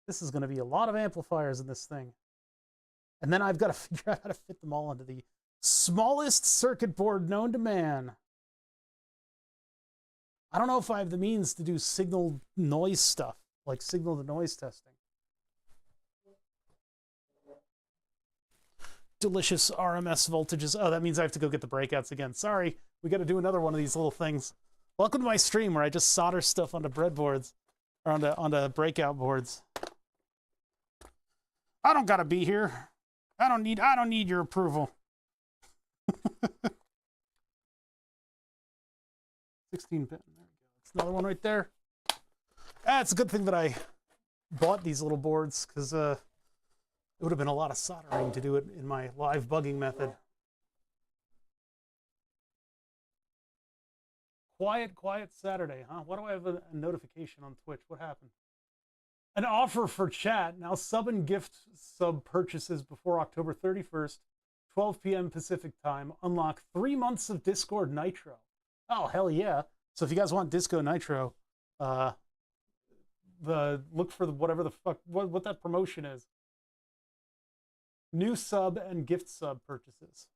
This is going to be a lot of amplifiers in this thing. And then I've got to figure out how to fit them all into the smallest circuit board known to man. I don't know if I have the means to do signal noise stuff. like signal to noise testing. Delicious RMS voltages. Oh, that means I have to go get the breakouts again. Sorry, we got to do another one of these little things. Welcome to my stream where I just solder stuff onto breadboards or onto breakout boards. I don't gotta be here. I don't need your approval. 16 pin. There we go. That's another one right there. It's a good thing that I bought these little boards because it would have been a lot of soldering to do it in my live bugging method. Quiet Saturday, huh? Why do I have a notification on Twitch? What happened? An offer for chat. Now sub and gift sub purchases before October 31st, 12 p.m. Pacific time. Unlock 3 months of Discord Nitro. Oh, hell yeah. So if you guys want Disco Nitro, look for whatever the fuck, what that promotion is. New sub and gift sub purchases.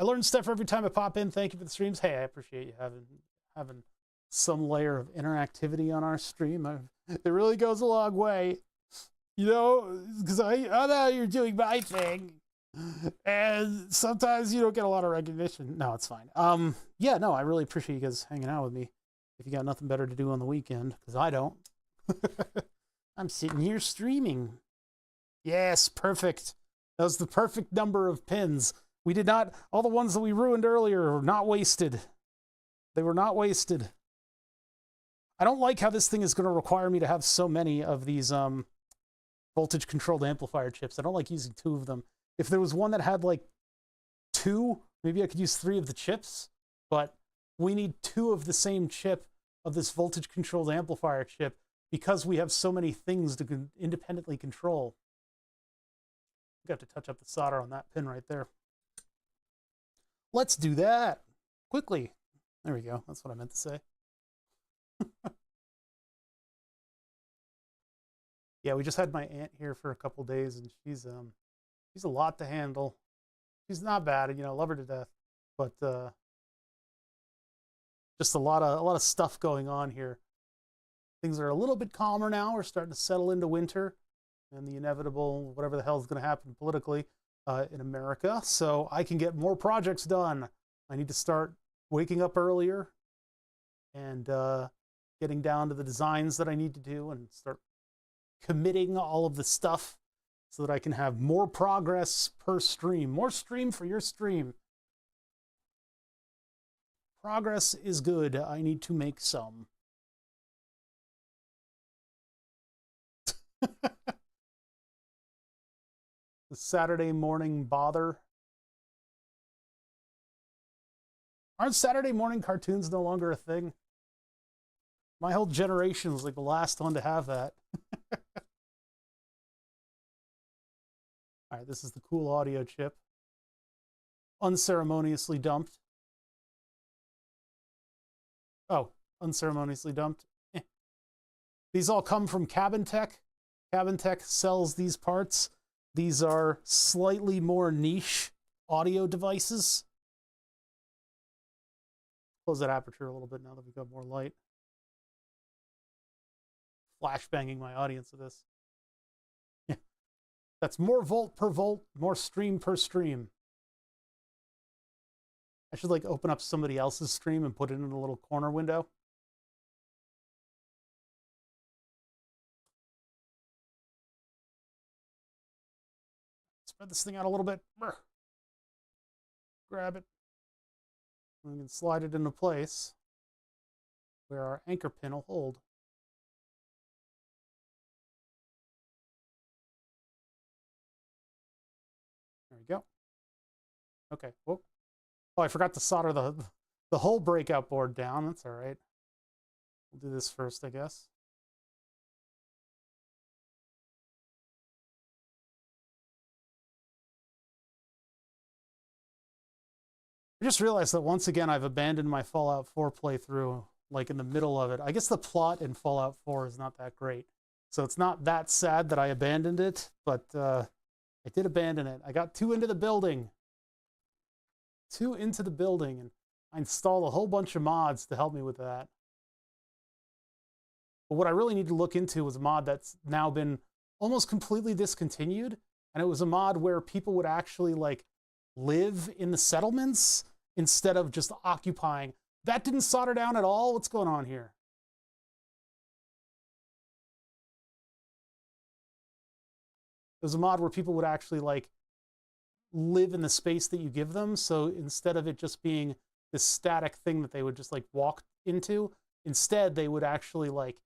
I learn stuff every time I pop in. Thank you for the streams. Hey, I appreciate you having some layer of interactivity on our stream. It really goes a long way, you know, because I know you're doing my thing, and sometimes you don't get a lot of recognition. No, it's fine. Yeah, no, I really appreciate you guys hanging out with me. If you got nothing better to do on the weekend, because I don't. I'm sitting here streaming. Yes, perfect. That was the perfect number of pins. We did not, all the ones that we ruined earlier were not wasted. They were not wasted. I don't like how this thing is going to require me to have so many of these voltage controlled amplifier chips. I don't like using 2 of them. If there was one that had like 2, maybe I could use 3 of the chips, but we need 2 of the same chip of this voltage controlled amplifier chip because we have so many things to independently control. Got to touch up the solder on that pin right there. Let's do that quickly. There we go. That's what I meant to say. Yeah, we just had my aunt here for a couple days, and she's a lot to handle. She's not bad, you know, love her to death, but just a lot of stuff going on here. Things are a little bit calmer now. We're starting to settle into winter and the inevitable whatever the hell is going to happen politically in America. So I can get more projects done. I need to start waking up earlier and getting down to the designs that I need to do and start committing all of the stuff so that I can have more progress per stream. More stream for your stream. Progress is good. I need to make some. The Saturday morning bother. Aren't Saturday morning cartoons no longer a thing? My whole generation was like the last one to have that. All right, this is the cool audio chip. Unceremoniously dumped. Oh, unceremoniously dumped. These all come from Cabin Tech. Cabin Tech sells these parts. These are slightly more niche audio devices. Close that aperture a little bit now that we've got more light. Flashbanging my audience with this. Yeah. That's more volt per volt, more stream per stream. I should like open up somebody else's stream and put it in a little corner window. Spread this thing out a little bit. Grab it. We can slide it into place where our anchor pin will hold. There we go. Okay. Whoop. Oh, I forgot to solder the whole breakout board down. That's all right. We'll do this first, I guess. I just realized that once again I've abandoned my Fallout 4 playthrough, like in the middle of it. I guess the plot in Fallout 4 is not that great. So it's not that sad that I abandoned it, but I did abandon it. I got too into the building. And I installed a whole bunch of mods to help me with that. But what I really need to look into was a mod that's now been almost completely discontinued. And it was a mod where people would actually like live in the settlements instead of just occupying. That didn't solder down at all. What's going on here? It was a mod where people would actually like live in the space that you give them. So instead of it just being this static thing that they would just like walk into, instead they would actually like,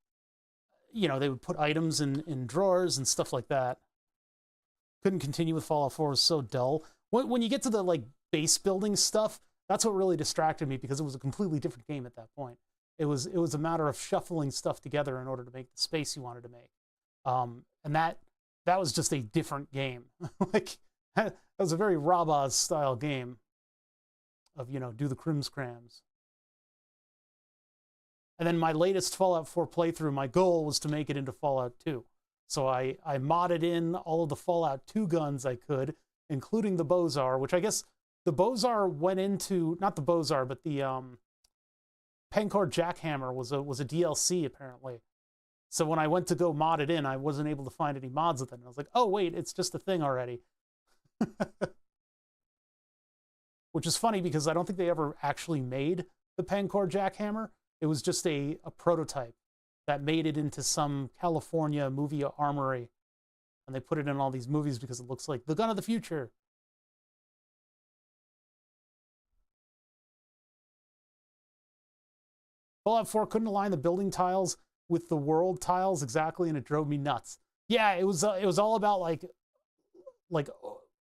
you know, they would put items in drawers and stuff like that. Couldn't continue with Fallout 4. It was so dull. When you get to the like base building stuff, that's what really distracted me because it was a completely different game at that point. It was a matter of shuffling stuff together in order to make the space you wanted to make. And that was just a different game. Like that was a very Rabaz style game of, you know, do the crimscrams. And then my latest Fallout 4 playthrough, my goal was to make it into Fallout 2. So I modded in all of the Fallout 2 guns I could, including the Bozar, which I guess the Bozar went into, not the Bozar, but the Pancor Jackhammer was a DLC apparently. So when I went to go mod it in, I wasn't able to find any mods with it. And I was like, oh wait, it's just a thing already. Which is funny because I don't think they ever actually made the Pancor Jackhammer. It was just a prototype that made it into some California movie armory. And they put it in all these movies because it looks like the gun of the future. Fallout 4 couldn't align the building tiles with the world tiles exactly, and it drove me nuts. Yeah, it was all about like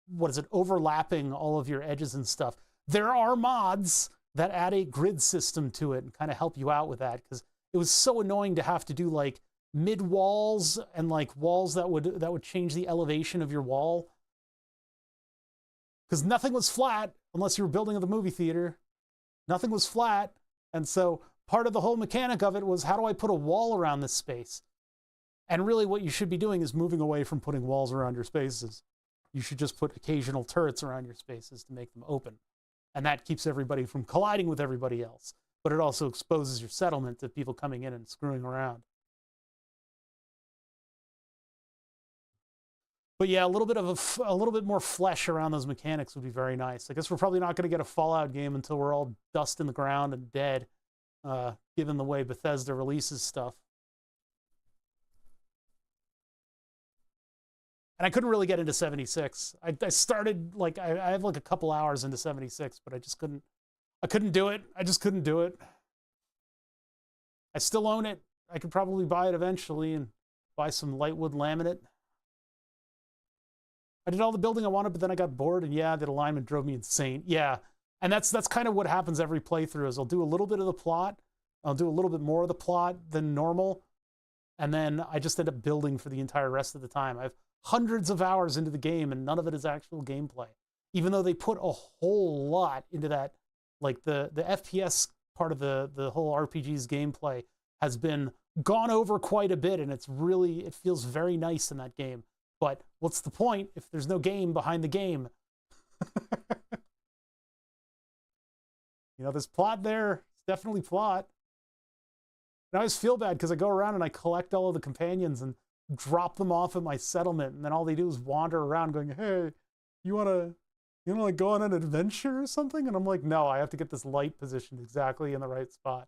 what is it, overlapping all of your edges and stuff. There are mods that add a grid system to it and kind of help you out with that, because it was so annoying to have to do like mid walls and like walls that would change the elevation of your wall, because nothing was flat unless you were building at the movie theater. Nothing was flat, and so part of the whole mechanic of it was, how do I put a wall around this space? And really what you should be doing is moving away from putting walls around your spaces. You should just put occasional turrets around your spaces to make them open. And that keeps everybody from colliding with everybody else. But it also exposes your settlement to people coming in and screwing around. But yeah, a little bit more flesh around those mechanics would be very nice. I guess we're probably not going to get a Fallout game until we're all dust in the ground and dead, given the way Bethesda releases stuff. And I couldn't really get into 76. I started, like, I have like a couple hours into 76, but I couldn't do it. I just couldn't do it. I still own it. I could probably buy it eventually and buy some lightwood laminate. I did all the building I wanted, but then I got bored, and yeah, that alignment drove me insane. Yeah, and that's kind of what happens every playthrough is I'll do a little bit of the plot, I'll do a little bit more of the plot than normal, and then I just end up building for the entire rest of the time. I've hundreds of hours into the game, and none of it is actual gameplay, even though they put a whole lot into that. Like the FPS part of the whole RPG's gameplay has been gone over quite a bit, and it feels very nice in that game. But what's the point if there's no game behind the game? You know, there's plot there. It's definitely plot. And I always feel bad because I go around and I collect all of the companions and drop them off at my settlement, and then all they do is wander around going, hey, you wanna like go on an adventure or something? And I'm like, no, I have to get this light positioned exactly in the right spot.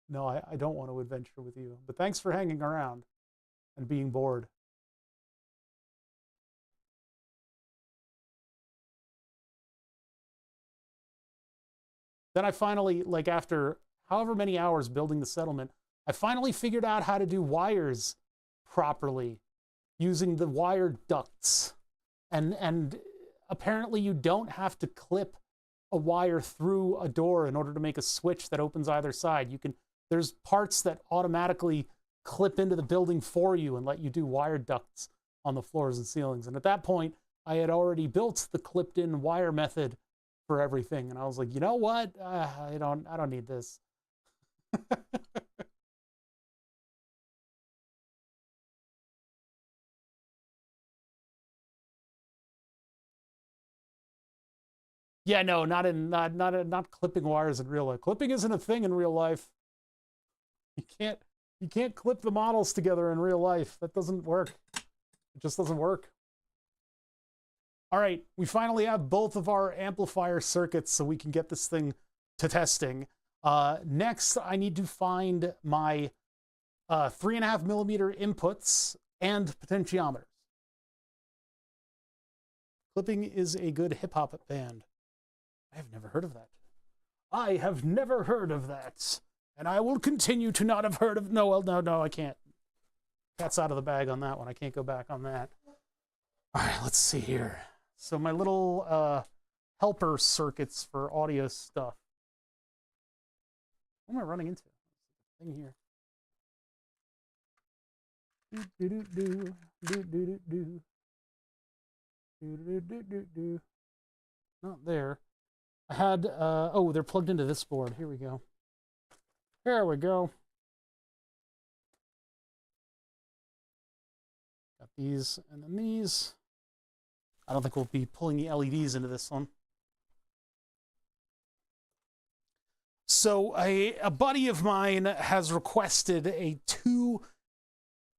No, I don't want to adventure with you, but thanks for hanging around and being bored. Then I finally, like after however many hours building the settlement, I finally figured out how to do wires properly using the wire ducts. And apparently you don't have to clip a wire through a door in order to make a switch that opens either side. There's parts that automatically clip into the building for you and let you do wire ducts on the floors and ceilings. And at that point, I had already built the clipped in wire method for everything. And I was like, you know what? I don't need this. Yeah, no, not clipping wires in real life. Clipping isn't a thing in real life. You can't clip the models together in real life. That doesn't work. It just doesn't work. All right, we finally have both of our amplifier circuits so we can get this thing to testing. Next, I need to find my 3.5 millimeter inputs and potentiometers. Clipping is a good hip-hop band. I have never heard of that. I have never heard of that. And I will continue to not have heard of... No, well, no, I can't. Cat's out of the bag on that one. I can't go back on that. All right, let's see here. So my little helper circuits for audio stuff. What am I running into? Thing here. Not there. I had, oh, they're plugged into this board. Here we go. There we go. Got these and then these. I don't think we'll be pulling the LEDs into this one. So a buddy of mine has requested a 2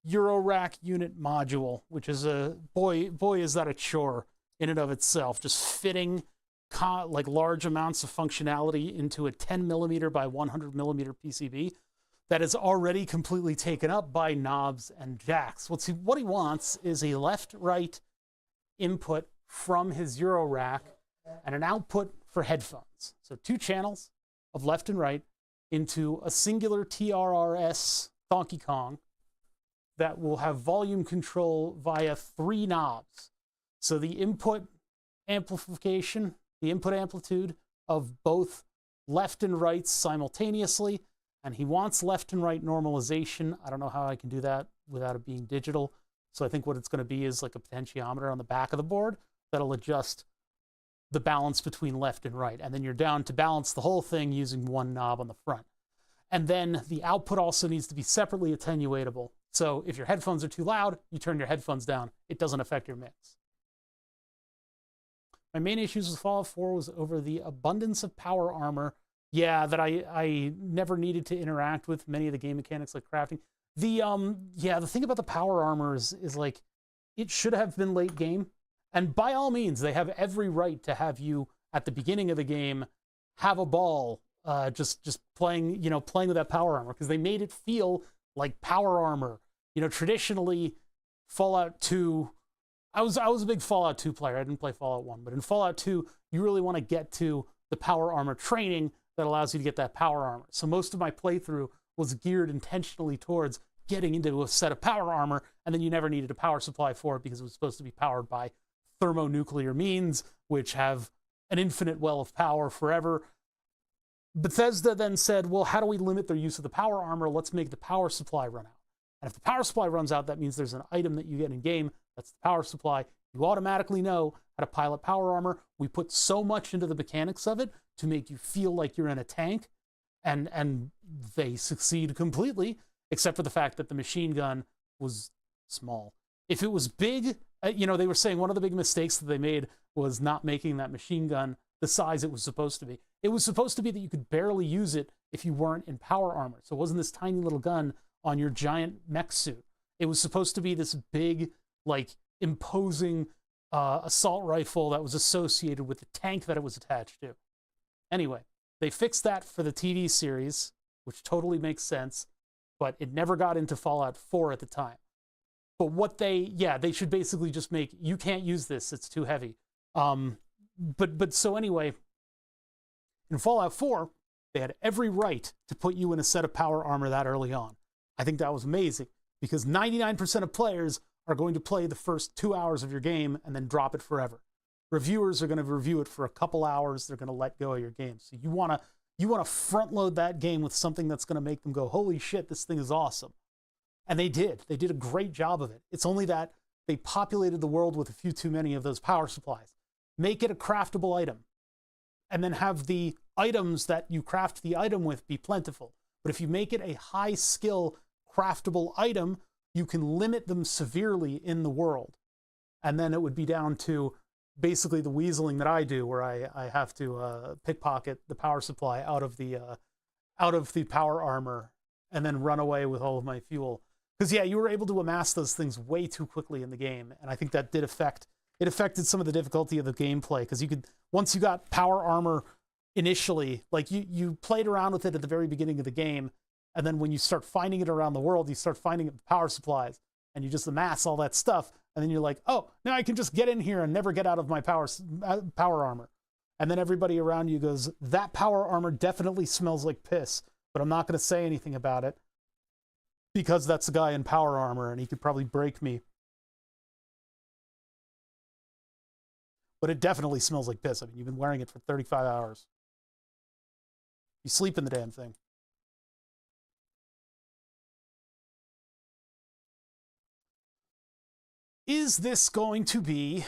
Eurorack unit module, which is a, boy is that a chore in and of itself, just fitting like large amounts of functionality into a 10 millimeter by 100 millimeter PCB that is already completely taken up by knobs and jacks. What he wants is a left-right input from his Eurorack and an output for headphones. So 2 channels of left and right into a singular TRRS Donkey Kong that will have volume control via 3 knobs. So the input amplification, the input amplitude of both left and right simultaneously, and he wants left and right normalization. I don't know how I can do that without it being digital. So I think what it's going to be is like a potentiometer on the back of the board that'll adjust the balance between left and right. And then you're down to balance the whole thing using 1 knob on the front. And then the output also needs to be separately attenuatable. So if your headphones are too loud, you turn your headphones down. It doesn't affect your mix. My main issues with Fallout 4 was over the abundance of power armor. Yeah, that I never needed to interact with many of the game mechanics like crafting. The thing about the power armor is like, it should have been late game. And by all means, they have every right to have you at the beginning of the game have a ball, just playing, playing with that power armor, because they made it feel like power armor. Traditionally, Fallout 2, I was a big Fallout 2 player. I didn't play Fallout 1, but in Fallout 2, you really want to get to the power armor training that allows you to get that power armor. So most of my playthrough was geared intentionally towards getting into a set of power armor, and then you never needed a power supply for it because it was supposed to be powered by thermonuclear means, which have an infinite well of power forever. Bethesda then said, well, how do we limit their use of the power armor? Let's make the power supply run out. And if the power supply runs out, that means there's an item that you get in game. That's the power supply. You automatically know how to pilot power armor. We put so much into the mechanics of it to make you feel like you're in a tank. And they succeed completely, except for the fact that the machine gun was small. If it was big, they were saying one of the big mistakes that they made was not making that machine gun the size it was supposed to be. It was supposed to be that you could barely use it if you weren't in power armor. So it wasn't this tiny little gun on your giant mech suit. It was supposed to be this big, like, imposing assault rifle that was associated with the tank that it was attached to. Anyway, they fixed that for the TV series, which totally makes sense, but it never got into Fallout 4 at the time. But what they should basically just make, you can't use this, it's too heavy. So anyway, in Fallout 4, they had every right to put you in a set of power armor that early on. I think that was amazing, because 99% of players are going to play the first 2 hours of your game and then drop it forever. Reviewers are going to review it for a couple hours. They're going to let go of your game. So you want to front load that game with something that's going to make them go, holy shit, this thing is awesome. And they did. They did a great job of it. It's only that they populated the world with a few too many of those power supplies. Make it a craftable item, and then have the items that you craft the item with be plentiful. But if you make it a high skill craftable item, you can limit them severely in the world. And then it would be down to, basically the weaseling that I do, where I have to pickpocket the power supply out of the power armor and then run away with all of my fuel. Because yeah, you were able to amass those things way too quickly in the game, and I think that did affected some of the difficulty of the gameplay, because you could, once you got power armor initially, like you played around with it at the very beginning of the game, and then when you start finding it around the world, you start finding power supplies, and you just amass all that stuff, and then you're like, oh, now I can just get in here and never get out of my power armor. And then everybody around you goes, that power armor definitely smells like piss, but I'm not going to say anything about it because that's the guy in power armor and he could probably break me. But it definitely smells like piss. I mean, you've been wearing it for 35 hours. You sleep in the damn thing. Is this going to be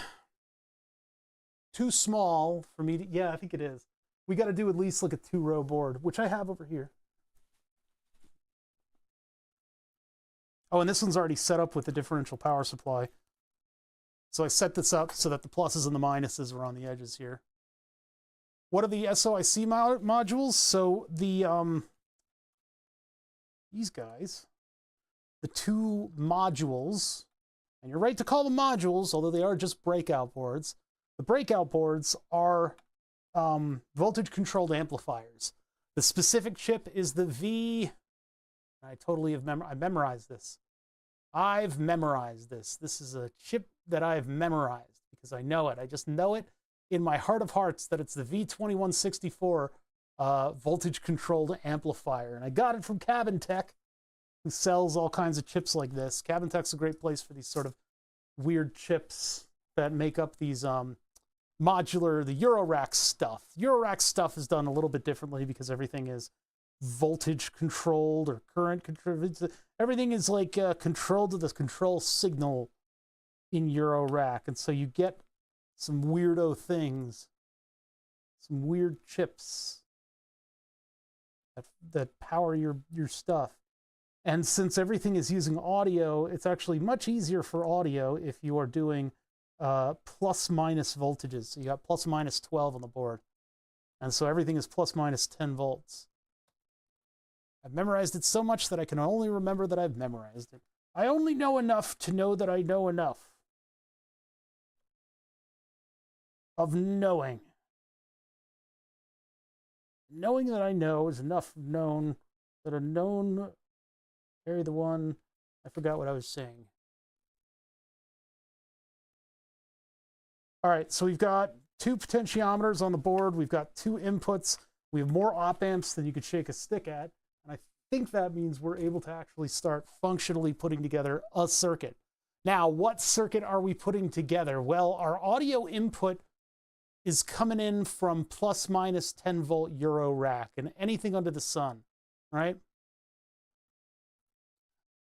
too small for me to... Yeah, I think it is. We got to do at least like a 2-row board, which I have over here. Oh, and this one's already set up with the differential power supply. So I set this up so that the pluses and the minuses are on the edges here. What are the SOIC modules? So the these guys, the two modules, and you're right to call them modules, although they are just breakout boards. The breakout boards are voltage controlled amplifiers. The specific chip is the V. I totally have I memorized this. I've memorized this. This is a chip that I've memorized because I know it. I just know it in my heart of hearts that it's the V2164 voltage controlled amplifier. And I got it from Cabin Tech, who sells all kinds of chips like this. Cabin Tech's a great place for these sort of weird chips that make up these modular, the Eurorack stuff. Eurorack stuff is done a little bit differently because everything is voltage controlled or current controlled. Everything is like controlled to the control signal in Eurorack. And so you get some weirdo things, some weird chips that power your stuff. And since everything is using audio, it's actually much easier for audio if you are doing plus minus voltages. So you got plus minus 12 on the board. And so everything is plus minus 10 volts. I've memorized it so much that I can only remember that I've memorized it. I only know enough to know that I know enough of knowing. Knowing that I know is enough known that a known... Carry the one. I forgot what I was saying. All right, so we've got 2 potentiometers on the board. We've got 2 inputs. We have more op amps than you could shake a stick at. And I think that means we're able to actually start functionally putting together a circuit. Now, what circuit are we putting together? Well, our audio input is coming in from plus minus 10 volt Eurorack and anything under the sun, right?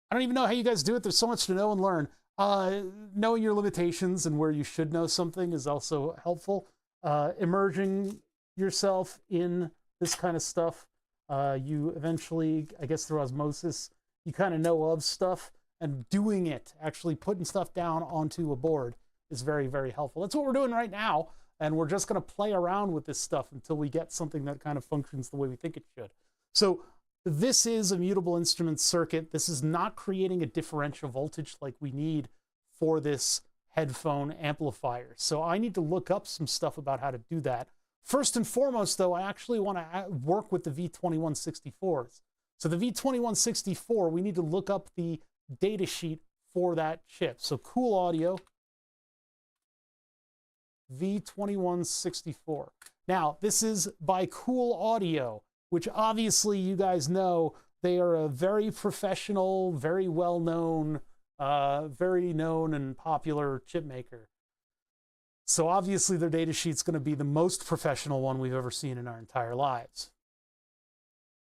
I don't even know how you guys do it. There's so much to know and learn. Knowing your limitations and where you should know something is also helpful. Immersing yourself in this kind of stuff, you eventually, I guess through osmosis, you kind of know of stuff, and doing it, actually putting stuff down onto a board is very, very helpful. That's what we're doing right now, and we're just going to play around with this stuff until we get something that kind of functions the way we think it should. So this is a mutable instrument circuit. This is not creating a differential voltage like we need for this headphone amplifier. So I need to look up some stuff about how to do that. First and foremost, though, I actually want to work with the V2164s. So the V2164, we need to look up the data sheet for that chip. So Cool Audio, V2164. Now, this is by Cool Audio, which obviously you guys know they are a very professional, very well-known, very known and popular chip maker. So obviously their data sheet's going to be the most professional one we've ever seen in our entire lives.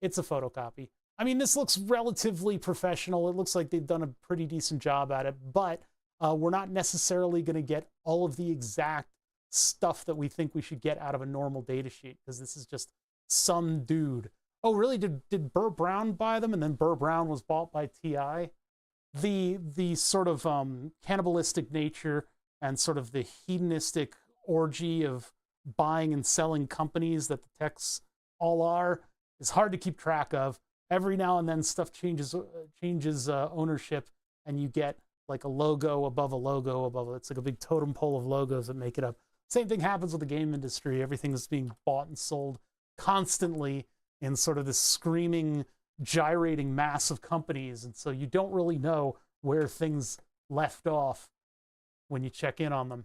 It's a photocopy. I mean, this looks relatively professional. It looks like they've done a pretty decent job at it, but we're not necessarily going to get all of the exact stuff that we think we should get out of a normal data sheet, because this is just some dude. Oh, really? Did Burr Brown buy them, and then Burr Brown was bought by TI? The sort of cannibalistic nature and sort of the hedonistic orgy of buying and selling companies that the techs all are is hard to keep track of. Every now and then stuff changes ownership, and you get like a logo above a logo above it. It's like a big totem pole of logos that make it up. Same thing happens with the game industry. Everything is being bought and sold constantly in sort of this screaming, gyrating mass of companies. And so you don't really know where things left off when you check in on them.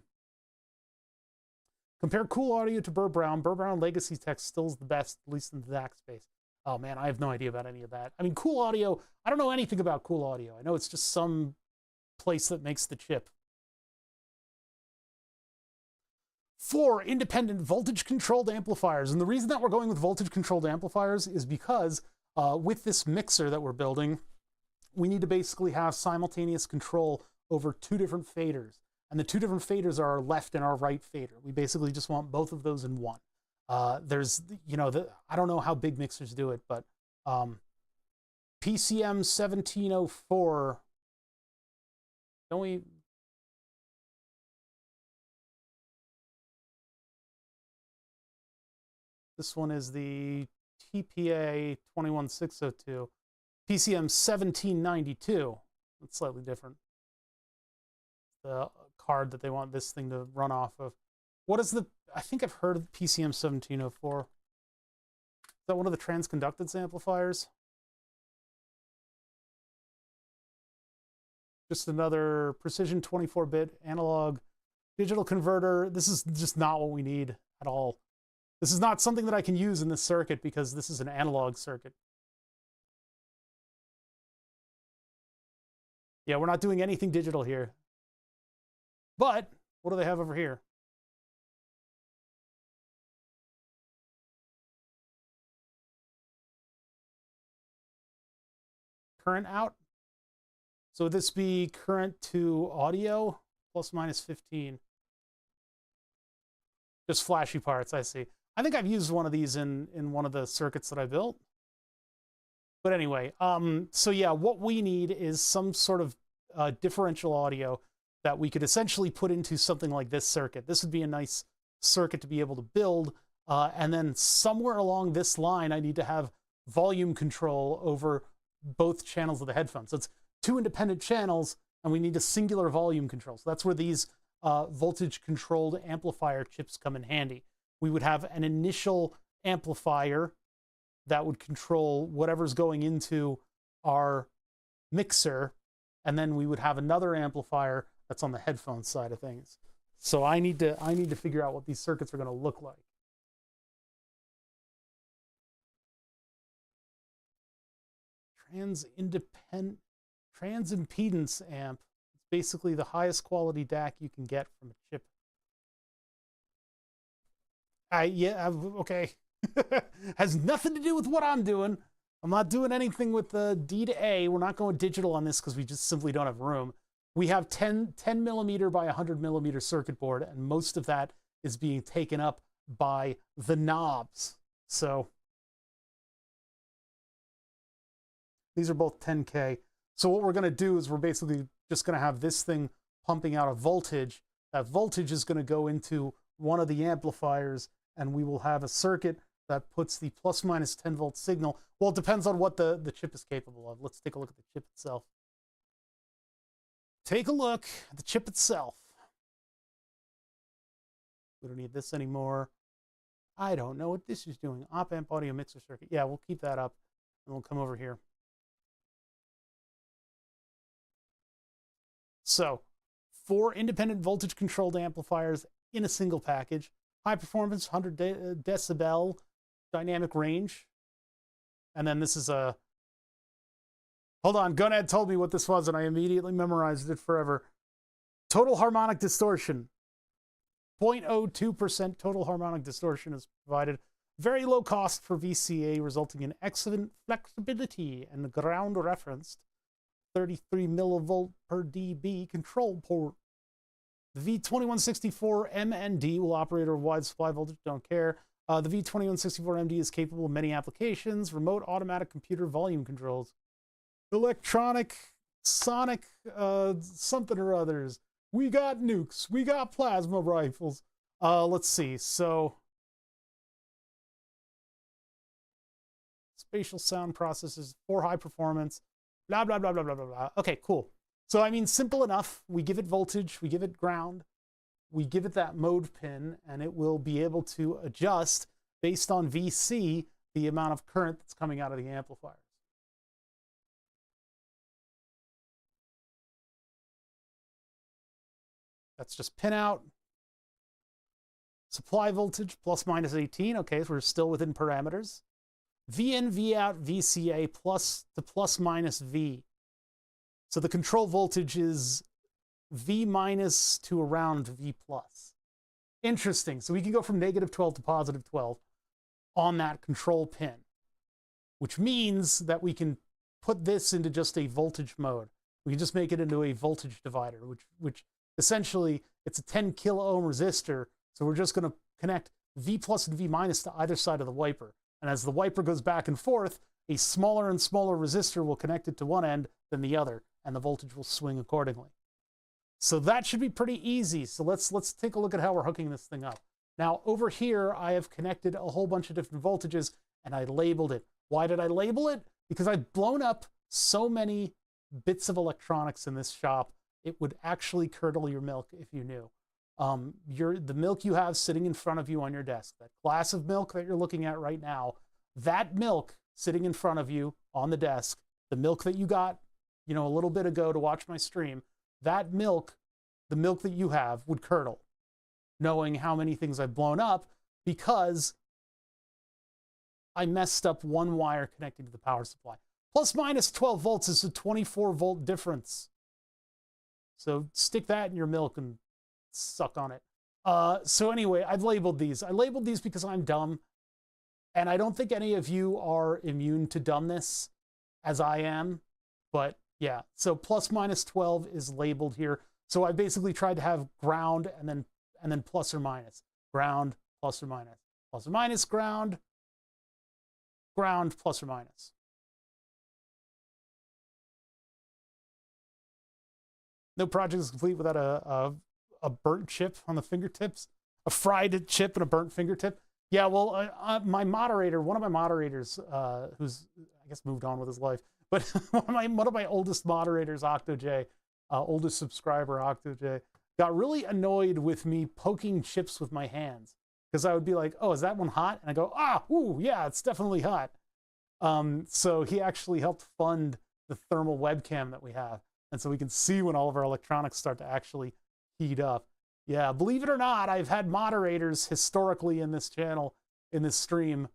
Compare Cool Audio to Burr Brown. Burr Brown Legacy Tech still is the best, at least in the DAC space. Oh man, I have no idea about any of that. I mean, Cool Audio, I don't know anything about Cool Audio. I know it's just some place that makes the chip. 4 independent voltage-controlled amplifiers. And the reason that we're going with voltage-controlled amplifiers is because with this mixer that we're building, we need to basically have simultaneous control over 2 different faders. And the 2 different faders are our left and our right fader. We basically just want both of those in one. There's, you know, I don't know how big mixers do it, but PCM 1704, don't we? This one is the TPA 21602. PCM 1792. It's slightly different. The card that they want this thing to run off of. What is the, I think I've heard of PCM 1704. Is that one of the transconductance amplifiers? Just another precision 24-bit analog digital converter. This is just not what we need at all. This is not something that I can use in this circuit because this is an analog circuit. Yeah, we're not doing anything digital here. But what do they have over here? Current out. So would this be current to audio? Plus minus 15. Just flashy parts, I see. I think I've used one of these in one of the circuits that I built. But anyway, so yeah, what we need is some sort of differential audio that we could essentially put into something like this circuit. This would be a nice circuit to be able to build. And then somewhere along this line, I need to have volume control over both channels of the headphones. So it's 2 independent channels, and we need a singular volume control. So that's where these voltage-controlled amplifier chips come in handy. We would have an initial amplifier that would control whatever's going into our mixer, and then we would have another amplifier that's on the headphone side of things. So I need to figure out what these circuits are going to look like. Transimpedance amp. It's basically the highest quality DAC you can get from a chip. Okay. Has nothing to do with what I'm doing. I'm not doing anything with the D to A. We're not going digital on this because we just simply don't have room. We have 10 millimeter by 100 millimeter circuit board, and most of that is being taken up by the knobs. So these are both 10K. So what we're going to do is we're basically just going to have this thing pumping out a voltage. That voltage is going to go into one of the amplifiers, and we will have a circuit that puts the plus minus 10 volt signal. Well, it depends on what the chip is capable of. Let's take a look at the chip itself. Take a look at the chip itself. We don't need this anymore. I don't know what this is doing. Op-amp audio mixer circuit. Yeah, we'll keep that up, and we'll come over here. So, 4 independent voltage-controlled amplifiers in a single package. High performance, 100 decibel dynamic range. And then this is a... Hold on, Gunhead told me what this was, and I immediately memorized it forever. Total harmonic distortion. 0.02% total harmonic distortion is provided. Very low cost for VCA, resulting in excellent flexibility and ground referenced. 33 millivolt per dB control port. The V2164MND will operate at a wide supply voltage, don't care. The V2164MD is capable of many applications, remote automatic computer volume controls, electronic, sonic, something or others. We got nukes, we got plasma rifles. Let's see. So spatial sound processors for high performance, blah, blah, blah, blah, blah, blah, blah. Okay, cool. So, I mean, simple enough. We give it voltage, we give it ground, we give it that mode pin, and it will be able to adjust based on VC the amount of current that's coming out of the amplifiers. That's just pin out. Supply voltage plus minus 18. Okay, so we're still within parameters. V in, V out, VCA plus to plus minus V. So the control voltage is V minus to around V plus. Interesting. So we can go from negative 12 to positive 12 on that control pin, which means that we can put this into just a voltage mode. We can just make it into a voltage divider, which essentially it's a 10 kilo ohm resistor. So we're just going to connect V plus and V minus to either side of the wiper. And as the wiper goes back and forth, a smaller and smaller resistor will connect it to one end than the other, and the voltage will swing accordingly. So that should be pretty easy. So let's take a look at how we're hooking this thing up. Now over here, I have connected a whole bunch of different voltages and I labeled it. Why did I label it? Because I've blown up so many bits of electronics in this shop, it would actually curdle your milk if you knew. The milk you have sitting in front of you on your desk, that glass of milk that you're looking at right now, that milk sitting in front of you on the desk, the milk that you got, you know, a little bit ago to watch my stream, that milk, the milk that you have would curdle, knowing how many things I've blown up because I messed up one wire connecting to the power supply. Plus minus 12 volts is a 24 volt difference. So stick that in your milk and suck on it. So anyway, I've labeled these. I labeled these because I'm dumb. And I don't think any of you are immune to dumbness as I am. But yeah, so plus minus 12 is labeled here. So I basically tried to have ground and then plus or minus. Ground, plus or minus. Plus or minus, ground, ground, plus or minus. No project is complete without a burnt chip on the fingertips, a fried chip and a burnt fingertip. Yeah, well, my moderator, one of my moderators, who's I guess moved on with his life, but one of my oldest moderators, OctoJ, oldest subscriber, OctoJ, got really annoyed with me poking chips with my hands because I would be like, "Oh, is that one hot?" And I go, "Ah, ooh, yeah, it's definitely hot." So he actually helped fund the thermal webcam that we have. And so we can see when all of our electronics start to actually heat up. Yeah, believe it or not, I've had moderators historically in this channel, in this stream.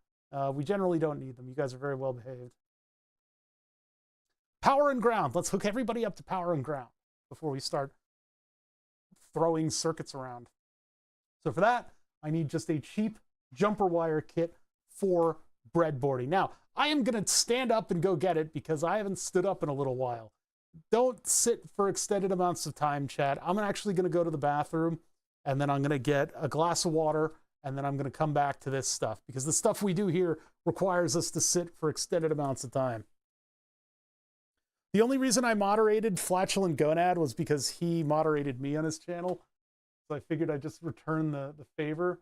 We generally don't need them. You guys are very well behaved. Power and ground. Let's hook everybody up to power and ground before we start throwing circuits around. So for that, I need just a cheap jumper wire kit for breadboarding. Now, I am going to stand up and go get it because I haven't stood up in a little while. Don't sit for extended amounts of time, chat. I'm actually going to go to the bathroom and then I'm going to get a glass of water and then I'm going to come back to this stuff because the stuff we do here requires us to sit for extended amounts of time. The only reason I moderated Flatulent Gonad was because he moderated me on his channel. So I figured I'd just return the favor.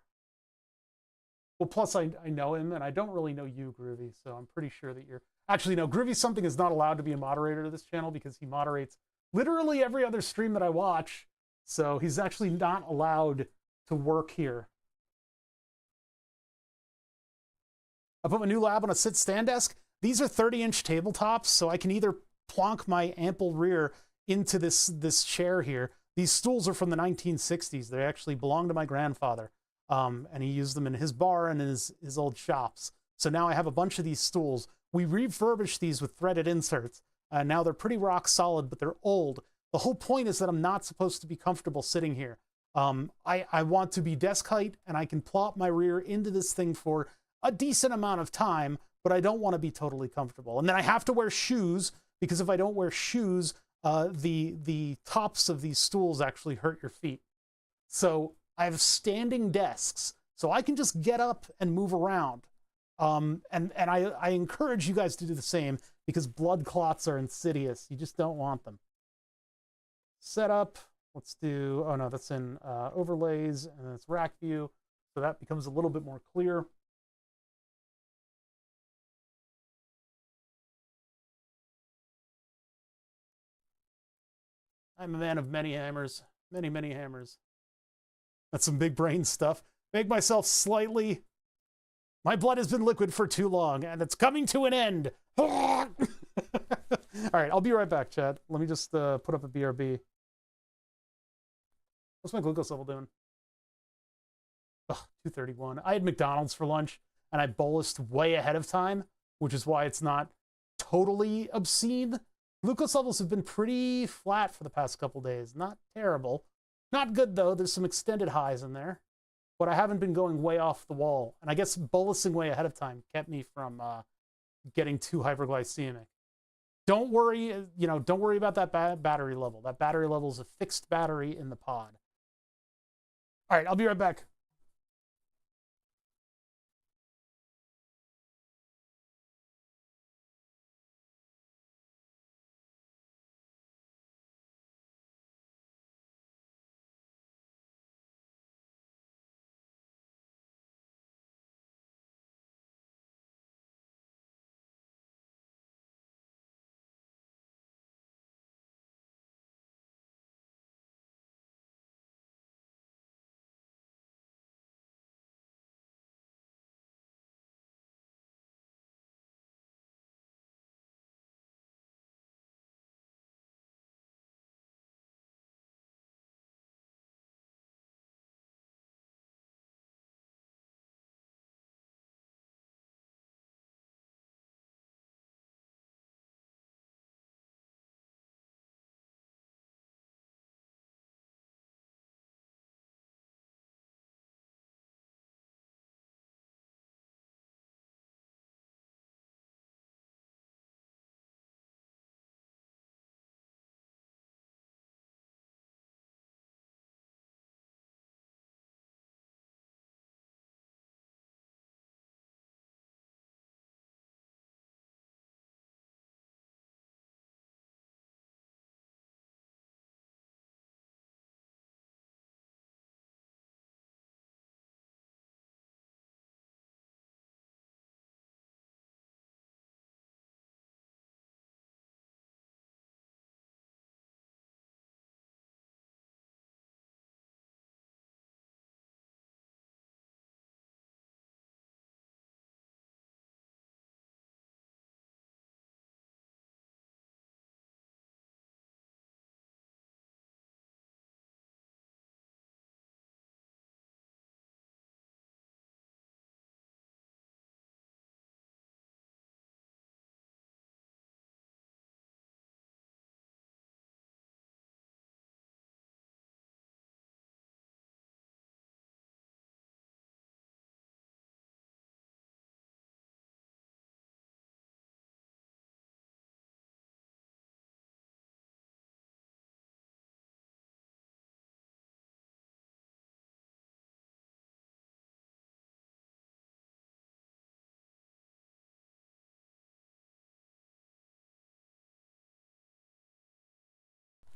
Well, plus I know him and I don't really know you, Groovy, so I'm pretty sure that you're... Actually, no, Groovy Something is not allowed to be a moderator of this channel because he moderates literally every other stream that I watch. So he's actually not allowed to work here. I put my new lab on a sit-stand desk. These are 30-inch tabletops, so I can either plonk my ample rear into this chair here. These stools are from the 1960s. They actually belong to my grandfather, and he used them in his bar and in his old shops. So now I have a bunch of these stools. We refurbished these with threaded inserts. Now they're pretty rock solid, but they're old. The whole point is that I'm not supposed to be comfortable sitting here. I want to be desk height, and I can plop my rear into this thing for a decent amount of time, but I don't want to be totally comfortable. And then I have to wear shoes, because if I don't wear shoes, the tops of these stools actually hurt your feet. So I have standing desks, so I can just get up and move around. And I encourage you guys to do the same because blood clots are insidious. You just don't want them. Set up. Let's do, oh no, that's in overlays, and it's rack view. So that becomes a little bit more clear. I'm a man of many hammers, many, many hammers. That's some big brain stuff. Make myself slightly. My blood has been liquid for too long, and it's coming to an end. All right, I'll be right back, Chad. Let me just put up a BRB. What's my glucose level doing? Ugh, 231. I had McDonald's for lunch, and I bolused way ahead of time, which is why it's not totally obscene. Glucose levels have been pretty flat for the past couple days. Not terrible. Not good, though. There's some extended highs in there. But I haven't been going way off the wall. And I guess bolusing way ahead of time kept me from getting too hyperglycemic. Don't worry, don't worry about that battery level. That battery level is a fixed battery in the pod. All right, I'll be right back.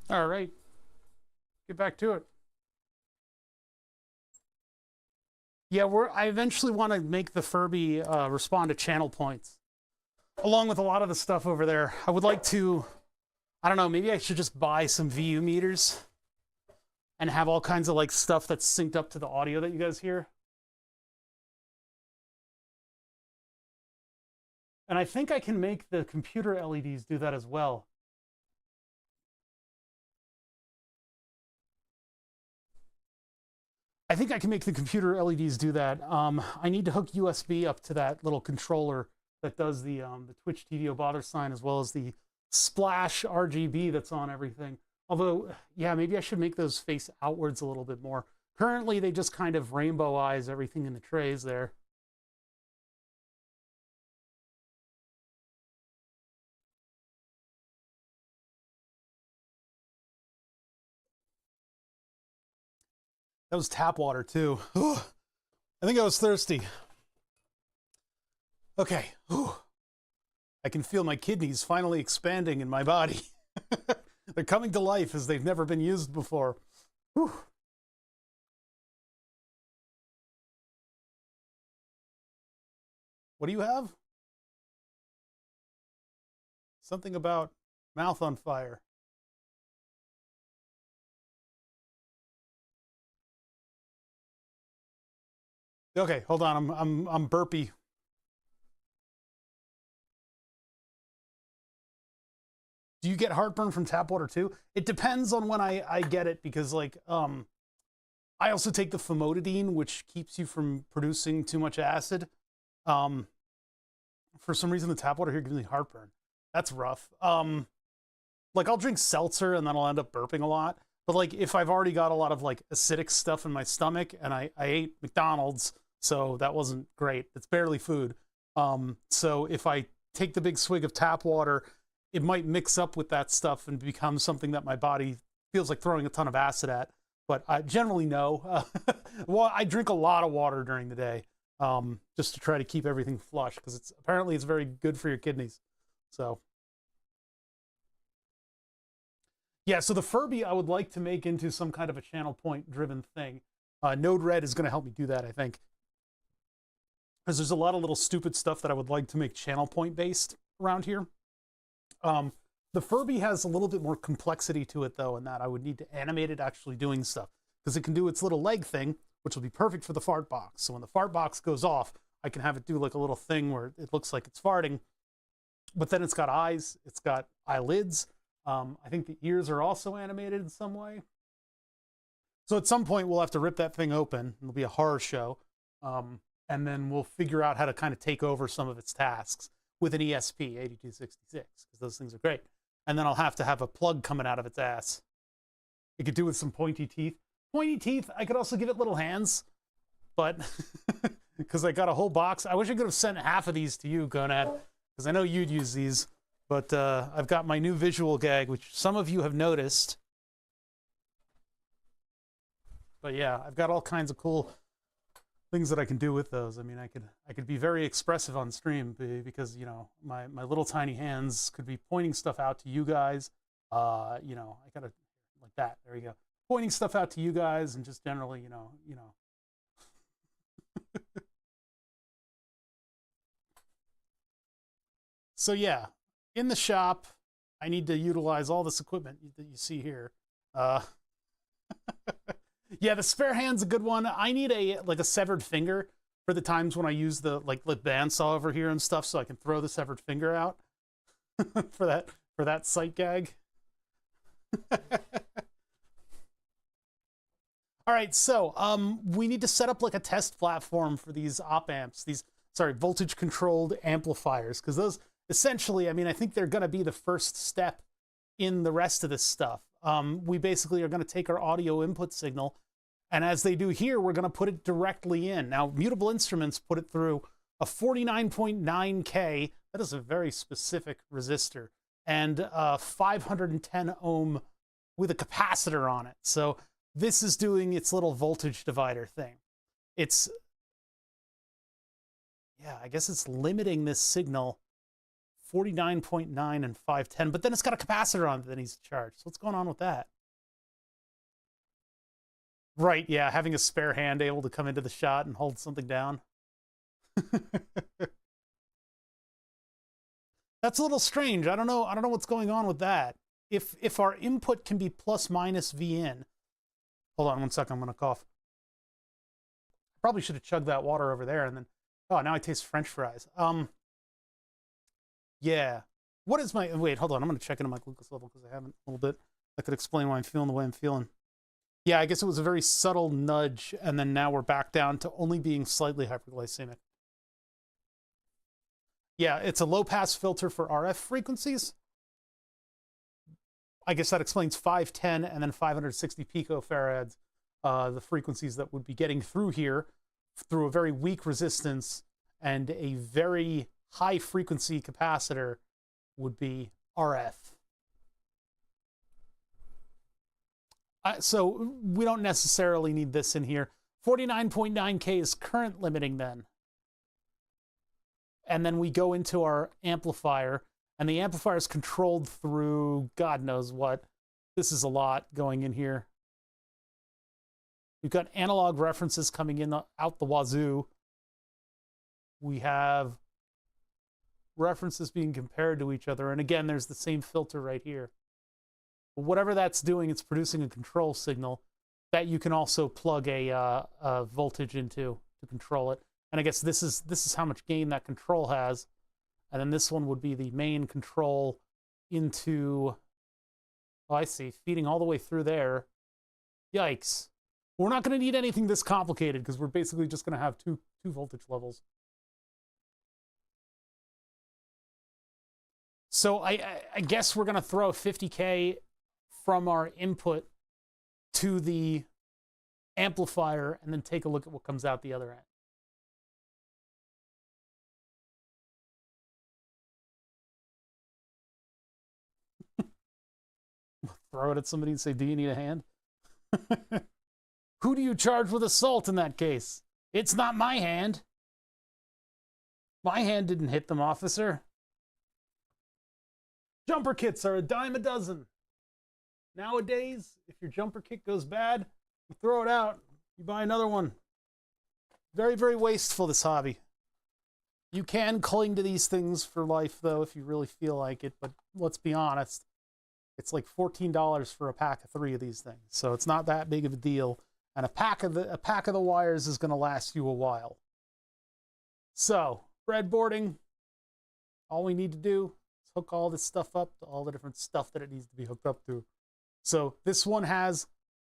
All right, get back to it. Yeah, I eventually want to make the Furby respond to channel points, along with a lot of the stuff over there. I would like to, I don't know, maybe I should just buy some VU meters and have all kinds of like stuff that's synced up to the audio that you guys hear. And I think I can make the computer LEDs do that as well. I think I can make the computer LEDs do that. I need to hook USB up to that little controller that does the Twitch TV bother sign, as well as the splash RGB that's on everything. Although, yeah, maybe I should make those face outwards a little bit more. Currently, they just kind of rainbow eyes everything in the trays there. That was tap water, too. I think I was thirsty. Okay. I can feel my kidneys finally expanding in my body. They're coming to life as they've never been used before. Whew. What do you have? Something about mouth on fire. Okay, hold on. I'm burpy. Do you get heartburn from tap water too? It depends on when I get it, because like I also take the famotidine, which keeps you from producing too much acid. Um, for some reason, the tap water here gives me heartburn. That's rough. Like I'll drink seltzer and then I'll end up burping a lot. But like if I've already got a lot of like acidic stuff in my stomach, and I ate McDonald's, so that wasn't great. It's barely food. So if I take the big swig of tap water, it might mix up with that stuff and become something that my body feels like throwing a ton of acid at. But I generally no. Well, I drink a lot of water during the day, just to try to keep everything flush, because it's very good for your kidneys. So yeah, so the Furby I would like to make into some kind of a channel point driven thing. Node-RED is going to help me do that, I think, because there's a lot of little stupid stuff that I would like to make channel point based around here. The Furby has a little bit more complexity to it, though, in that I would need to animate it actually doing stuff, because it can do its little leg thing, which will be perfect for the fart box. So when the fart box goes off, I can have it do like a little thing where it looks like it's farting, but then it's got eyes, it's got eyelids. I think the ears are also animated in some way. So at some point we'll have to rip that thing open. It'll be a horror show. And then we'll figure out how to kind of take over some of its tasks with an ESP 8266, because those things are great. And then I'll have to have a plug coming out of its ass. It could do with some pointy teeth. Pointy teeth, I could also give it little hands, but because I got a whole box. I wish I could have sent half of these to you, Gonad, because I know you'd use these. But I've got my new visual gag, which some of you have noticed. But yeah, I've got all kinds of cool things that I can do with those. I mean, I could be very expressive on stream, because you know my little tiny hands could be pointing stuff out to you guys. You know, I gotta like that. There you go, pointing stuff out to you guys, and just generally, you know. So yeah, in the shop, I need to utilize all this equipment that you see here. Yeah, the spare hand's a good one. I need a severed finger for the times when I use the bandsaw over here and stuff, so I can throw the severed finger out for that sight gag. All right, so we need to set up like a test platform for these op amps, voltage controlled amplifiers, because those essentially, I mean, I think they're going to be the first step in the rest of this stuff. We basically are going to take our audio input signal, and as they do here, we're going to put it directly in. Now, Mutable Instruments put it through a 49.9K, that is a very specific resistor, and 510 ohm with a capacitor on it. So this is doing its little voltage divider thing. I guess it's limiting this signal 49.9 and 510, but then it's got a capacitor on it that needs to charge. So what's going on with that? Right, yeah, having a spare hand able to come into the shot and hold something down. That's a little strange. I don't know what's going on with that. If our input can be plus minus V in. Hold on one second, I'm gonna cough. Probably should have chugged that water over there, and then oh, now I taste French fries. Yeah. What is my wait, hold on, I'm gonna check into my glucose level because I haven't a little bit. That could explain why I'm feeling the way I'm feeling. Yeah, I guess it was a very subtle nudge, and then now we're back down to only being slightly hyperglycemic. Yeah, it's a low-pass filter for RF frequencies. I guess that explains 510 and then 560 picofarads, the frequencies that would be getting through here through a very weak resistance, and a very high-frequency capacitor would be RF. So we don't necessarily need this in here. 49.9K is current limiting then. And then we go into our amplifier, and the amplifier is controlled through God knows what. This is a lot going in here. We've got analog references coming in out the wazoo. We have references being compared to each other. And again, there's the same filter right here. But whatever that's doing, it's producing a control signal that you can also plug a voltage into to control it. And I guess this is how much gain that control has. And then this one would be the main control into, oh, I see, feeding all the way through there. Yikes. We're not going to need anything this complicated because we're basically just going to have two voltage levels. So I guess we're going to throw 50K from our input to the amplifier and then take a look at what comes out the other end. Throw it at somebody and say, do you need a hand? Who do you charge with assault in that case? It's not my hand. My hand didn't hit them, officer. Jumper kits are a dime a dozen. Nowadays, if your jumper kit goes bad, you throw it out. You buy another one. Very, very wasteful, this hobby. You can cling to these things for life, though, if you really feel like it. But let's be honest. It's like $14 for a pack of 3 of these things. So it's not that big of a deal. And a pack of the wires is going to last you a while. So, breadboarding. All we need to do is hook all this stuff up to all the different stuff that it needs to be hooked up to. So this one has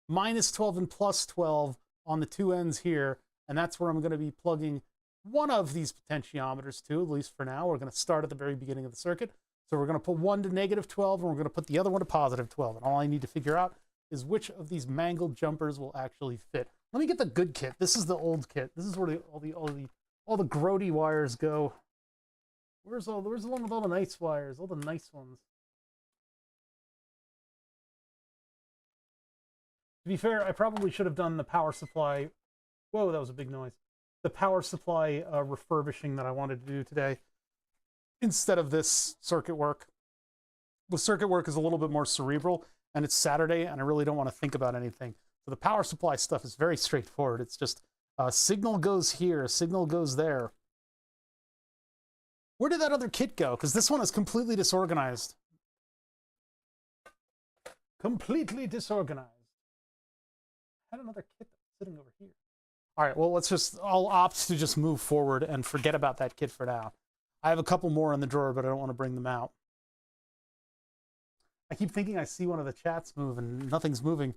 -12 and +12 on the 2 ends here. And that's where I'm going to be plugging one of these potentiometers to, at least for now. We're going to start at the very beginning of the circuit. So we're going to put one to -12, and we're going to put the other one to +12. And all I need to figure out is which of these mangled jumpers will actually fit. Let me get the good kit. This is the old kit. This is where all the grody wires go. Where's the one with all the nice wires? All the nice ones. To be fair, I probably should have done the power supply. Whoa, that was a big noise. The power supply refurbishing that I wanted to do today, instead of this circuit work. The circuit work is a little bit more cerebral, and it's Saturday, and I really don't want to think about anything. So the power supply stuff is very straightforward. It's just signal goes here, signal goes there. Where did that other kit go? Because this one is completely disorganized. Completely disorganized. I had another kit that's sitting over here. All right, well, I'll opt to just move forward and forget about that kit for now. I have a couple more in the drawer, but I don't want to bring them out. I keep thinking I see one of the chats move, and nothing's moving.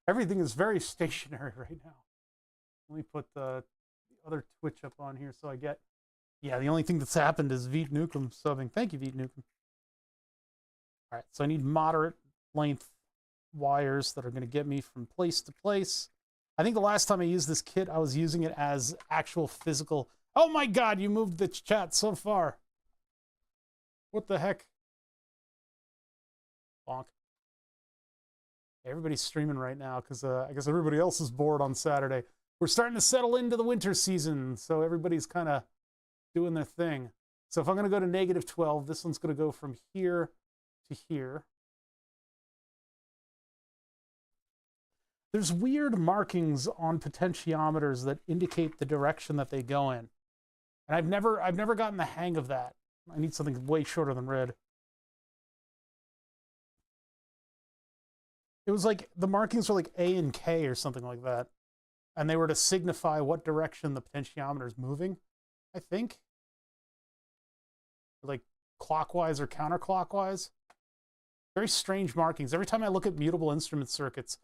Everything is very stationary right now. Let me put the other Twitch up on here so I get... Yeah, the only thing that's happened is Veet Nukem subbing. Thank you, Veet Nukem. All right, so I need moderate length wires that are going to get me from place to place. I think the last time I used this kit, I was using it as actual physical... Oh my God, you moved the chat so far. What the heck? Bonk. Everybody's streaming right now because I guess everybody else is bored on Saturday. We're starting to settle into the winter season, so everybody's kind of doing their thing. So if I'm going to go to -12, this one's going to go from here to here. There's weird markings on potentiometers that indicate the direction that they go in. And I've never gotten the hang of that. I need something way shorter than red. It was like the markings were like A and K or something like that. And they were to signify what direction the potentiometer is moving, I think. Like clockwise or counterclockwise. Very strange markings. Every time I look at mutable instrument circuits,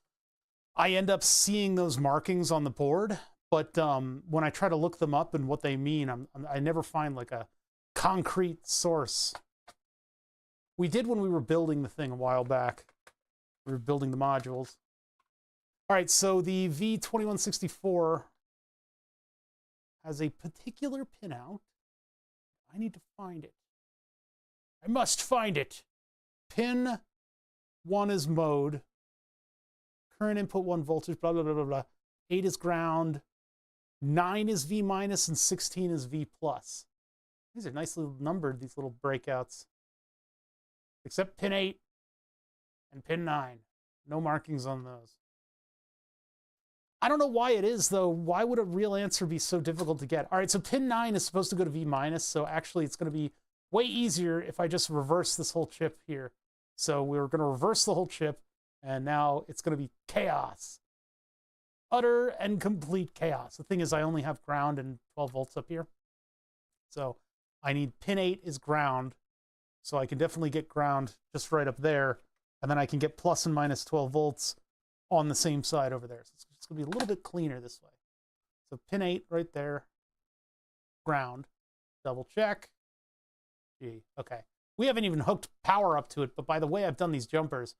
I end up seeing those markings on the board. But when I try to look them up and what they mean, I never find like a concrete source. We did when we were building the thing a while back. We were building the modules. All right, so the V2164 has a particular pinout. I need to find it. I must find it. Pin 1 is mode. Current input 1 voltage, blah, blah, blah, blah, blah. 8 is ground. 9 is V minus and 16 is V plus. These are nicely numbered, these little breakouts. Except pin 8 and pin 9. No markings on those. I don't know why it is, though. Why would a real answer be so difficult to get? All right, so pin 9 is supposed to go to V minus, so actually it's going to be way easier if I just reverse this whole chip here. So we're going to reverse the whole chip, and now it's going to be chaos. Utter and complete chaos. The thing is, I only have ground and 12 volts up here. So I need pin 8 is ground, so I can definitely get ground just right up there, and then I can get plus and minus 12 volts on the same side over there. So it's going to be a little bit cleaner this way. So pin 8 right there, ground, double check. Gee, okay. We haven't even hooked power up to it, but by the way I've done these jumpers,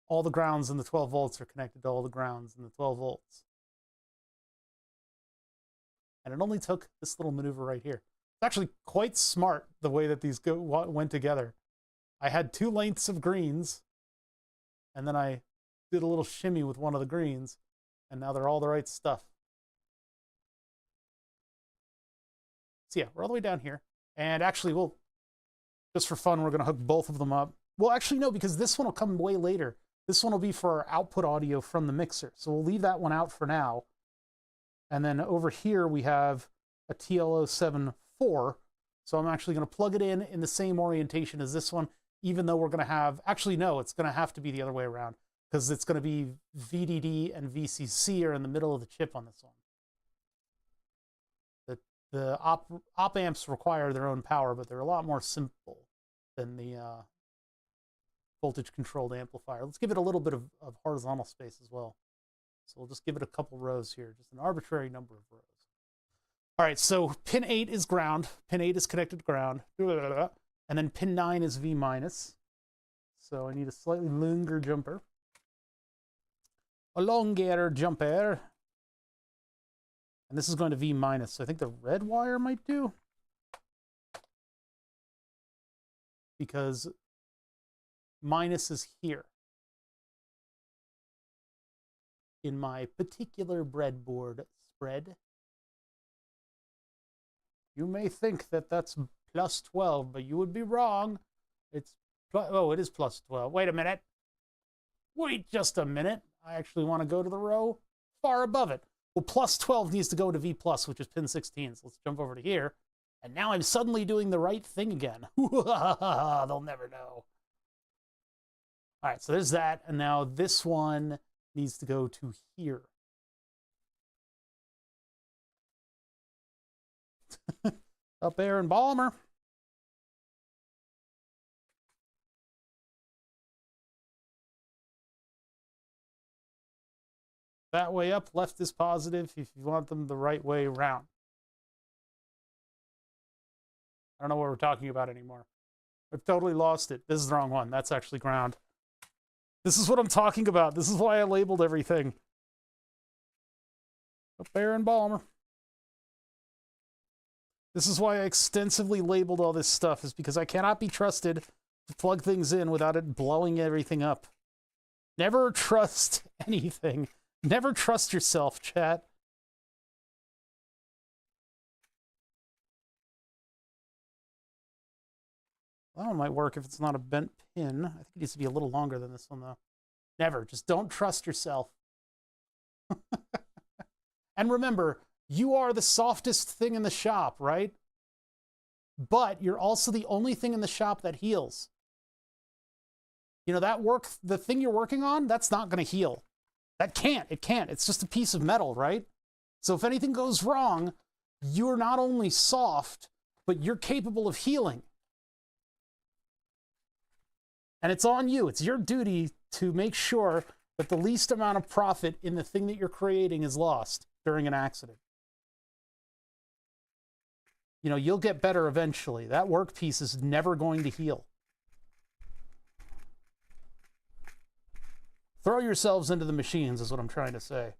all the grounds and the 12 volts are connected to all the grounds and the 12 volts. And it only took this little maneuver right here. It's actually quite smart the way that these went together. I had 2 lengths of greens, and then I did a little shimmy with one of the greens, and now they're all the right stuff. So yeah, we're all the way down here. And actually, we'll, just for fun, we're going to hook both of them up. Well, actually, no, because this one will come way later. This one will be for our output audio from the mixer. So we'll leave that one out for now. And then over here, we have a TL07-4. So I'm actually going to plug it in the same orientation as this one, even though we're going to have, actually, no, it's going to have to be the other way around, because it's going to be VDD and VCC are in the middle of the chip on this one. The op amps require their own power, but they're a lot more simple than the voltage-controlled amplifier. Let's give it a little bit of horizontal space as well. So we'll just give it a couple rows here, just an arbitrary number of rows. All right, so pin 8 is ground. Pin 8 is connected to ground. And then pin 9 is V minus. So I need a slightly longer jumper. A longer jumper. And this is going to V minus. So I think the red wire might do. Because minus is here. In my particular breadboard spread. You may think that that's plus 12, but you would be wrong. It's, oh, it is plus 12. Wait a minute. Wait just a minute. I actually want to go to the row far above it. Well, plus 12 needs to go to V plus, which is pin 16. So let's jump over to here. And now I'm suddenly doing the right thing again. They'll never know. All right, so there's that. And now this one needs to go to here. Up there in Balmer. That way up, left is positive if you want them the right way around. I don't know what we're talking about anymore. I've totally lost it. This is the wrong one. That's actually ground. This is what I'm talking about. This is why I labeled everything. Up there in Balmer. This is why I extensively labeled all this stuff, is because I cannot be trusted to plug things in without it blowing everything up. Never trust anything. Never trust yourself, chat. That one might work if it's not a bent pin. I think it needs to be a little longer than this one, though. Never. Just don't trust yourself. And remember, you are the softest thing in the shop, right? But you're also the only thing in the shop that heals. You know, that work, the thing you're working on, that's not going to heal. That can't. It can't. It's just a piece of metal, right? So if anything goes wrong, you're not only soft, but you're capable of healing. And it's on you. It's your duty to make sure that the least amount of profit in the thing that you're creating is lost during an accident. You know, you'll get better eventually. That workpiece is never going to heal. Throw yourselves into the machines is what I'm trying to say.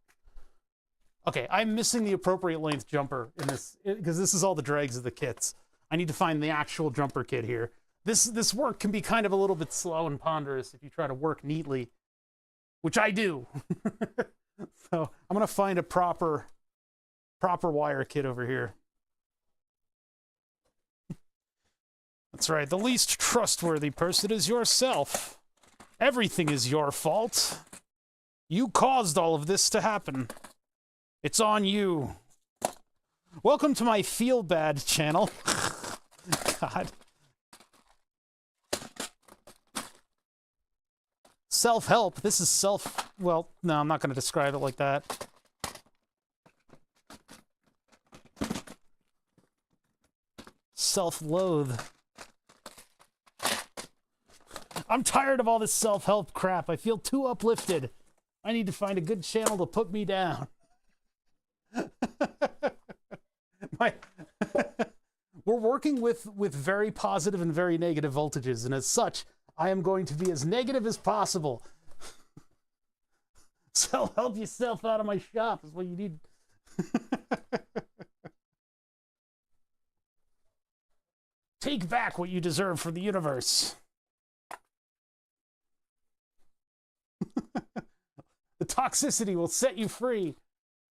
Okay, I'm missing the appropriate length jumper in this, because this is all the dregs of the kits. I need to find the actual jumper kit here. This work can be kind of a little bit slow and ponderous if you try to work neatly, which I do. So I'm going to find a proper wire kit over here. That's right, the least trustworthy person is yourself. Everything is your fault. You caused all of this to happen. It's on you. Welcome to my Feel Bad channel. God. Self-help. This is well, no, I'm not going to describe it like that. Self-loathe. I'm tired of all this self-help crap. I feel too uplifted. I need to find a good channel to put me down. We're working with very positive and very negative voltages, and as such, I am going to be as negative as possible. So help yourself out of my shop is what you need. Take back what you deserve from the universe. The toxicity will set you free.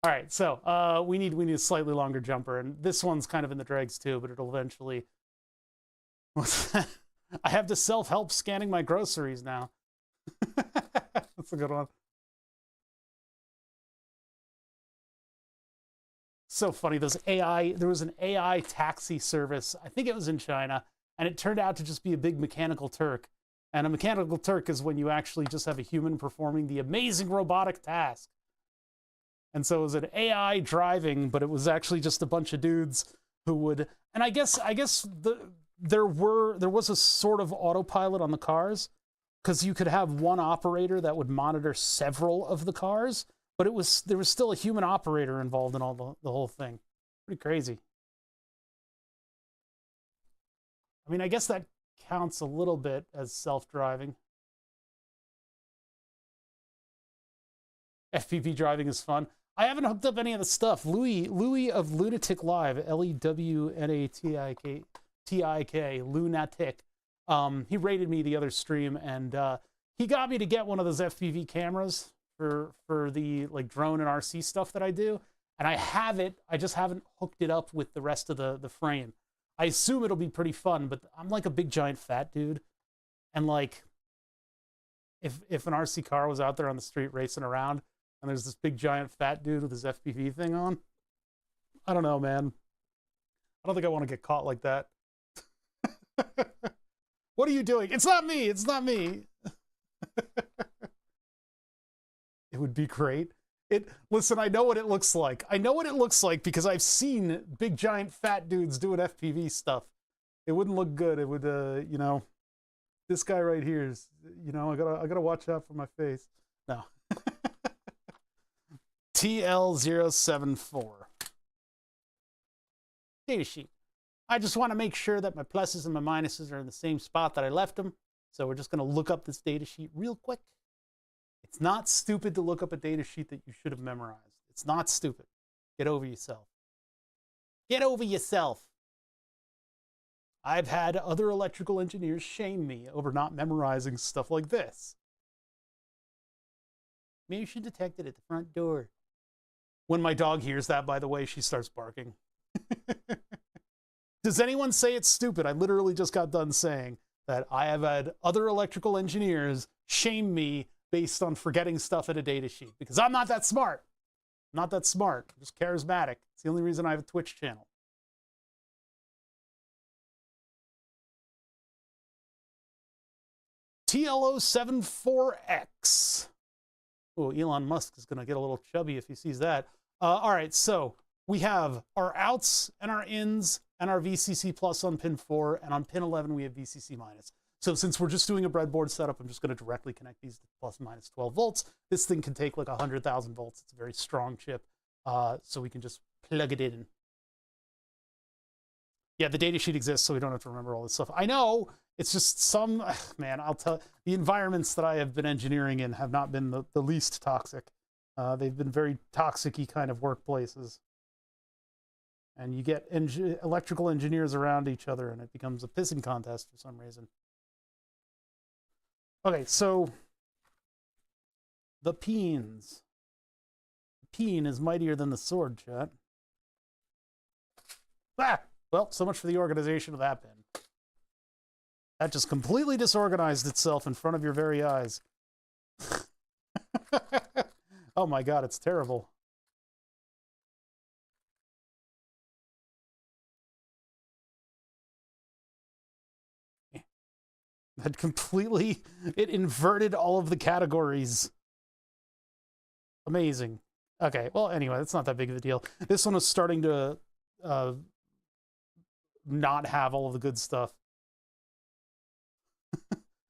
All right, so we need a slightly longer jumper, and this one's kind of in the dregs too, but it'll eventually. I have to self-help scanning my groceries now. That's a good one. So funny, those AI, there was an AI taxi service, I think it was in China, and it turned out to just be a big mechanical Turk. And a mechanical Turk is when you actually just have a human performing the amazing robotic task. And so it was an AI driving, but it was actually just a bunch of dudes who would, and I guess there was a sort of autopilot on the cars, because you could have one operator that would monitor several of the cars, but there was still a human operator involved in all the whole thing. Pretty crazy. I mean, I guess that counts a little bit as self-driving. FPV driving is fun. I haven't hooked up any of the stuff. Louis of Lunatic Live, L-E-W-N-A-T-I-K, Lunatic. He rated me the other stream, and he got me to get one of those FPV cameras for the like drone and RC stuff that I do. And I have it. I just haven't hooked it up with the rest of the frame. I assume it'll be pretty fun, but I'm like a big giant fat dude, and like if an RC car was out there on the street racing around, and there's this big giant fat dude with his FPV thing on, I don't know, man. I don't think I want to get caught like that. What are you doing? It's not me. It's not me. It would be great. Listen, I know what it looks like. I know what it looks like because I've seen big giant fat dudes doing FPV stuff. It wouldn't look good. It would, you know, this guy right here is, you know, I gotta watch out for my face. No. TL074. Data sheet. I just want to make sure that my pluses and my minuses are in the same spot that I left them. So we're just gonna look up this data sheet real quick. It's not stupid to look up a data sheet that you should have memorized. It's not stupid. Get over yourself. Get over yourself. I've had other electrical engineers shame me over not memorizing stuff like this. Motion detected at the front door. When my dog hears that, by the way, she starts barking. Does anyone say it's stupid? I literally just got done saying that I have had other electrical engineers shame me based on forgetting stuff at a data sheet, because I'm not that smart. I'm not that smart. I'm just charismatic. It's the only reason I have a Twitch channel. TL074X. Oh, Elon Musk is going to get a little chubby if he sees that. All right, so we have our outs and our ins and our VCC plus on pin 4, and on pin 11 we have VCC minus. So since we're just doing a breadboard setup, I'm just going to directly connect these to plus and minus 12 volts. This thing can take like 100,000 volts. It's a very strong chip, so we can just plug it in. Yeah, the data sheet exists, so we don't have to remember all this stuff. I know, it's just some, man, I'll tell, the environments that I have been engineering in have not been the least toxic. They've been very toxic-y kind of workplaces. And you get electrical engineers around each other, and it becomes a pissing contest for some reason. Okay, so the peens. The peen is mightier than the sword, chat. Ah! Well, so much for the organization of that pin. That just completely disorganized itself in front of your very eyes. Oh my god, it's terrible. That completely, it inverted all of the categories. Amazing. Okay, well, anyway, that's not that big of a deal. This one was starting to not have all of the good stuff.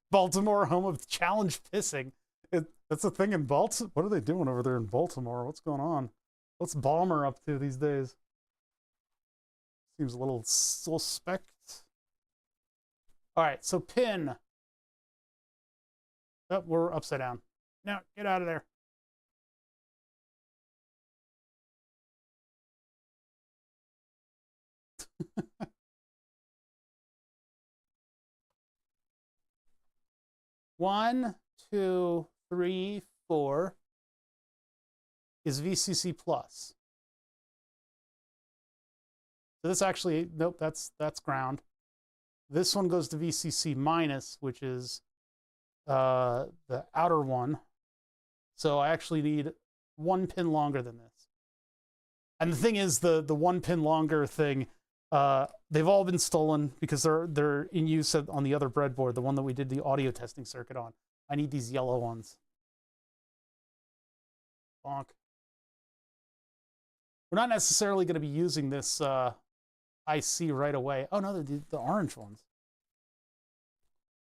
Baltimore, home of challenge pissing. That's a thing in Baltimore. What are they doing over there in Baltimore? What's going on? What's Balmer up to these days? Seems a little suspect. All right, so pin. Oh, we're upside down. Now, get out of there. One, two, three, four is VCC plus. So this actually, nope, that's ground. This one goes to VCC minus, which is the outer one. So I actually need one pin longer than this. And the thing is, the one pin longer thing, they've all been stolen because they're in use on the other breadboard, the one that we did the audio testing circuit on. I need these yellow ones. Bonk. We're not necessarily going to be using this IC right away. Oh no, the orange ones.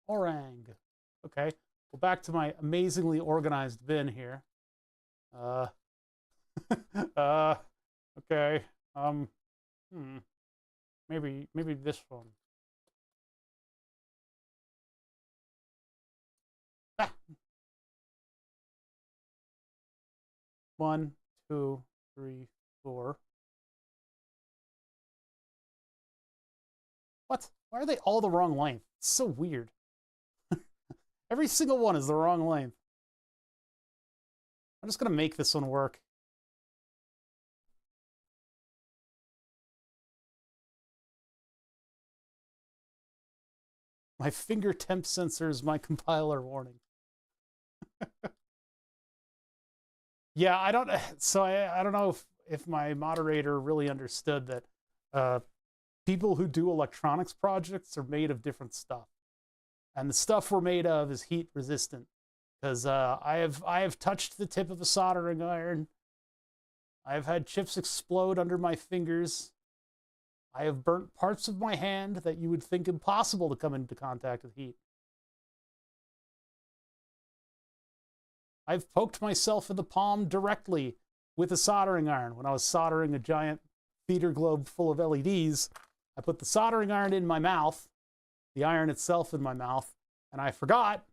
Orang. Okay. Well, back to my amazingly organized bin here. Okay. Maybe this one. Ah. 1, 2, 3, 4. What? Why are they all the wrong length? It's so weird. Every single one is the wrong length. I'm just gonna make this one work. My finger temp sensor is my compiler warning. Yeah, I don't know if my moderator really understood that people who do electronics projects are made of different stuff. And the stuff we're made of is heat resistant. Because I have touched the tip of a soldering iron. I have had chips explode under my fingers. I have burnt parts of my hand that you would think impossible to come into contact with heat. I've poked myself in the palm directly with a soldering iron. When I was soldering a giant theater globe full of LEDs, I put the soldering iron in my mouth, the iron itself in my mouth, and I forgot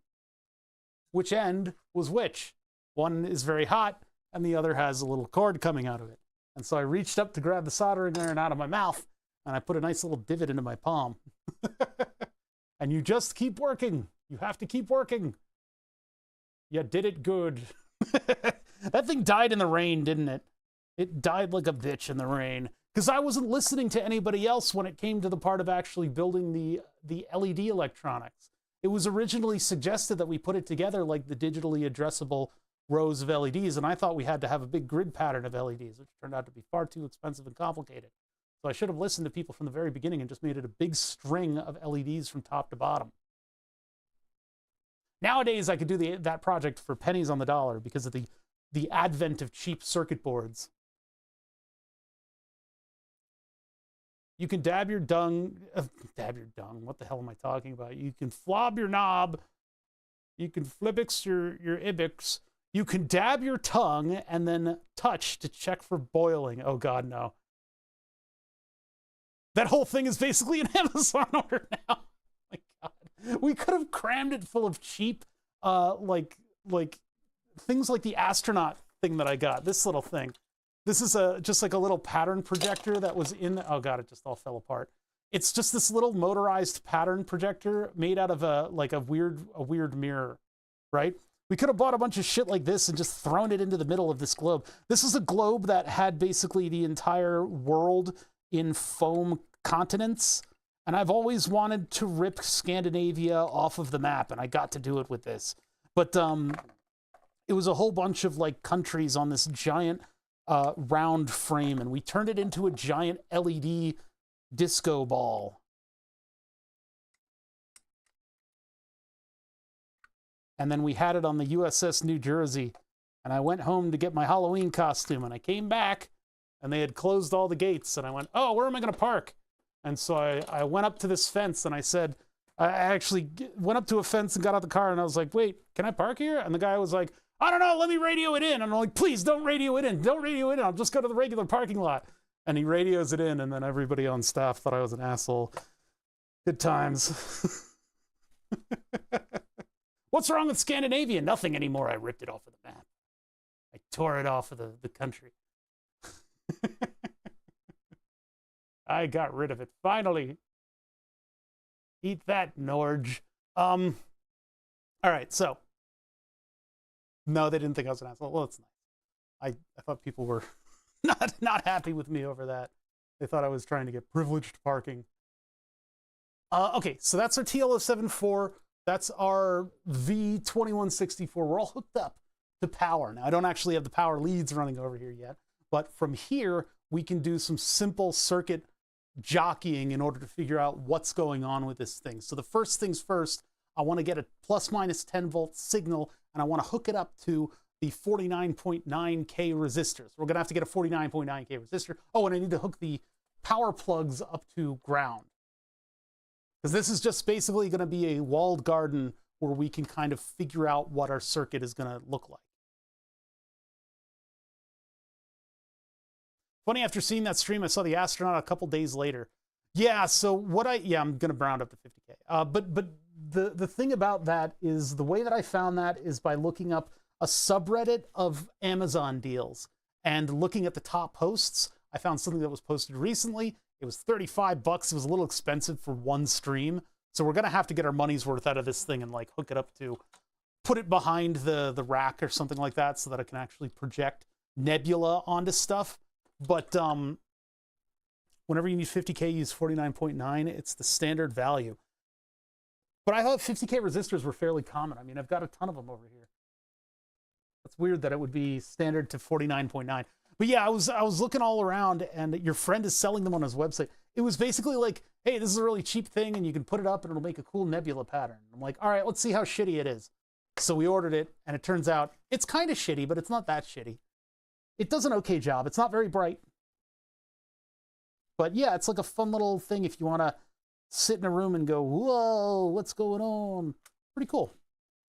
which end was which. One is very hot, and the other has a little cord coming out of it. And so I reached up to grab the soldering iron out of my mouth, and I put a nice little divot into my palm. And you just keep working. You have to keep working. You did it good. That thing died in the rain, didn't it? It died like a bitch in the rain. Because I wasn't listening to anybody else when it came to the part of actually building the LED electronics. It was originally suggested that we put it together like the digitally addressable rows of LEDs, and I thought we had to have a big grid pattern of LEDs, which turned out to be far too expensive and complicated. So I should have listened to people from the very beginning and just made it a big string of LEDs from top to bottom. Nowadays, I could do that project for pennies on the dollar because of the advent of cheap circuit boards. You can dab your dung, what the hell am I talking about? You can flob your knob, you can flibix your ibix, you can dab your tongue and then touch to check for boiling. Oh God, no. That whole thing is basically an Amazon order now. My God. We could have crammed it full of cheap, like things like the astronaut thing that I got, this little thing. This is just like a little pattern projector that was in, oh God, it just all fell apart. It's just this little motorized pattern projector made out of a weird mirror, right? We could have bought a bunch of shit like this and just thrown it into the middle of this globe. This is a globe that had basically the entire world in foam continents. And I've always wanted to rip Scandinavia off of the map, and I got to do it with this. But it was a whole bunch of like countries on this giant round frame, and we turned it into a giant LED disco ball. And then we had it on the USS New Jersey. And I went home to get my Halloween costume. And I came back, and they had closed all the gates. And I went, oh, where am I going to park? And so I went up to this fence, and I said, I actually went up to a fence and got out the car, and I was like, wait, can I park here? And the guy was like, I don't know, let me radio it in. And I'm like, please don't radio it in. Don't radio it in. I'll just go to the regular parking lot. And he radios it in, and then everybody on staff thought I was an asshole. Good times. What's wrong with Scandinavia? Nothing anymore. I ripped it off of the map. I tore it off of the country. I got rid of it. Finally. Eat that, Norge. All right, so. No, they didn't think I was an asshole. Well, it's nice. I thought people were not happy with me over that. They thought I was trying to get privileged parking. Okay, so that's our TL074. That's our V2164. We're all hooked up to power. Now, I don't actually have the power leads running over here yet, but from here, we can do some simple circuit jockeying in order to figure out what's going on with this thing. So the first things first, I want to get a plus minus 10 volt signal, and I want to hook it up to the 49.9K resistor. So we're going to have to get a 49.9K resistor. Oh, and I need to hook the power plugs up to ground. Because this is just basically going to be a walled garden where we can kind of figure out what our circuit is going to look like. Funny, after seeing that stream, I saw the astronaut a couple days later. Yeah, so I'm going to round up to 50K. But the thing about that is the way that I found that is by looking up a subreddit of Amazon deals and looking at the top posts. I found something that was posted recently. It was $35. It was a little expensive for one stream. So we're going to have to get our money's worth out of this thing and like hook it up to, put it behind the rack or something like that so that it can actually project nebula onto stuff. But whenever you need 50K, use 49.9. It's the standard value. But I thought 50K resistors were fairly common. I mean, I've got a ton of them over here. It's weird that it would be standard to 49.9. But yeah, I was looking all around, and your friend is selling them on his website. It was basically like, hey, this is a really cheap thing, and you can put it up, and it'll make a cool nebula pattern. I'm like, all right, let's see how shitty it is. So we ordered it, and it turns out it's kind of shitty, but it's not that shitty. It does an okay job. It's not very bright. But yeah, it's like a fun little thing if you want to sit in a room and go, whoa, what's going on? Pretty cool.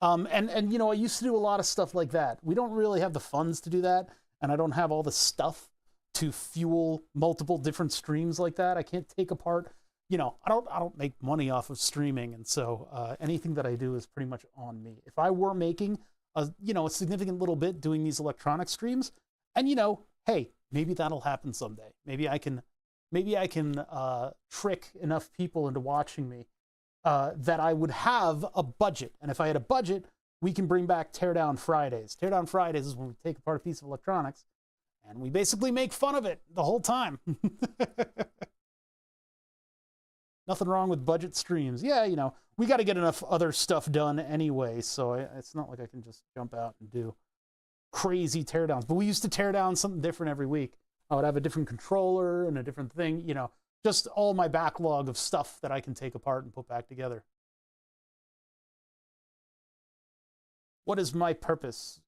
And you know, I used to do a lot of stuff like that. We don't really have the funds to do that, and I don't have all the stuff to fuel multiple different streams like that. I can't take apart, you know, I don't make money off of streaming, and so anything that I do is pretty much on me. If I were making a significant little bit doing these electronic streams, and you know, hey, maybe that'll happen someday. Maybe I can trick enough people into watching me that I would have a budget. And if I had a budget, we can bring back Teardown Fridays. Teardown Fridays is when we take apart a piece of electronics and we basically make fun of it the whole time. Nothing wrong with budget streams. Yeah, you know, we got to get enough other stuff done anyway, so it's not like I can just jump out and do crazy teardowns. But we used to tear down something different every week. I would have a different controller and a different thing, you know, just all my backlog of stuff that I can take apart and put back together. What is my purpose?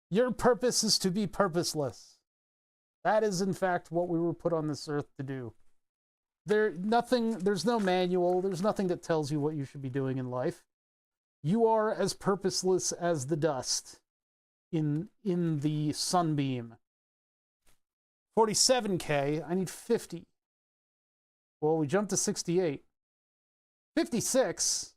Your purpose is to be purposeless. That is, in fact, what we were put on this earth to do. There's no manual. There's nothing that tells you what you should be doing in life. You are as purposeless as the dust in the sunbeam. 47K, I need 50. Well, we jumped to 68. 56?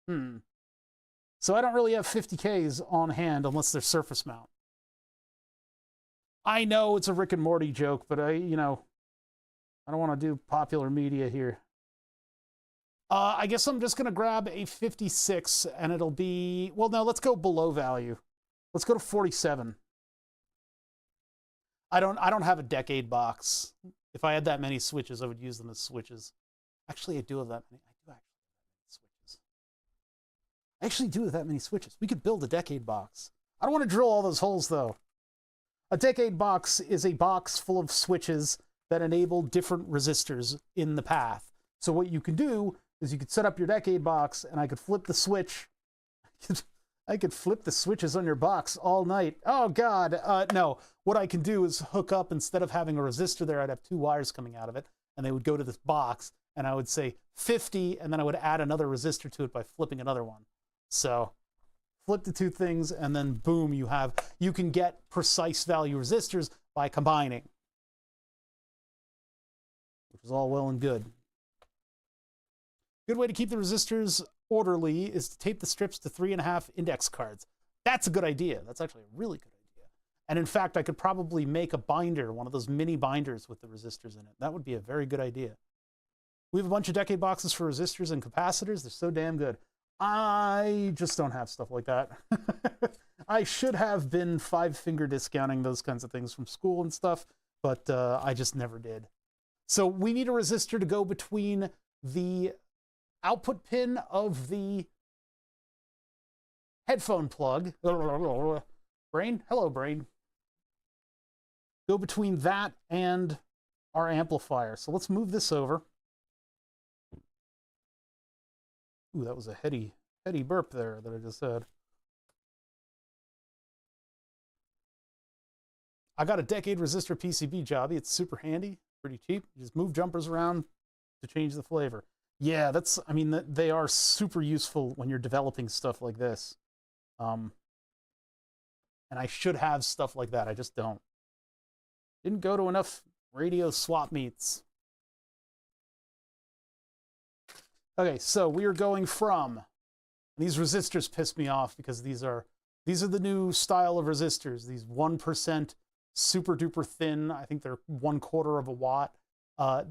So I don't really have 50Ks on hand unless they're surface mount. I know it's a Rick and Morty joke, but I don't want to do popular media here. I guess I'm just going to grab a 56, and it'll be... Well, no, let's go below value. Let's go to 47. I don't have a decade box. If I had that many switches, I would use them as switches. Actually, I do have that many. I actually do have that many switches. We could build a decade box. I don't want to drill all those holes, though. A decade box is a box full of switches that enable different resistors in the path. So what you can do is you could set up your decade box, and I could flip the switch. I could flip the switches on your box all night. Oh, God. No. What I can do is hook up, instead of having a resistor there, I'd have 2 wires coming out of it, and they would go to this box, and I would say 50, and then I would add another resistor to it by flipping another one. So flip the 2 things, and then boom, you can get precise value resistors by combining, which is all well and good. Good way to keep the resistors orderly is to tape the strips to 3.5 index cards. That's a good idea. That's actually a really good idea. And in fact, I could probably make a binder, one of those mini binders with the resistors in it. That would be a very good idea. We have a bunch of decade boxes for resistors and capacitors. They're so damn good. I just don't have stuff like that. I should have been 5-finger discounting those kinds of things from school and stuff, but I just never did. So we need a resistor to go between the output pin of the headphone plug. Brain? Hello, brain. Go between that and our amplifier. So let's move this over. Ooh, that was a heady burp there that I just had. I got a decade resistor PCB jobby. It's super handy, pretty cheap. You just move jumpers around to change the flavor. Yeah, I mean, they are super useful when you're developing stuff like this. And I should have stuff like that. I just don't. Didn't go to enough radio swap meets. Okay, so we are going from, these resistors piss me off because these are the new style of resistors. These 1% super duper thin. I think they're 1/4 of a watt.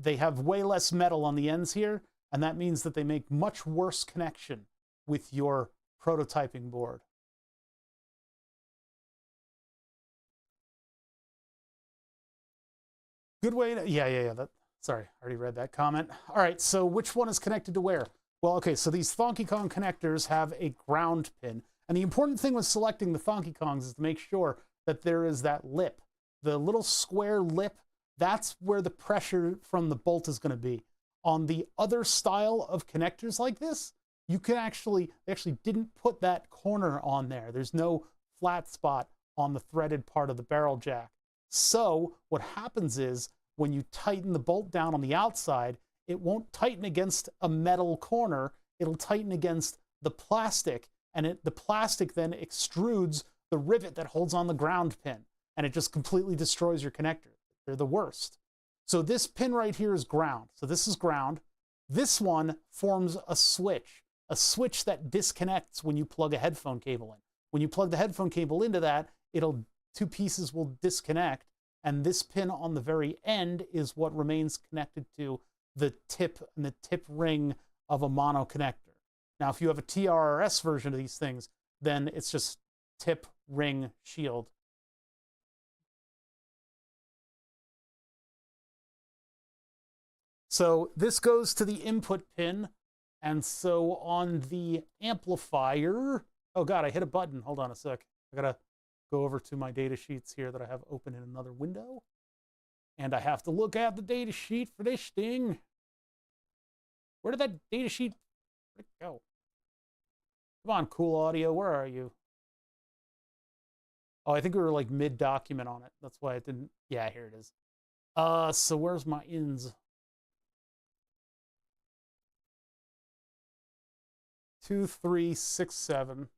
They have way less metal on the ends here, and that means that they make much worse connection with your prototyping board. Good way to, yeah. Sorry, I already read that comment. All right, so which one is connected to where? Well, okay, so these Thonky Kong connectors have a ground pin. And the important thing with selecting the Thonky Kongs is to make sure that there is that lip. The little square lip, that's where the pressure from the bolt is going to be. On the other style of connectors like this, you can they actually didn't put that corner on there. There's no flat spot on the threaded part of the barrel jack. So what happens is, when you tighten the bolt down on the outside, it won't tighten against a metal corner. It'll tighten against the plastic, and the plastic then extrudes the rivet that holds on the ground pin, and it just completely destroys your connector. They're the worst. So this pin right here is ground. So this is ground. This one forms a switch that disconnects when you plug a headphone cable in. When you plug the headphone cable into that, 2 pieces will disconnect, and this pin on the very end is what remains connected to the tip and the tip ring of a mono connector. Now, if you have a TRRS version of these things, then it's just tip ring shield. So this goes to the input pin, and so on the amplifier, oh God, I hit a button. Hold on a sec. I gotta go over to my data sheets here that I have open in another window. And I have to look at the data sheet for this thing. Where did that data sheet go? Come on, Cool Audio, where are you? Oh, I think we were like mid-document on it. That's why it didn't, yeah, here it is. So where's my ins? 2, 3, 6, 7.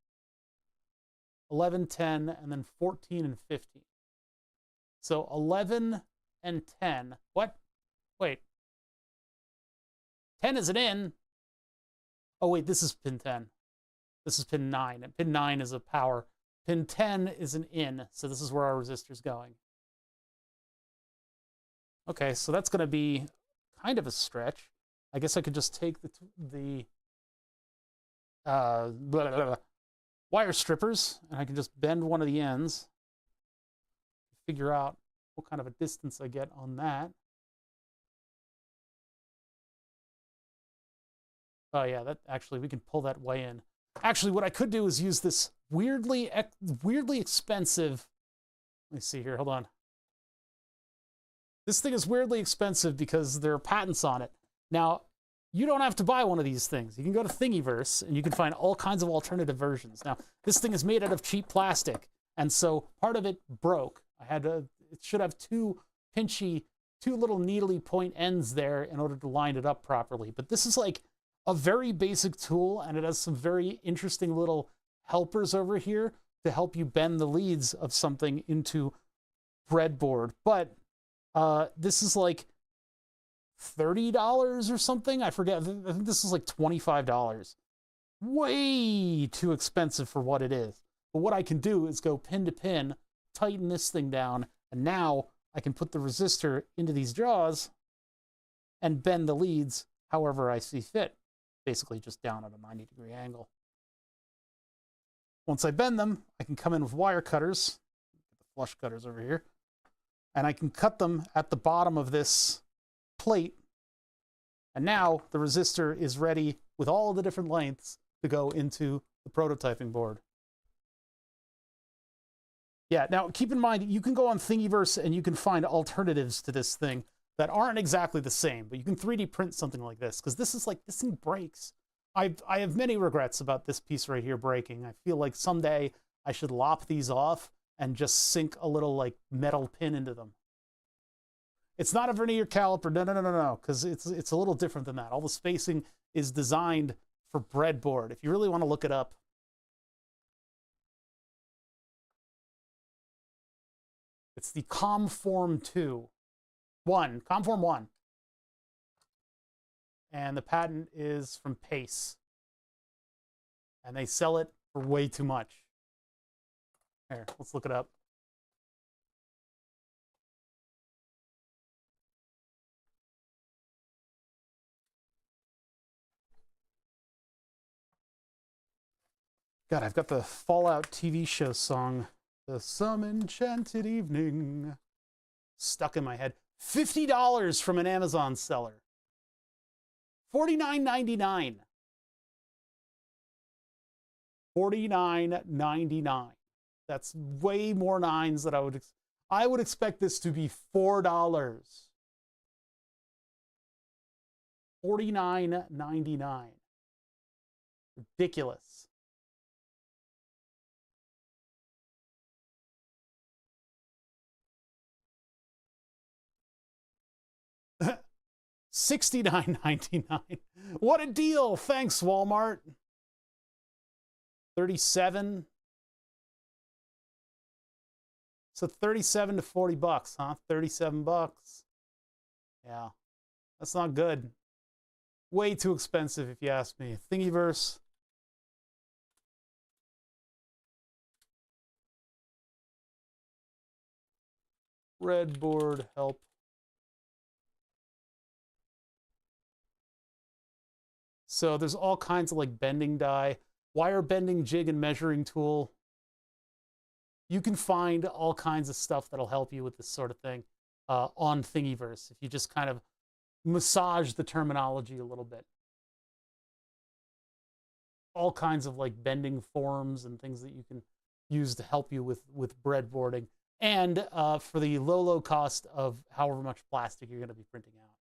11, 10, and then 14 and 15. So 11 and 10. What? Wait. 10 is an in. Oh, wait, this is pin 10. This is pin 9. And pin 9 is a power. Pin 10 is an in. So this is where our resistor's going. Okay, so that's going to be kind of a stretch. I guess I could just take the wire strippers, and I can just bend one of the ends, figure out what kind of a distance I get on that. Oh yeah, that actually, we can pull that way in. Actually, what I could do is use this weirdly expensive, let me see here, hold on. This thing is weirdly expensive because there are patents on it. Now, you don't have to buy one of these things. You can go to Thingiverse and you can find all kinds of alternative versions. Now, this thing is made out of cheap plastic, and so part of it broke. It should have two little needly point ends there in order to line it up properly. But this is like a very basic tool, and it has some very interesting little helpers over here to help you bend the leads of something into breadboard. But this is like $30 or something. I forget. I think this is like $25. Way too expensive for what it is. But what I can do is go pin to pin, tighten this thing down, and now I can put the resistor into these jaws and bend the leads however I see fit. Basically just down at a 90-degree angle. Once I bend them, I can come in with wire cutters, get the flush cutters over here, and I can cut them at the bottom of this plate. And now the resistor is ready with all the different lengths to go into the prototyping board. Yeah, now keep in mind, you can go on Thingiverse and you can find alternatives to this thing that aren't exactly the same, but you can 3D print something like this, because this thing breaks. I have many regrets about this piece right here breaking. I feel like someday I should lop these off and just sink a little like metal pin into them. It's not a vernier caliper, no, because it's a little different than that. All the spacing is designed for breadboard. If you really want to look it up, it's the Comform 1. And the patent is from Pace. And they sell it for way too much. Here, let's look it up. God, I've got the Fallout TV show song, The Some Enchanted Evening, stuck in my head. $50 from an Amazon seller. $49.99. $49.99. That's way more nines than I would expect this to be $4. $49.99. Ridiculous. $69.99. What a deal. Thanks, Walmart. 37. So 37 to 40 bucks, huh? 37 bucks. Yeah. That's not good. Way too expensive if you ask me. Thingiverse. Breadboard help. So there's all kinds of like bending die, wire bending jig and measuring tool. You can find all kinds of stuff that'll help you with this sort of thing on Thingiverse if you just kind of massage the terminology a little bit. All kinds of like bending forms and things that you can use to help you with breadboarding, and for the low cost of however much plastic you're going to be printing out.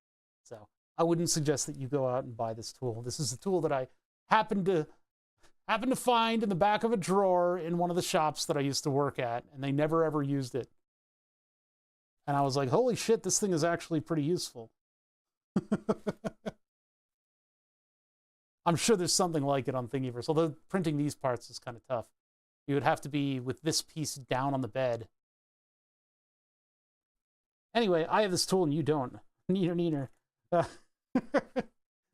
So I wouldn't suggest that you go out and buy this tool. This is a tool that I happened to find in the back of a drawer in one of the shops that I used to work at, and they never ever used it. And I was like, holy shit, this thing is actually pretty useful. I'm sure there's something like it on Thingiverse, although printing these parts is kind of tough. You would have to be with this piece down on the bed. Anyway, I have this tool and you don't. Neater.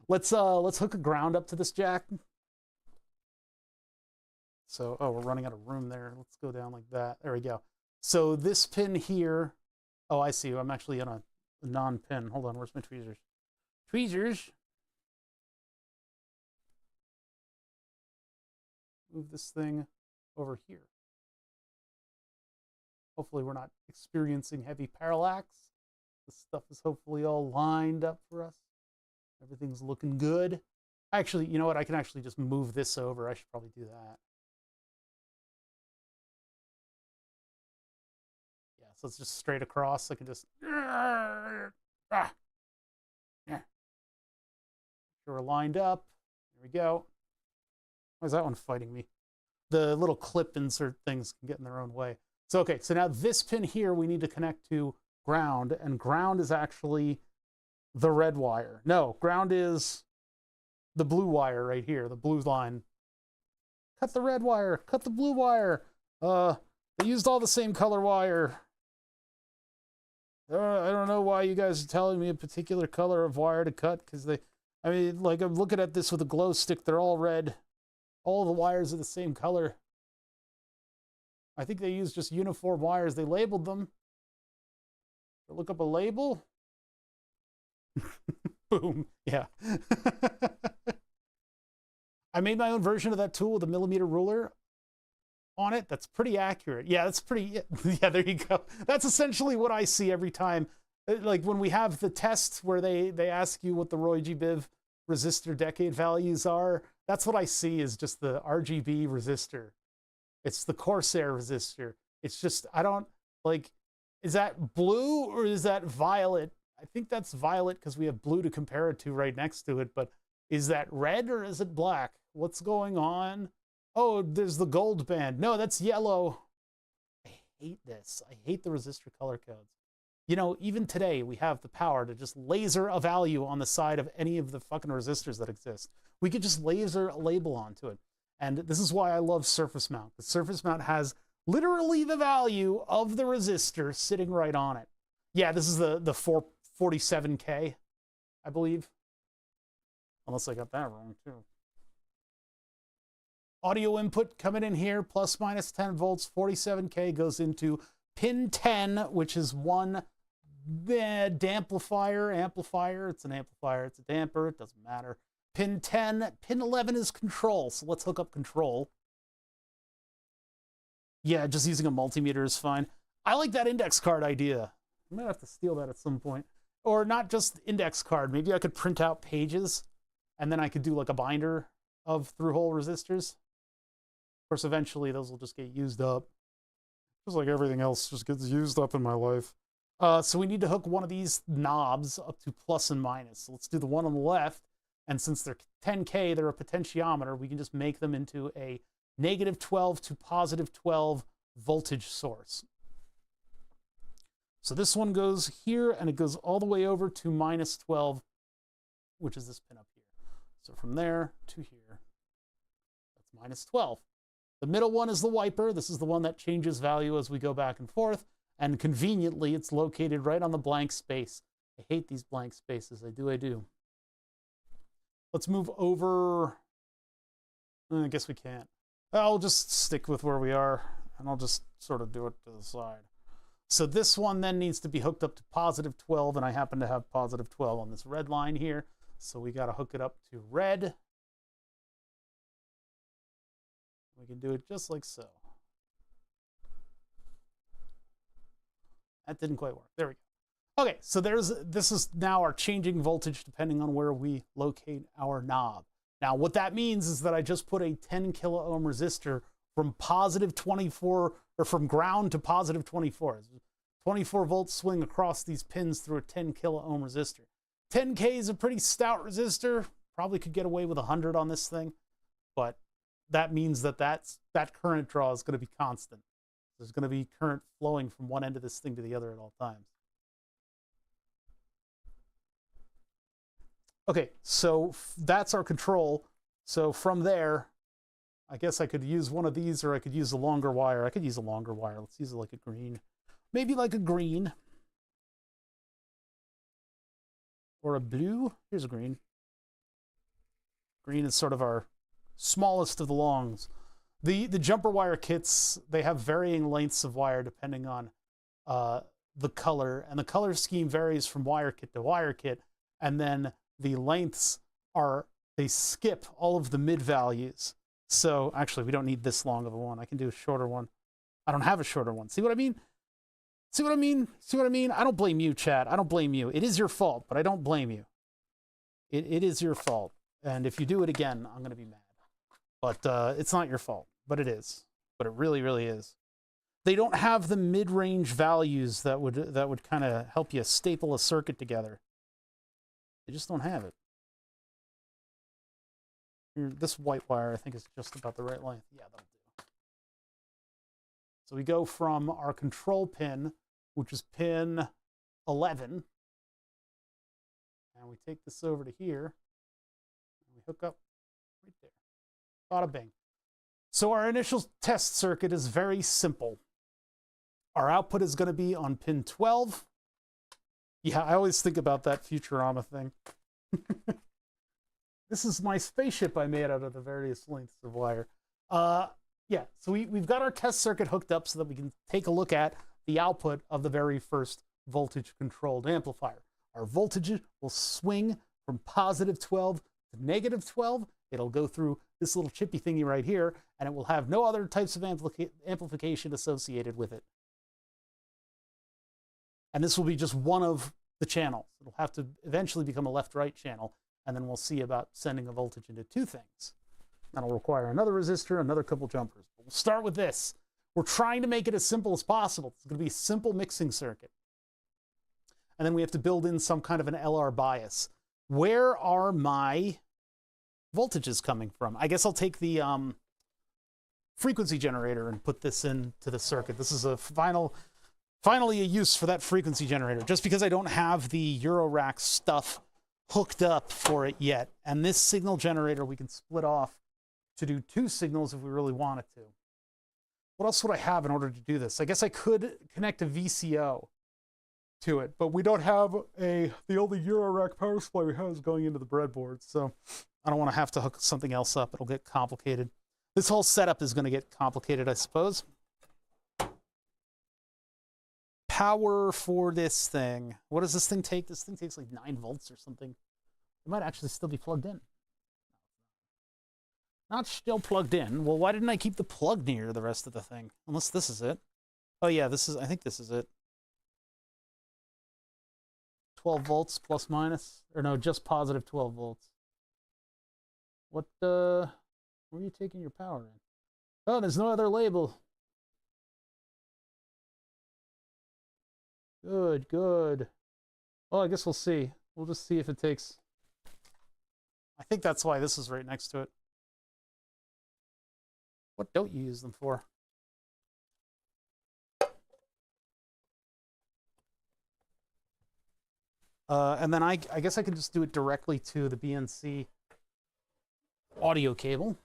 Let's hook a ground up to this jack. So, oh, we're running out of room there. Let's go down like that. There we go. So this pin here, oh, I see. I'm actually on a non-pin. Hold on, where's my tweezers? Tweezers. Move this thing over here. Hopefully we're not experiencing heavy parallax. This stuff is hopefully all lined up for us. Everything's looking good. Actually, you know what? I can actually just move this over. I should probably do that. Yeah, so it's just straight across. I can just... sure we're lined up. Here we go. Why is that one fighting me? The little clip insert things can get in their own way. So, okay, so now this pin here we need to connect to ground, and ground is actually the red wire. No, ground is the blue wire right here, the blue line. Cut the red wire, cut the blue wire. They used all the same color wire. I don't know why you guys are telling me a particular color of wire to cut, because I mean, like, I'm looking at this with a glow stick, they're all red. All the wires are the same color. I think they used just uniform wires. They labeled them. Look up a label. Boom. Yeah. I made my own version of that tool with a millimeter ruler on it. That's pretty accurate. Yeah, that's pretty, yeah, there you go. That's essentially what I see every time. Like when we have the test where they ask you what the Roy G. Biv resistor decade values are, that's what I see is just the RGB resistor. It's the Corsair resistor. It's just, I don't, like, is that blue or is that violet? I think that's violet because we have blue to compare it to right next to it, but is that red or is it black? What's going on? Oh, there's the gold band. No, that's yellow. I hate this. I hate the resistor color codes. You know, even today, we have the power to just laser a value on the side of any of the fucking resistors that exist. We could just laser a label onto it. And this is why I love surface mount. The surface mount has literally the value of the resistor sitting right on it. Yeah, this is the 447K, I believe. Unless I got that wrong, too. Audio input coming in here, plus minus 10 volts, 47K goes into pin 10, which is one amplifier. It's an amplifier, it's a damper, it doesn't matter. Pin 10, pin 11 is control, so let's hook up control. Yeah, just using a multimeter is fine. I like that index card idea. I might have to steal that at some point. Or not just index card, maybe I could print out pages, and then I could do like a binder of through-hole resistors. Of course, eventually those will just get used up. Just like everything else just gets used up in my life. So we need to hook one of these knobs up to plus and minus. So let's do the one on the left. And since they're 10K, they're a potentiometer, we can just make them into a negative 12 to positive 12 voltage source. So this one goes here, and it goes all the way over to minus 12, which is this pin up here. So from there to here, that's minus 12. The middle one is the wiper. This is the one that changes value as we go back and forth. And conveniently, it's located right on the blank space. I hate these blank spaces. I do. Let's move over. I guess we can't. I'll just stick with where we are, and I'll just sort of do it to the side. So this one then needs to be hooked up to positive 12, and I happen to have positive 12 on this red line here. So we got to hook it up to red. We can do it just like so. That didn't quite work. There we go. Okay, so this is now our changing voltage depending on where we locate our knob. Now, what that means is that I just put a 10 kilo ohm resistor from positive 24, or from ground to positive 24. 24 volt swing across these pins through a 10 kilo ohm resistor. 10K is a pretty stout resistor. Probably could get away with 100 on this thing, but that means that that current draw is going to be constant. There's going to be current flowing from one end of this thing to the other at all times. Okay, so that's our control. So from there, I guess I could use one of these, or I could use a longer wire. I could use a longer wire. Let's use it like a green. Maybe like a green. Or a blue. Here's a green. Green is sort of our smallest of the longs. The jumper wire kits, they have varying lengths of wire depending on the color. And the color scheme varies from wire kit to wire kit. And then the lengths they skip all of the mid values. So actually, we don't need this long of a one. I can do a shorter one. I don't have a shorter one. See what I mean? See what I mean? See what I mean? I don't blame you, chat. I don't blame you. It is your fault, but I don't blame you. It is your fault. And if you do it again, I'm going to be mad. But it's not your fault. But it is. But it really, really is. They don't have the mid-range values that would kind of help you staple a circuit together. They just don't have it. Here, this white wire, I think, is just about the right length. Yeah, that'll do. So we go from our control pin, which is pin 11, and we take this over to here, and we hook up right there. Bada bing. So our initial test circuit is very simple. Our output is going to be on pin 12. Yeah, I always think about that Futurama thing. This is my spaceship I made out of the various lengths of wire. Yeah, so we've got our test circuit hooked up so that we can take a look at the output of the very first voltage-controlled amplifier. Our voltage will swing from positive 12 to negative 12. It'll go through this little chippy thingy right here, and it will have no other types of amplification associated with it. And this will be just one of the channels. It'll have to eventually become a left-right channel, and then we'll see about sending a voltage into two things. That'll require another resistor, another couple jumpers. But we'll start with this. We're trying to make it as simple as possible. It's going to be a simple mixing circuit. And then we have to build in some kind of an LR bias. Where are my voltages coming from? I guess I'll take the frequency generator and put this into the circuit. This is a finally a use for that frequency generator, just because I don't have the Eurorack stuff hooked up for it yet. And this signal generator we can split off to do two signals if we really wanted to. What else would I have in order to do this? I guess I could connect a VCO to it, but we don't have the only Eurorack power supply we have is going into the breadboard, so I don't want to have to hook something else up. It'll get complicated. This whole setup is going to get complicated, I suppose. Power for this thing. What does this thing take? This thing takes like 9 volts or something. It might actually still be plugged in. Not still plugged in. Well, why didn't I keep the plug near the rest of the thing? Unless this is it. Oh yeah, I think this is it. 12 volts plus minus. Or no, just positive 12 volts. What, where are you taking your power in? Oh, there's no other label. Good, good. Well, I guess we'll see. We'll just see if it takes... I think that's why this is right next to it. What don't you use them for? And then I guess I can just do it directly to the BNC audio cable.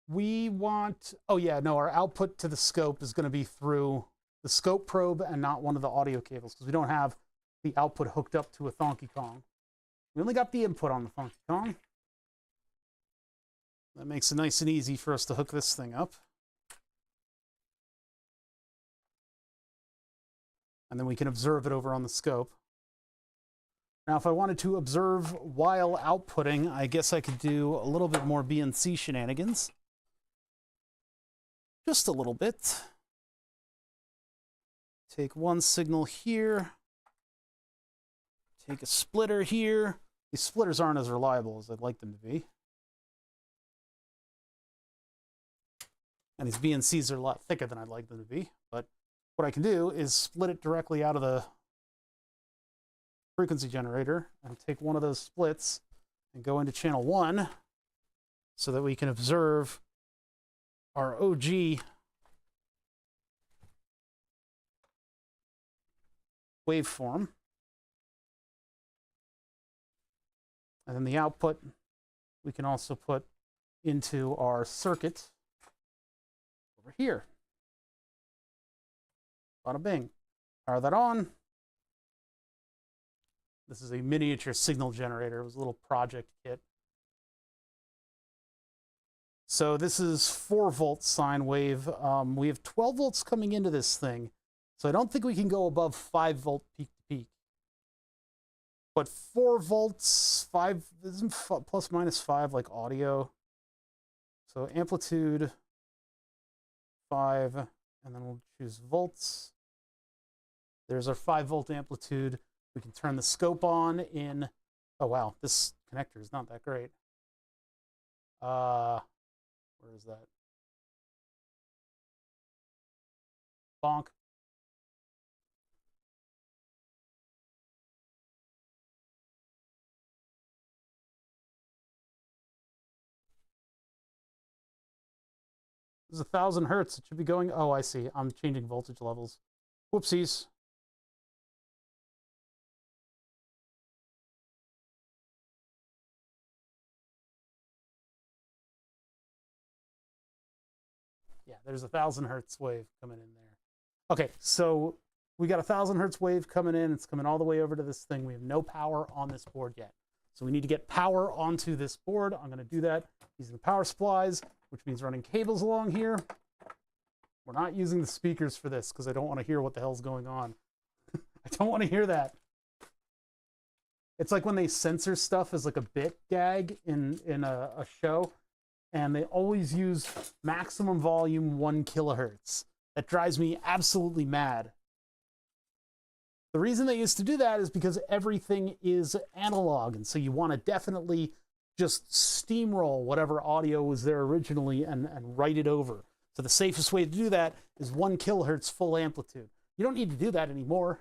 We want, oh yeah, no, our output to the scope is going to be through the scope probe and not one of the audio cables, because we don't have the output hooked up to a Thonky Kong. We only got the input on the Thonky Kong. That makes it nice and easy for us to hook this thing up. And then we can observe it over on the scope. Now, if I wanted to observe while outputting, I guess I could do a little bit more BNC shenanigans. Just a little bit. Take one signal here. Take a splitter here. These splitters aren't as reliable as I'd like them to be. And these BNCs are a lot thicker than I'd like them to be. But what I can do is split it directly out of the frequency generator and take one of those splits and go into channel 1 so that we can observe our OG waveform. And then the output we can also put into our circuit over here. Bada bing. Power that on. This is a miniature signal generator. It was a little project kit. So this is 4-volt sine wave. We have 12 volts coming into this thing. So I don't think we can go above 5-volt peak to peak. But 4 volts, 5, isn't plus minus 5 like audio? So amplitude 5, and then we'll choose volts. There's our 5-volt amplitude. We can turn the scope on in, oh wow, this connector is not that great. Where is that? Bonk. This is 1,000 hertz. It should be going. Oh, I see. I'm changing voltage levels. Whoopsies. Yeah, there's 1,000 hertz wave coming in there. Okay, so we got 1,000 hertz wave coming in. It's coming all the way over to this thing. We have no power on this board yet. So we need to get power onto this board. I'm going to do that using the power supplies, which means running cables along here. We're not using the speakers for this because I don't want to hear what the hell's going on. I don't want to hear that. It's like when they censor stuff as like a bit gag in a show, and they always use maximum volume 1 kilohertz. That drives me absolutely mad. The reason they used to do that is because everything is analog, and so you want to definitely just steamroll whatever audio was there originally and write it over. So the safest way to do that is 1 kilohertz full amplitude. You don't need to do that anymore.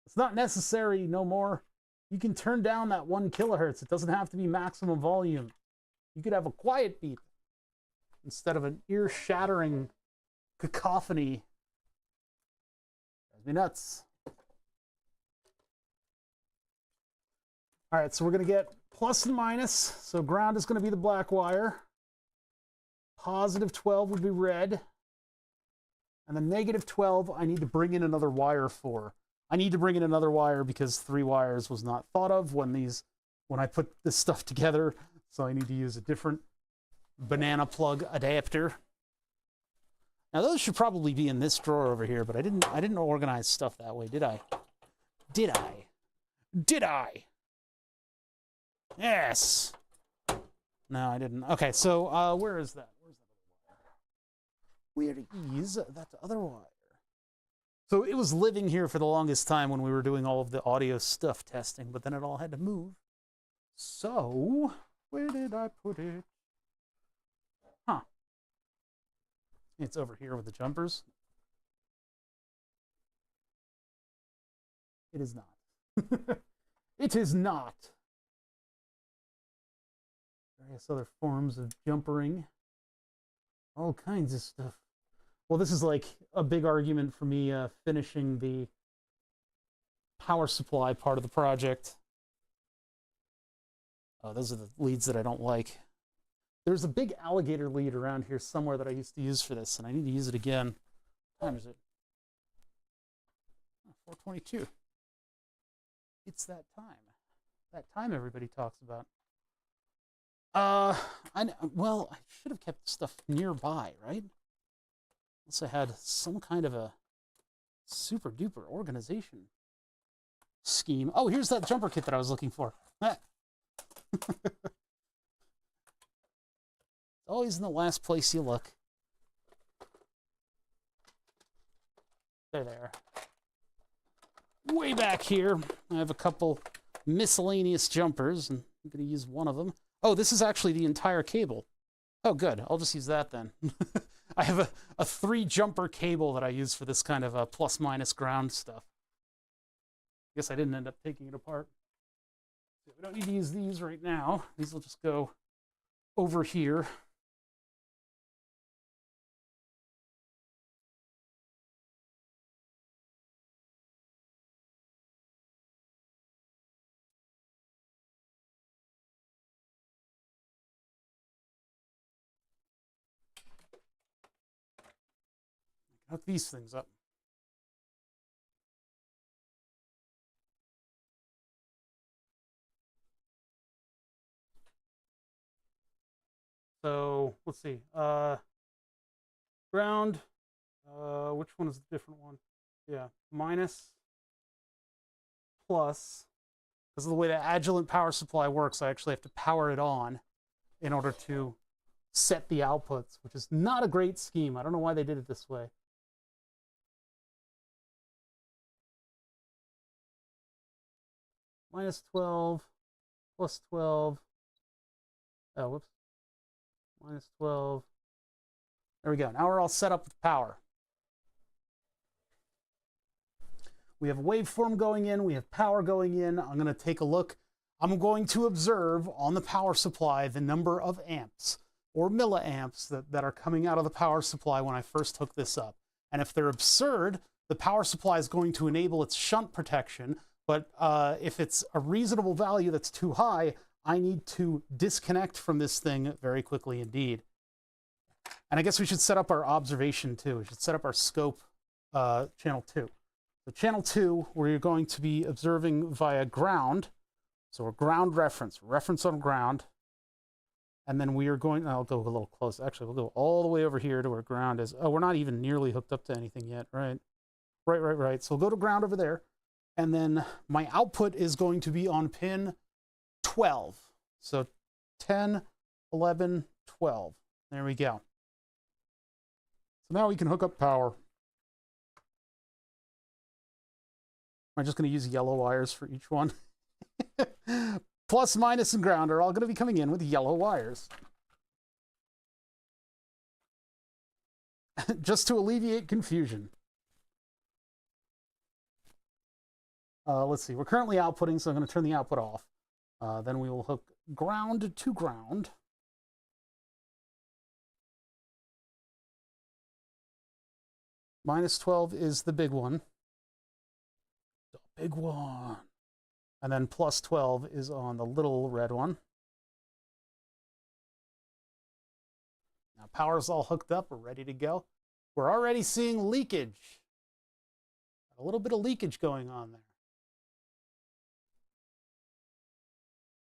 It's not necessary no more. You can turn down that 1 kilohertz. It doesn't have to be maximum volume. You could have a quiet beat instead of an ear-shattering cacophony. Drives me nuts. All right, so we're going to get plus and minus. So ground is going to be the black wire. Positive 12 would be red. And the negative 12, I need to bring in another wire for. I need to bring in another wire because 3 wires was not thought of when I put this stuff together. So I need to use a different banana plug adapter. Now those should probably be in this drawer over here, but I didn't organize stuff that way, did I? Did I? Did I? Yes. No, I didn't. Okay, so where is that? Where is that other wire? So it was living here for the longest time when we were doing all of the audio stuff testing, but then it all had to move. So where did I put it? Huh. It's over here with the jumpers. It is not. It is not. Various other forms of jumpering. All kinds of stuff. Well, this is like a big argument for me finishing the power supply part of the project. Oh, those are the leads that I don't like. There's a big alligator lead around here somewhere that I used to use for this, and I need to use it again. What time is it? 4:22. It's that time. That time everybody talks about. Well, I should have kept stuff nearby, right? Unless I had some kind of a super duper organization scheme. Oh, here's that jumper kit that I was looking for. Always in the last place you look. There they are. Way back here, I have a couple miscellaneous jumpers, and I'm going to use one of them. Oh, this is actually the entire cable. Oh, good. I'll just use that then. I have a 3-jumper cable that I use for this kind of plus-minus ground stuff. I guess I didn't end up taking it apart. We don't need to use these right now. These will just go over here. Hook these things up. So let's see. Ground. Which one is the different one? Yeah, minus, plus. Because of the way the Agilent power supply works, I actually have to power it on in order to set the outputs, which is not a great scheme. I don't know why they did it this way. Minus 12, plus 12. Oh, whoops. Minus 12. There we go. Now we're all set up with power. We have a waveform going in. We have power going in. I'm going to take a look. I'm going to observe on the power supply the number of amps. or milliamps that are coming out of the power supply when I first hook this up. And if they're absurd, the power supply is going to enable its shunt protection. But if it's a reasonable value that's too high, I need to disconnect from this thing very quickly indeed. And I guess we should set up our observation too. We should set up our scope channel 2. So channel 2, we're going to be observing via ground. So a ground reference on ground. And then we are going, I'll go a little close. Actually, we'll go all the way over here to where ground is. Oh, we're not even nearly hooked up to anything yet, right? Right. So we'll go to ground over there. And then my output is going to be on pin 12. So 10, 11, 12. There we go. So now we can hook up power. I'm just going to use yellow wires for each one. Plus, minus, and ground are all going to be coming in with yellow wires. Just to alleviate confusion. Let's see, we're currently outputting, so I'm going to turn the output off. Then we will hook ground to ground. Minus 12 is the big one. The big one. And then plus 12 is on the little red one. Now power's all hooked up, we're ready to go. We're already seeing leakage. A little bit of leakage going on there.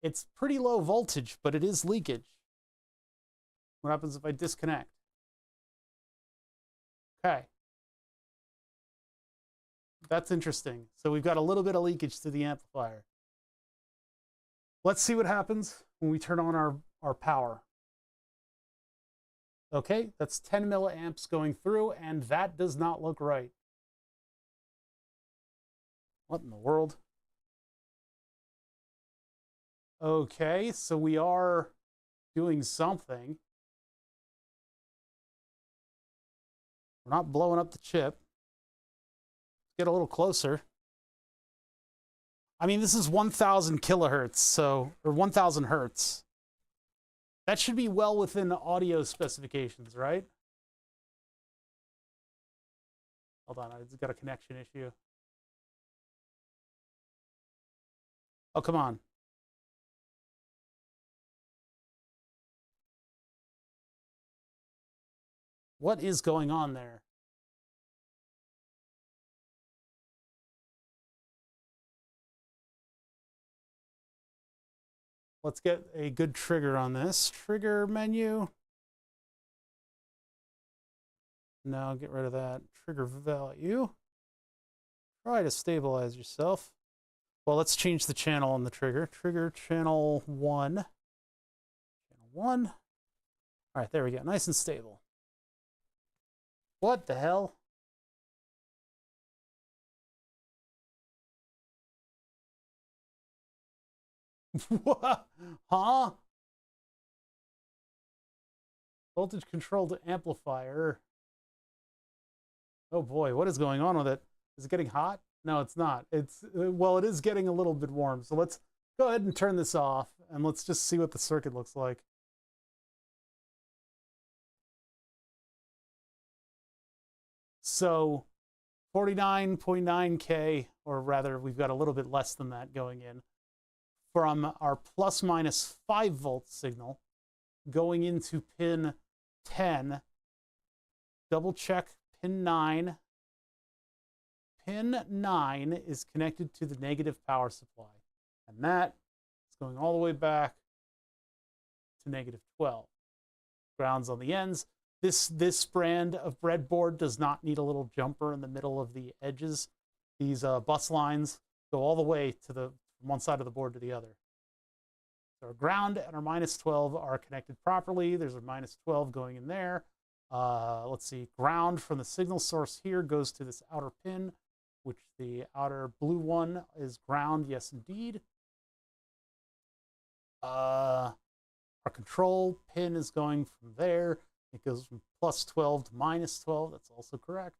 It's pretty low voltage, but it is leakage. What happens if I disconnect? Okay. That's interesting. So we've got a little bit of leakage to the amplifier. Let's see what happens when we turn on our power. Okay, that's 10 milliamps going through, and that does not look right. What in the world? Okay, so we are doing something. We're not blowing up the chip. Get a little closer. I mean, this is 1,000 kilohertz, so, or 1,000 hertz. That should be well within the audio specifications, right? Hold on, I've got a connection issue. Oh, come on. What is going on there? Let's get a good trigger on this. Trigger menu. No, get rid of that. Trigger value. Try to stabilize yourself. Well, let's change the channel on the trigger. Trigger channel 1. Channel 1. All right, there we go. Nice and stable. What the hell? What? Huh? Voltage controlled amplifier. Oh boy, what is going on with it? Is it getting hot? No, it's not. It's, well, it is getting a little bit warm. So let's go ahead and turn this off and let's just see what the circuit looks like. So 49.9K, or rather, we've got a little bit less than that going in from our plus minus 5 volt signal going into pin 10. Double check pin 9. Pin 9 is connected to the negative power supply, and that is going all the way back to negative 12. Grounds on the ends. This brand of breadboard does not need a little jumper in the middle of the edges. These bus lines go all the way to the from one side of the board to the other. So our ground and our minus 12 are connected properly. There's a minus 12 going in there. Let's see, ground from the signal source here goes to this outer pin, which the outer blue one is ground, yes indeed. Our control pin is going from there. It goes from plus 12 to minus 12, that's also correct.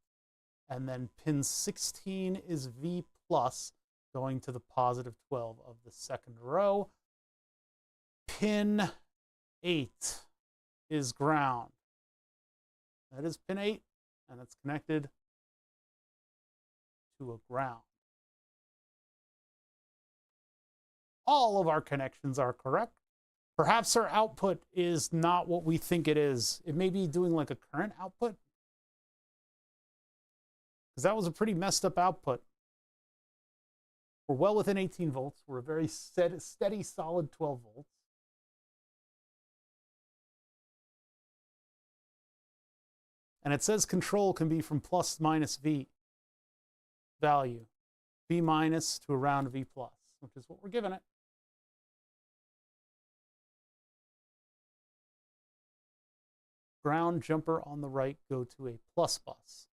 And then pin 16 is V plus, going to the positive 12 of the second row. Pin 8 is ground. That is pin 8, and it's connected to a ground. All of our connections are correct. Perhaps our output is not what we think it is. It may be doing like a current output, because that was a pretty messed up output. We're well within 18 volts. We're a very steady, solid 12 volts. And it says control can be from plus minus V value, V minus to around V plus, which is what we're given it. Ground jumper on the right go to a plus bus.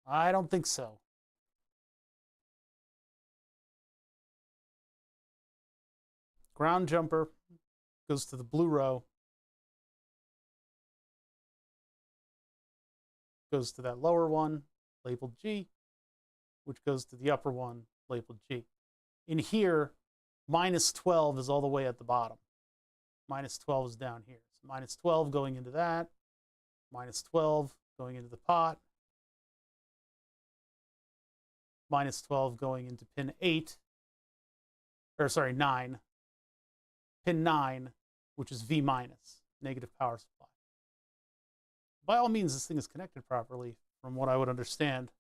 I don't think so. Ground jumper goes to the blue row, goes to that lower one labeled G, which goes to the upper one labeled G. In here, minus 12 is all the way at the bottom. Minus 12 is down here. So minus 12 going into that, minus 12 going into the pot, minus 12 going into pin 8, or sorry, 9, pin 9, which is V minus, negative power supply. By all means, this thing is connected properly, from what I would understand.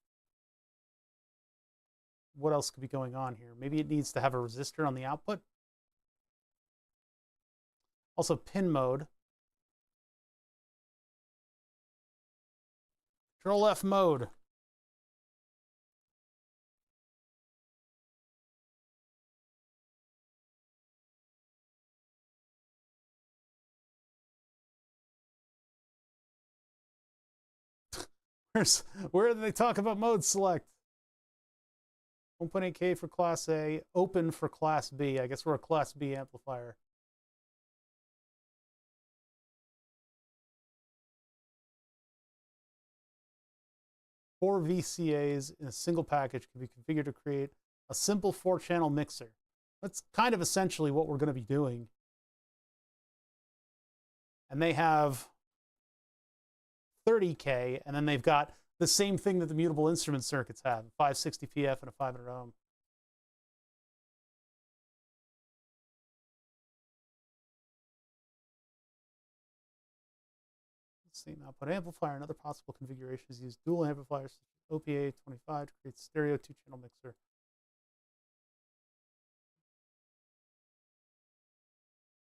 What else could be going on here? Maybe it needs to have a resistor on the output. Also, pin mode. Control F mode. Where do they talk about mode select? 1.8K for Class A, open for Class B. I guess we're a Class B amplifier. Four VCAs in a single package can be configured to create a simple 4-channel mixer. That's kind of essentially what we're going to be doing. And they have 30K, and then they've got the same thing that the mutable instrument circuits have, 560 PF and a 500 ohm. Same output amplifier. Another possible configuration is use dual amplifiers, OPA 25 to create stereo 2-channel mixer.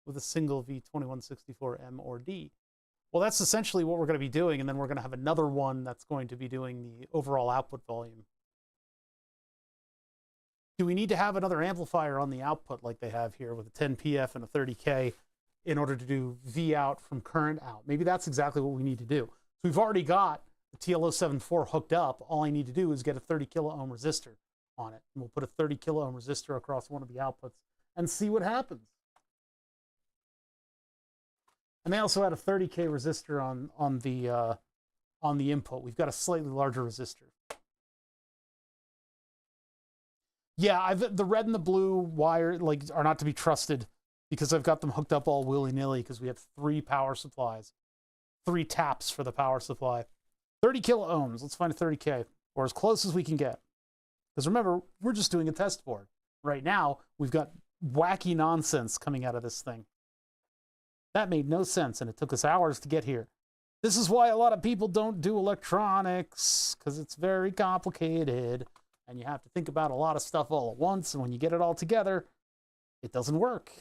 With a single V2164M or D. Well, that's essentially what we're going to be doing, and then we're going to have another one that's going to be doing the overall output volume. Do we need to have another amplifier on the output like they have here with a 10 PF and a 30K in order to do V out from current out? Maybe that's exactly what we need to do. So we've already got the TL074 hooked up. All I need to do is get a 30 kilo ohm resistor on it. And we'll put a 30 kilo ohm resistor across one of the outputs and see what happens. And they also had a 30K resistor on the input. We've got a slightly larger resistor. Yeah, the red and the blue wire are not to be trusted because I've got them hooked up all willy-nilly because we have 3 power supplies, 3 taps for the power supply. 30 kilo ohms. Let's find a 30K, or as close as we can get. Because remember, we're just doing a test board. Right now, we've got wacky nonsense coming out of this thing. That made no sense, and it took us hours to get here. This is why a lot of people don't do electronics, because it's very complicated, and you have to think about a lot of stuff all at once, and when you get it all together, it doesn't work.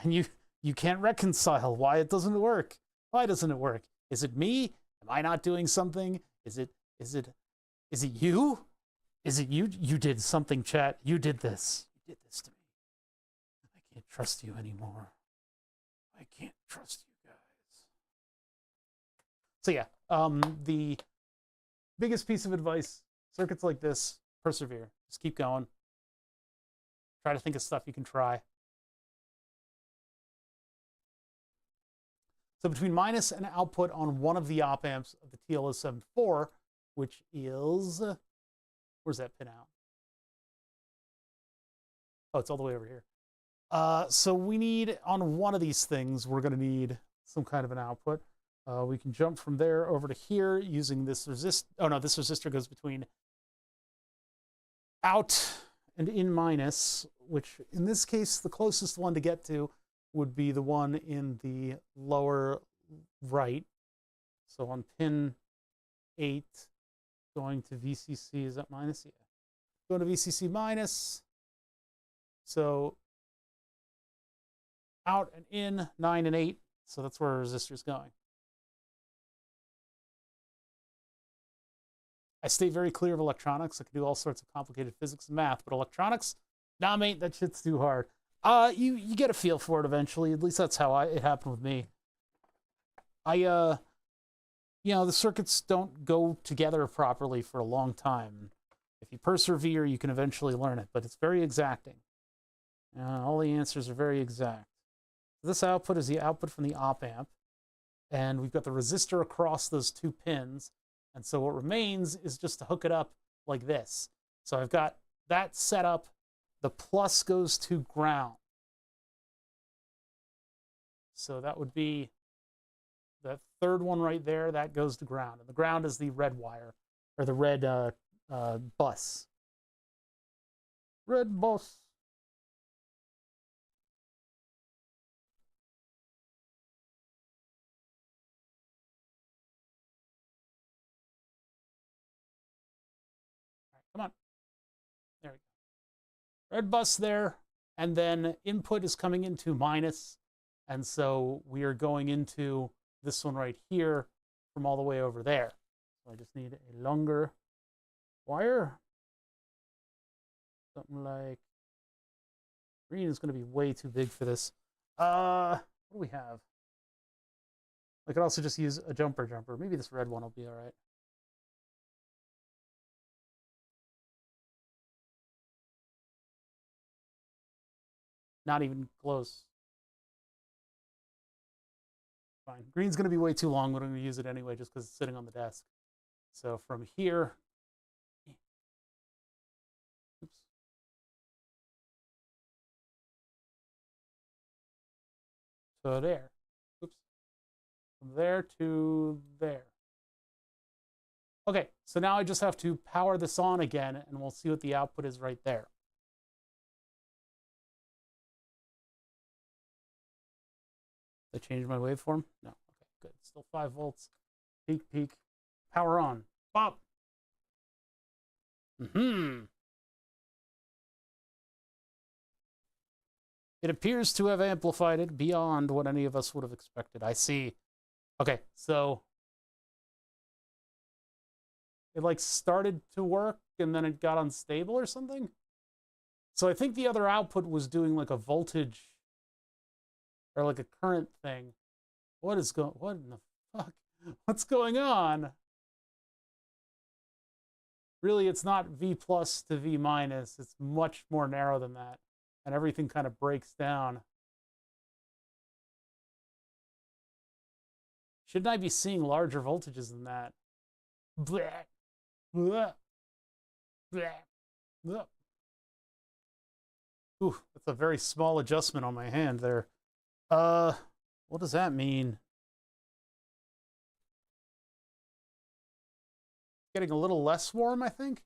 And you can't reconcile why it doesn't work. Why doesn't it work? Is it me? Am I not doing something? Is it you? Is it you? You did something, chat. You did this. You did this to me. I can't trust you anymore. I can't trust you guys. So yeah, the biggest piece of advice, circuits like this, persevere. Just keep going. Try to think of stuff you can try. So between minus and output on one of the op amps of the TL074, which is, where's that pin out? Oh, it's all the way over here. So we need, on one of these things, we're going to need, some kind of an output. We can jump from there over to here using this resist. Oh no, this resistor goes between out and in minus, which in this case, the closest one to get to would be the one in the lower right. So on pin 8, going to VCC, is that minus? Yeah. Going to VCC minus. So out and in, 9 and 8. So that's where our resistor is going. I stay very clear of electronics. I can do all sorts of complicated physics and math, but electronics, nah, mate, that shit's too hard. You get a feel for it eventually. At least that's how it happened with me. You know, the circuits don't go together properly for a long time. If you persevere, you can eventually learn it, but it's very exacting. All the answers are very exact. This output is the output from the op amp, and we've got the resistor across those 2 pins, and so what remains is just to hook it up like this. So I've got that set up. The plus goes to ground. So that would be the third one right there. That goes to ground. And the ground is the red wire, or the red bus. Red bus. All right, come on. There we go. Red bus there. And then input is coming into minus. And so we are going into this one right here from all the way over there. So I just need a longer wire. Something like green is going to be way too big for this. What do we have? I could also just use a jumper. Maybe this red one will be all right. Not even close. Fine. Green's going to be way too long, but I'm going to use it anyway just because it's sitting on the desk. So from here, oops. So there. Oops. From there to there. Okay, so now I just have to power this on again, and we'll see what the output is right there. Did I change my waveform? No. Okay, good. Still 5 volts. Peak, peak. Power on. Pop. It appears to have amplified it beyond what any of us would have expected. I see. Okay, so it like started to work and then it got unstable or something. So I think the other output was doing like a voltage or like a current thing. What in the fuck? What's going on? Really, it's not V plus to V minus. It's much more narrow than that. And everything kind of breaks down. Shouldn't I be seeing larger voltages than that? Blah, blah, blah, blah. Ooh, that's a very small adjustment on my hand there. What does that mean? Getting a little less warm, I think.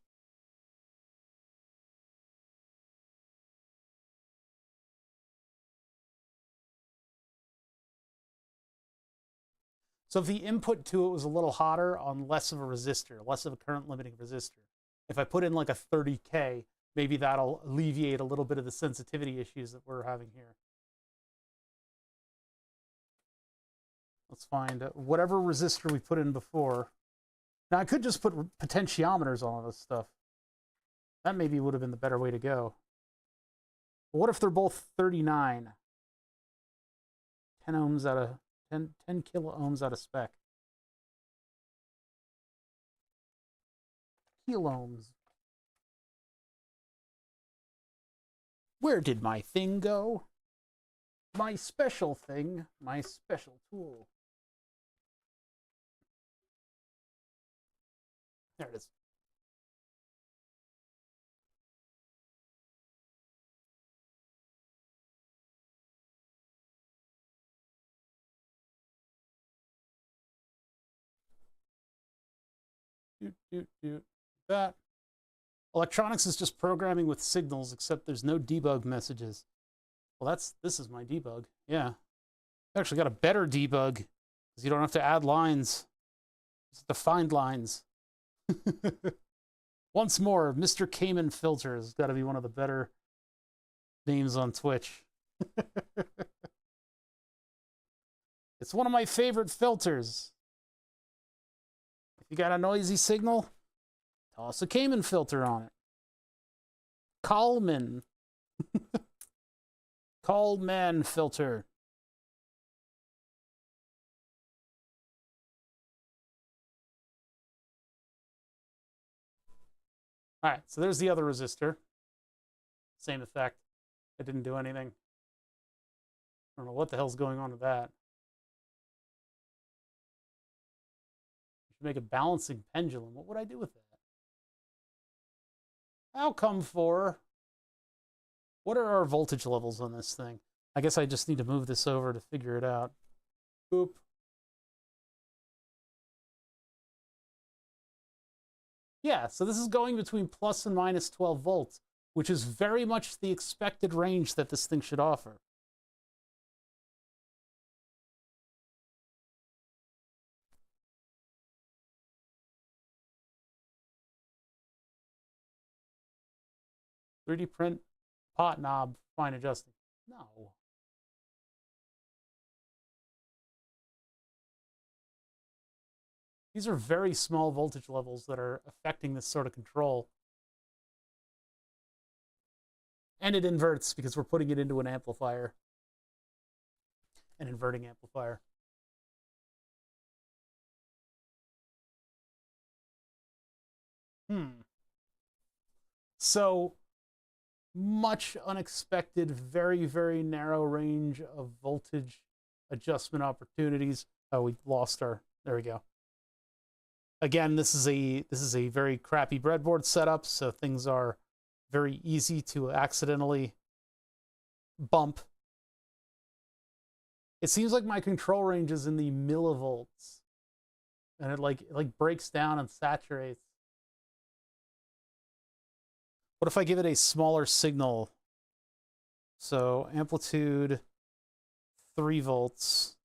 So if the input to it was a little hotter on less of a resistor, less of a current limiting resistor, if I put in like a 30K, maybe that'll alleviate a little bit of the sensitivity issues that we're having here. Let's find whatever resistor we put in before. Now I could just put potentiometers on all this stuff. That maybe would have been the better way to go. But what if they're both 39? 10 ohms out of 10 kilo ohms out of spec. Kilo ohms. Where did my thing go? My special thing, my special tool. There it is. That. Electronics is just programming with signals, except there's no debug messages. Well, this is my debug. Yeah. I actually got a better debug because you don't have to add lines. Just to find lines. Once more, Mr. Cayman Filter has got to be one of the better names on Twitch. It's one of my favorite filters. If you got a noisy signal, toss a Cayman filter on it. Kalman. Kalman filter. All right, so there's the other resistor. Same effect. It didn't do anything. I don't know what the hell's going on with that. You should make a balancing pendulum. What would I do with that? Outcome 4. What are our voltage levels on this thing? I guess I just need to move this over to figure it out. Boop. Yeah, so this is going between plus and minus 12 volts, which is very much the expected range that this thing should offer. "3D print pot knob, fine adjusting." No. These are very small voltage levels that are affecting this sort of control. And it inverts because we're putting it into an amplifier. An inverting amplifier. So much unexpected, very, very narrow range of voltage adjustment opportunities. Oh, we lost our, there we go. Again, this is a very crappy breadboard setup, so things are very easy to accidentally bump. It seems like my control range is in the millivolts, and it like breaks down and saturates. What if I give it a smaller signal? So amplitude 3 volts.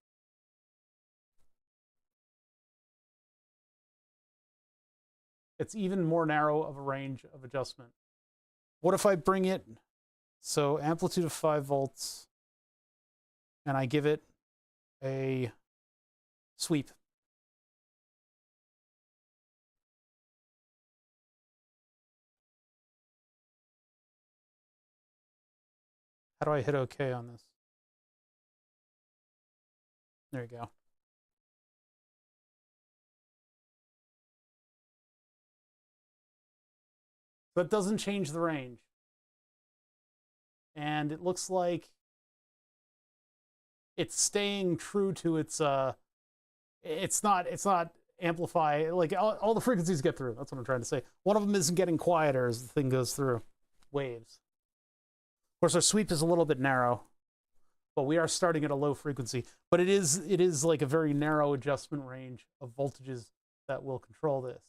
It's even more narrow of a range of adjustment. What if I bring it, so amplitude of 5 volts, and I give it a sweep? How do I hit OK on this? There you go. That doesn't change the range. And it looks like it's staying true to its it's not amplify, like all the frequencies get through. That's what I'm trying to say. One of them isn't getting quieter as the thing goes through waves. Of course, our sweep is a little bit narrow, but we are starting at a low frequency. But it is like a very narrow adjustment range of voltages that will control this.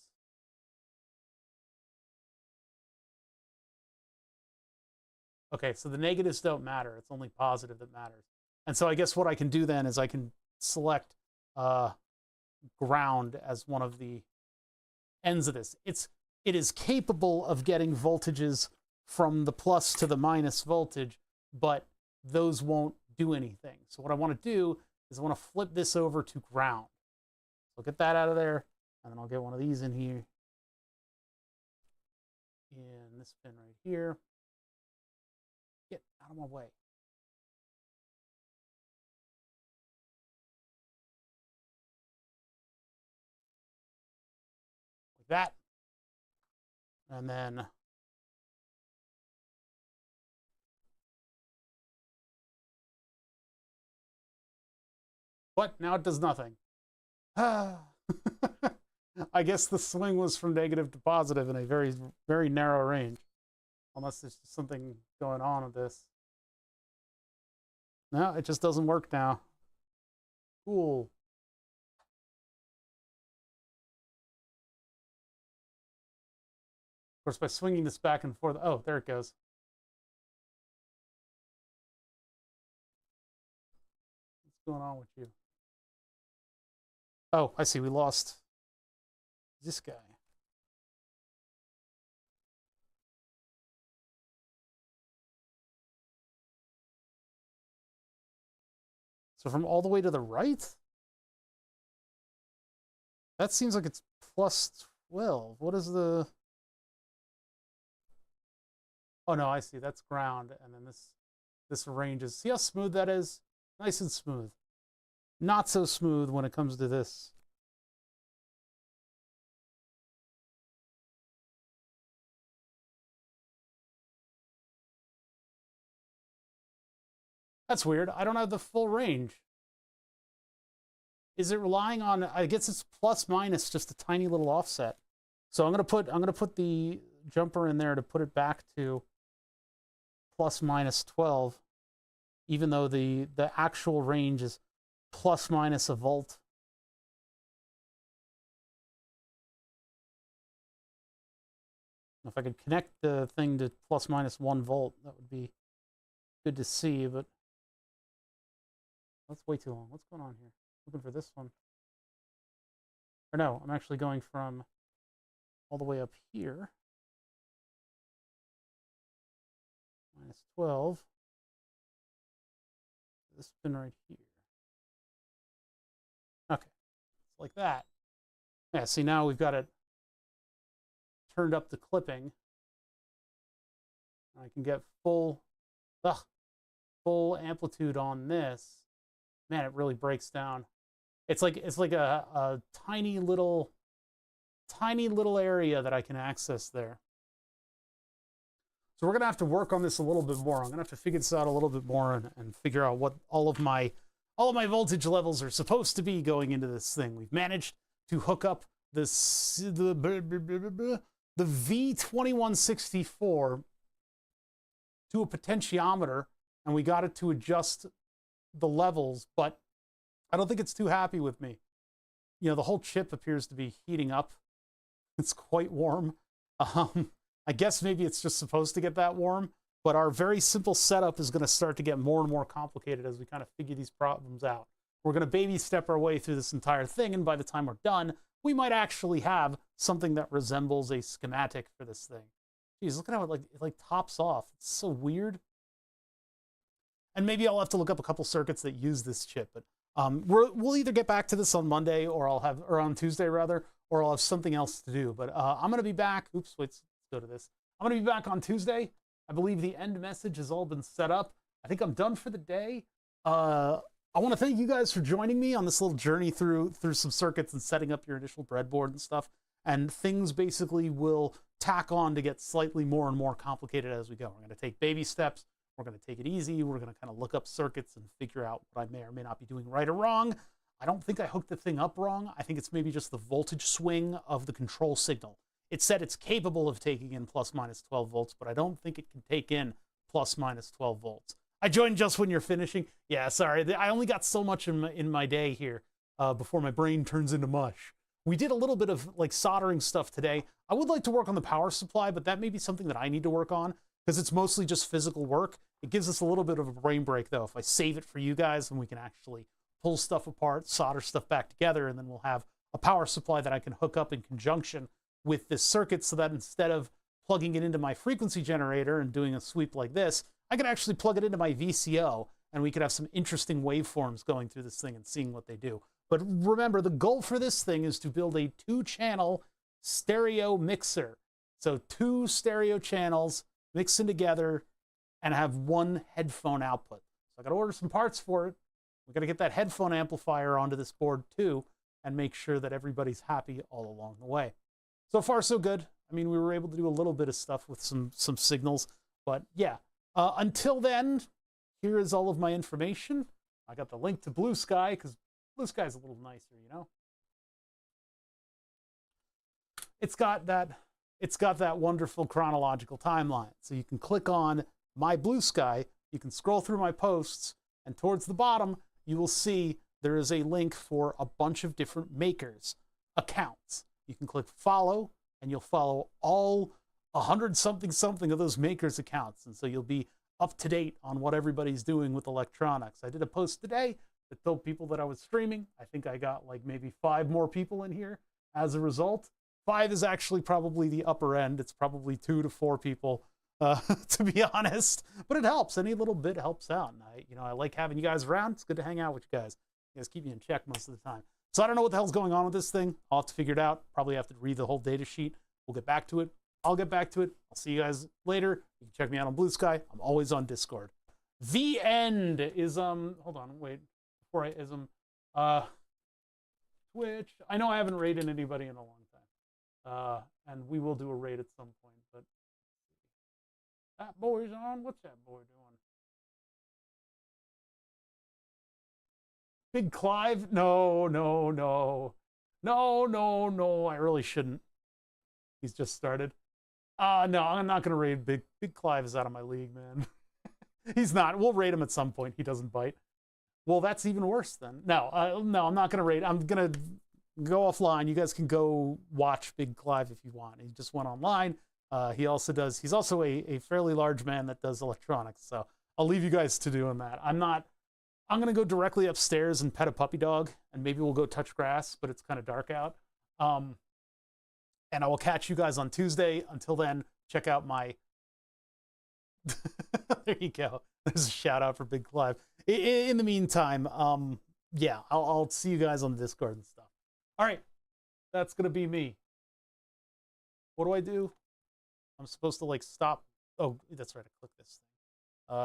Okay, so the negatives don't matter. It's only positive that matters. And so I guess what I can do then is I can select ground as one of the ends of this. It is capable of getting voltages from the plus to the minus voltage, but those won't do anything. So what I want to do is I want to flip this over to ground. So I'll get that out of there, and then I'll get one of these in here. In this pin right here. Get out of my way. Like that. And then what? Now it does nothing. I guess the swing was from negative to positive in a very, very narrow range. Unless there's something going on with this. No, it just doesn't work now. Cool. course, by swinging this back and forth, oh, there it goes. What's going on with you? Oh, I see, we lost this guy. So from all the way to the right? That seems like it's plus 12. What is the... Oh, no, I see. That's ground. And then this ranges. See how smooth that is? Nice and smooth. Not so smooth when it comes to this. That's weird. I don't have the full range. Is it relying on, I guess it's plus minus just a tiny little offset. So I'm gonna put the jumper in there to put it back to plus minus 12, even though the actual range is plus minus a volt. If I could connect the thing to plus minus 1 volt, that would be good to see, but that's way too long. What's going on here? Looking for this one. Or no, I'm actually going from all the way up here. Minus 12. This pin right here. Okay, it's like that. Yeah, see now we've got it turned up to clipping. I can get full amplitude on this. Man, it really breaks down. It's like a tiny little area that I can access there. So we're gonna have to work on this a little bit more. I'm gonna have to figure this out a little bit more and figure out what all of my voltage levels are supposed to be going into this thing. We've managed to hook up the V2164 to a potentiometer, and we got it to adjust the levels, but I don't think it's too happy with me. You know, the whole chip appears to be heating up. It's quite warm. I guess maybe it's just supposed to get that warm, but our very simple setup is going to start to get more and more complicated as we kind of figure these problems out. We're going to baby step our way through this entire thing, and by the time we're done, we might actually have something that resembles a schematic for this thing. Geez, look at how it like tops off. It's so weird. And maybe I'll have to look up a couple circuits that use this chip, but we'll either get back to this on Monday or on Tuesday rather, or I'll have something else to do. But I'm going to be back. Oops, wait, let's go to this. I'm going to be back on Tuesday. I believe the end message has all been set up. I think I'm done for the day. I want to thank you guys for joining me on this little journey through some circuits and setting up your initial breadboard and stuff. And things basically will tack on to get slightly more and more complicated as we go. We're going to take baby steps. We're going to take it easy. We're going to kind of look up circuits and figure out what I may or may not be doing right or wrong. I don't think I hooked the thing up wrong. I think it's maybe just the voltage swing of the control signal. It said it's capable of taking in plus minus 12 volts, but I don't think it can take in plus minus 12 volts. I joined just when you're finishing. Yeah, sorry. I only got so much in my day here before my brain turns into mush. We did a little bit of like soldering stuff today. I would like to work on the power supply, but that may be something that I need to work on because it's mostly just physical work. It gives us a little bit of a brain break, though. If I save it for you guys, then we can actually pull stuff apart, solder stuff back together, and then we'll have a power supply that I can hook up in conjunction with this circuit so that instead of plugging it into my frequency generator and doing a sweep like this, I could actually plug it into my VCO, and we could have some interesting waveforms going through this thing and seeing what they do. But remember, the goal for this thing is to build a 2-channel stereo mixer. So 2 stereo channels mixing together and have 1 headphone output. So I got to order some parts for it. We got to get that headphone amplifier onto this board too and make sure that everybody's happy all along the way. So far, so good. I mean, we were able to do a little bit of stuff with some signals, but yeah. Until then, here is all of my information. I got the link to Blue Sky because Blue Sky is a little nicer, you know. It's got that wonderful chronological timeline. So you can click on My Blue Sky, you can scroll through my posts, and towards the bottom, you will see there is a link for a bunch of different makers' accounts. You can click follow, and you'll follow all 100 something of those makers accounts. And so you'll be up to date on what everybody's doing with electronics. I did a post today that told people that I was streaming. I think I got like maybe 5 more people in here as a result. 5 is actually probably the upper end. It's probably 2 to 4 people, to be honest. But it helps. Any little bit helps out. And I like having you guys around. It's good to hang out with you guys. You guys keep me in check most of the time. So I don't know what the hell's going on with this thing. I'll have to figure it out. Probably have to read the whole data sheet. We'll get back to it. I'll get back to it. I'll see you guys later. You can check me out on Blue Sky. I'm always on Discord. The end is hold on, wait. Before I ism Twitch. I know I haven't raided anybody in a long time. And we will do a raid at some point, but that boy's on. What's that boy doing? Big Clive? No. I really shouldn't. He's just started. No, I'm not gonna raid Big Clive is out of my league, man. He's not. We'll raid him at some point. He doesn't bite. Well, that's even worse then. No, I'm not gonna raid. I'm gonna go offline. You guys can go watch Big Clive if you want. He just went online. He's also a fairly large man that does electronics. So I'll leave you guys to doing that. I'm gonna go directly upstairs and pet a puppy dog, and maybe we'll go touch grass, but it's kind of dark out. And I will catch you guys on Tuesday. Until then, check out my... There you go. There's a shout out for Big Clive. In the meantime, yeah, I'll see you guys on Discord and stuff. All right, that's going to be me. What do I do? I'm supposed to, like, stop. Oh, that's right. I click this thing.